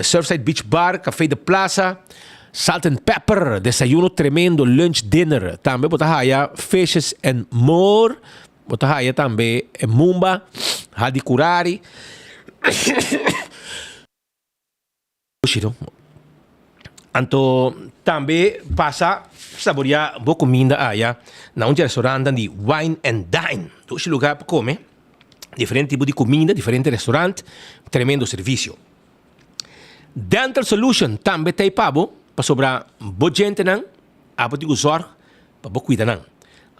Surfside Beach Bar, Café de Plaza, Salt and Pepper, desayuno tremendo, lunch, dinner. Também botahaya Fishes and More, botahaya também Mumba, Hadi Kurari. Dushi, no? Anto também passa saborear boa comida aí na um restaurante de Wine and Dine. Todo esse lugar para comer diferente tipo de comida, diferente restaurante, tremendo serviço. Dental Solution também tem pabo para sobrar boa gente não, abo de usar para boa cuidar não.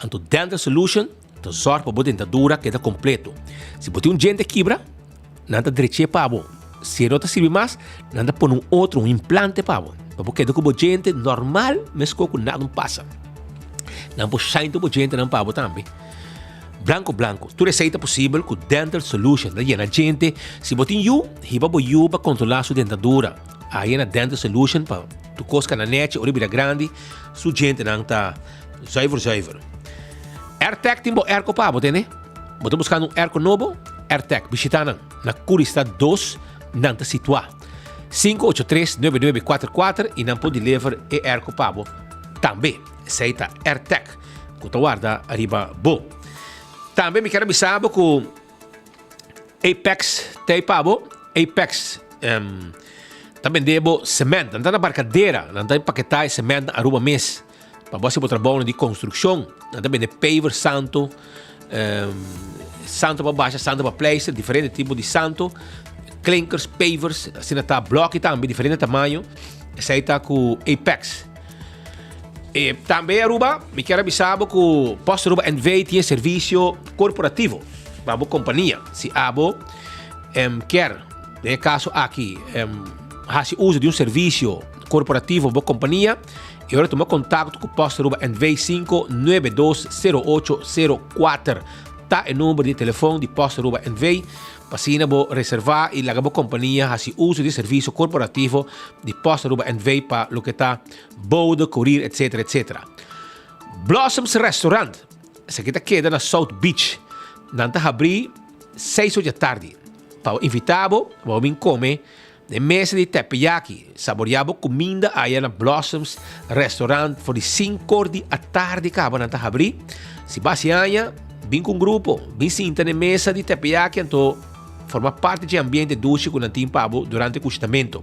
Anto Dental Solution te zorg para boa dentadura que é completo. Se botar gente quebra, não está direito pabo. Se não te serve mais, não está por um implante pabo. Porque com gente normal, mas com nada passa. Não pode sair com gente não pabo também. Branco. Tudo receita possível com Dental Solution. Daí na gente, se botin riba para controlar sua dentadura. Aí na Dental Solution para tu cosca na net, oribira grande, sua gente não tá zuiver. AirTag tem bo erco pabo, né? Botou buscando erco novo, AirTag, visitando na Curista 2, não tá situado. 583-9944 e não pode levar e erco pabo também. Aceita AirTag. Que tu guarda arriba bom. Também me quero avisar que Apex tem pabo. Apex também debo cimento. Não está na barcadeira. Não está em paquetar cimento na aruba mês. Para você botar trabalho de construção. Não também de paver santo. Santo para baixo, santo para placer. Diferente tipo de santo. Clinkers, pavers, assim está bloco também, diferente tamanho. Esse aí está com Apex. E também Aruba, me quero avisar que o Posto Aruba NV tem serviço corporativo para a companhia. Se abo quer, no caso aqui, faz uso de um serviço corporativo para a companhia, e agora toma contato com o Posto Aruba NV 5920804. tá o número de telefone de posto Aruba NV, para bo reservar e lagar bo companhia assim uso de serviço corporativo de posto Aruba NV para lo que tá bode, courier, etc, etc. Blossoms Restaurant, essa aqui queda na South Beach, nanta abrir 6 da tarde. Para invitar vamos vir comer de mesa de teppanyaki, saborear comida aí na Blossoms Restaurant por de 5 da tarde acaba nanta abrir. Se base aia, vim com um grupo, vim sinta na mesa de teppanyaki, então forma parte de ambiente duche com nantim pabo durante o custamento.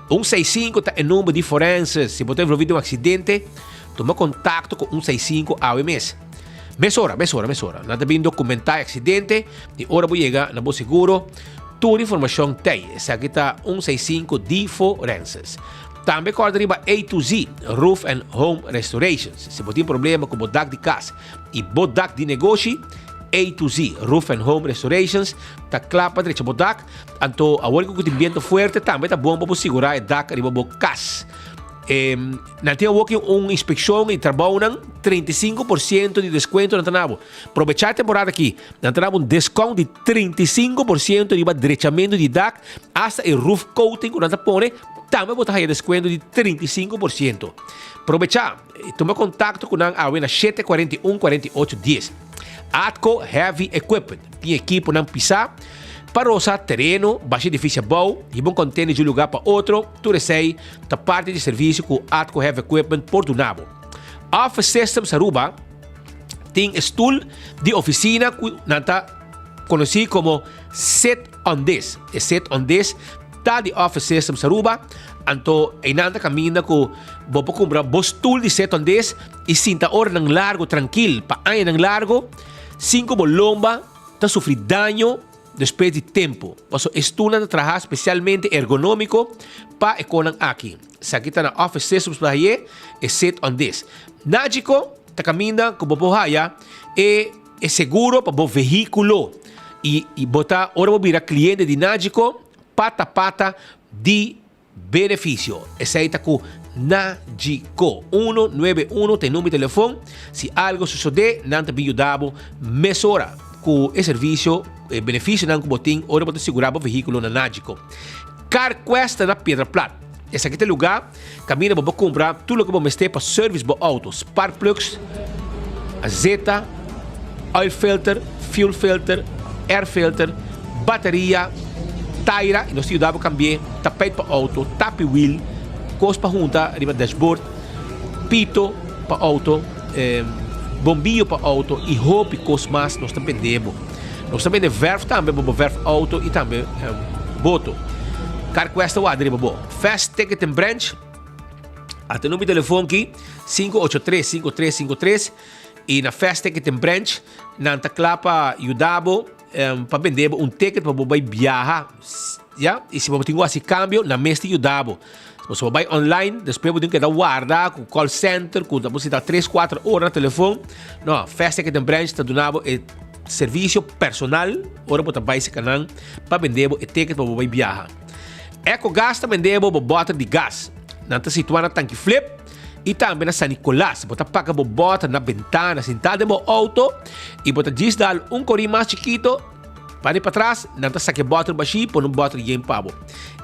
165 tá em número de forenses. Se você envolvido em um acidente, toma contato com 165 AWMS. Mesora. Nada bem documentar acidente, de hora vou chegar na Boa Seguro, toda informação tem. Essa aqui está 165 de forenses. Também corda riba A to Z, Roof and Home Restorations. Se você tem problema com o dak de casa e o dak de negócio, A to Z, Roof and Home Restorations, tá clapa direito o dak, então a hora que o ambiente forte também tá bom para segurar o dak riba o casa. Nós temos aqui uma inspeção e trabalham 35% de desconto na Tanabo. Aproveitar a temporada aqui, nós temos um desconto de 35% de diretamente de DAC, hasta o roof coating que nós põe, também botar aí desconto de 35%. Aproveitar, toma contato com a Awena 741 4810. Atco Heavy Equipment, tem equipo não pisar, para usar terreno, baixo edifício bom, e bom container de um lugar para outro, tu sei, da parte de serviço com Atco Heavy Equipment por Dunabo. Office Systems Aruba tem stool de oficina que nanta conhecido como Set on This. E Set on This tá de Office Systems Aruba, então e nanta caminha com vou comprar bo stool de Set on This e sinta hora ng largo tranquilo, pa ay ng largo, 5 bolomba, tá sofrer dano depois de tempo. Paso estuna de trabalhar especialmente ergonômico para econan aqui. Se aqui está na Office Systems para aí, é Set on This. Nágico, está caminhando com o haya é seguro para o veículo. E botar, ora vou virar cliente de Nágico, pata de benefício. Esse aí está com Nágico. 191 tem número de telefone. Se algo suceder, não te ajudamos, mesora com o serviço, benefício não com botim, ora para segurar o veículo na Nágico. CarQuest na Pedra Plata. Esse aqui é o lugar, caminha para comprar tudo que vamos ter para service para autos, spark plugs, azeta, oil filter, fuel filter, air filter, bateria, taira, e nós temos também tapete para auto, tap wheel, coisa para juntar, riba dashboard, pito para auto, bombillo para auto e roupa e coisas mais nós também vendemos. Nós também de verf também, verf auto e também boto. CarQuest o adri babo. Fast Ticket and Branch. Até o número de telefone aqui 583-5353 e na Fast Ticket and Branch nanta clapa ajudabo para vender um ticket para você viajar. Ya? E se você tem esse câmbio, na mês te ajudabo. Se você vai online, depois você tem que dar guarda com call center, com você dá 3-4 horas no telefone. Não, Fast Ticket and Branch está donando serviço personal, ora você vai esse canal para vender o ticket para você viajar. EcoGas também vendemos bota de gás. Não está situado na tanque flip e também na San Nicolás. Você paga bota na ventana, sentado no auto e você diz dar corim mais chiquito para ir para trás, não está saque bota baixo, põe bota de pavo.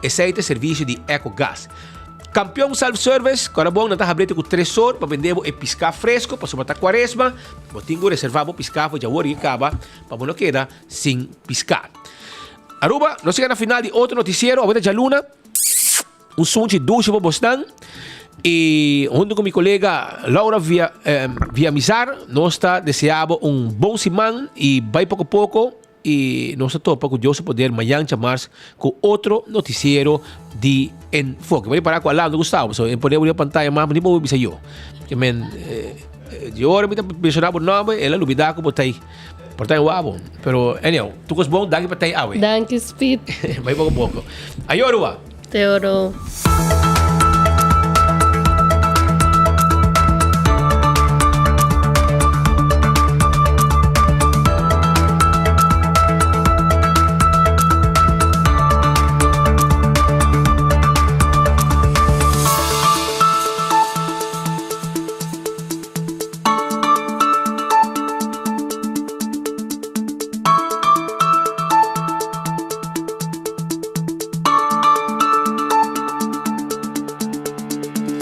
Esse é o serviço de EcoGas. Campeão Self-Service, agora bom, não está abrindo com 3 horas para vender o piscar fresco, para botar quaresma, você tem que reservar o piscar, já o que acaba, para não quedar sem piscar. Aruba, nós chegamos na final de outro noticiero, a de Luna, um som de ducha para Boston, e junto com minha colega Laura via Mizar, nós está desejando bom semana e vai pouco a pouco, e nós estamos curiosos poder amanhã chamar com outro noticiero de Enfoque. Vou parar com a Laura, Gustavo, so poder abrir a pantalla mais, não vou avisar eu. Porque, de hora, me mencionava o nome, ela não me dá como está aí. Portanto, wabo. Pero, anyhow, tu kos bom, dagi pa tayo awe. Danke, Speed. May pouco. Ayo, Aruba. Teoro.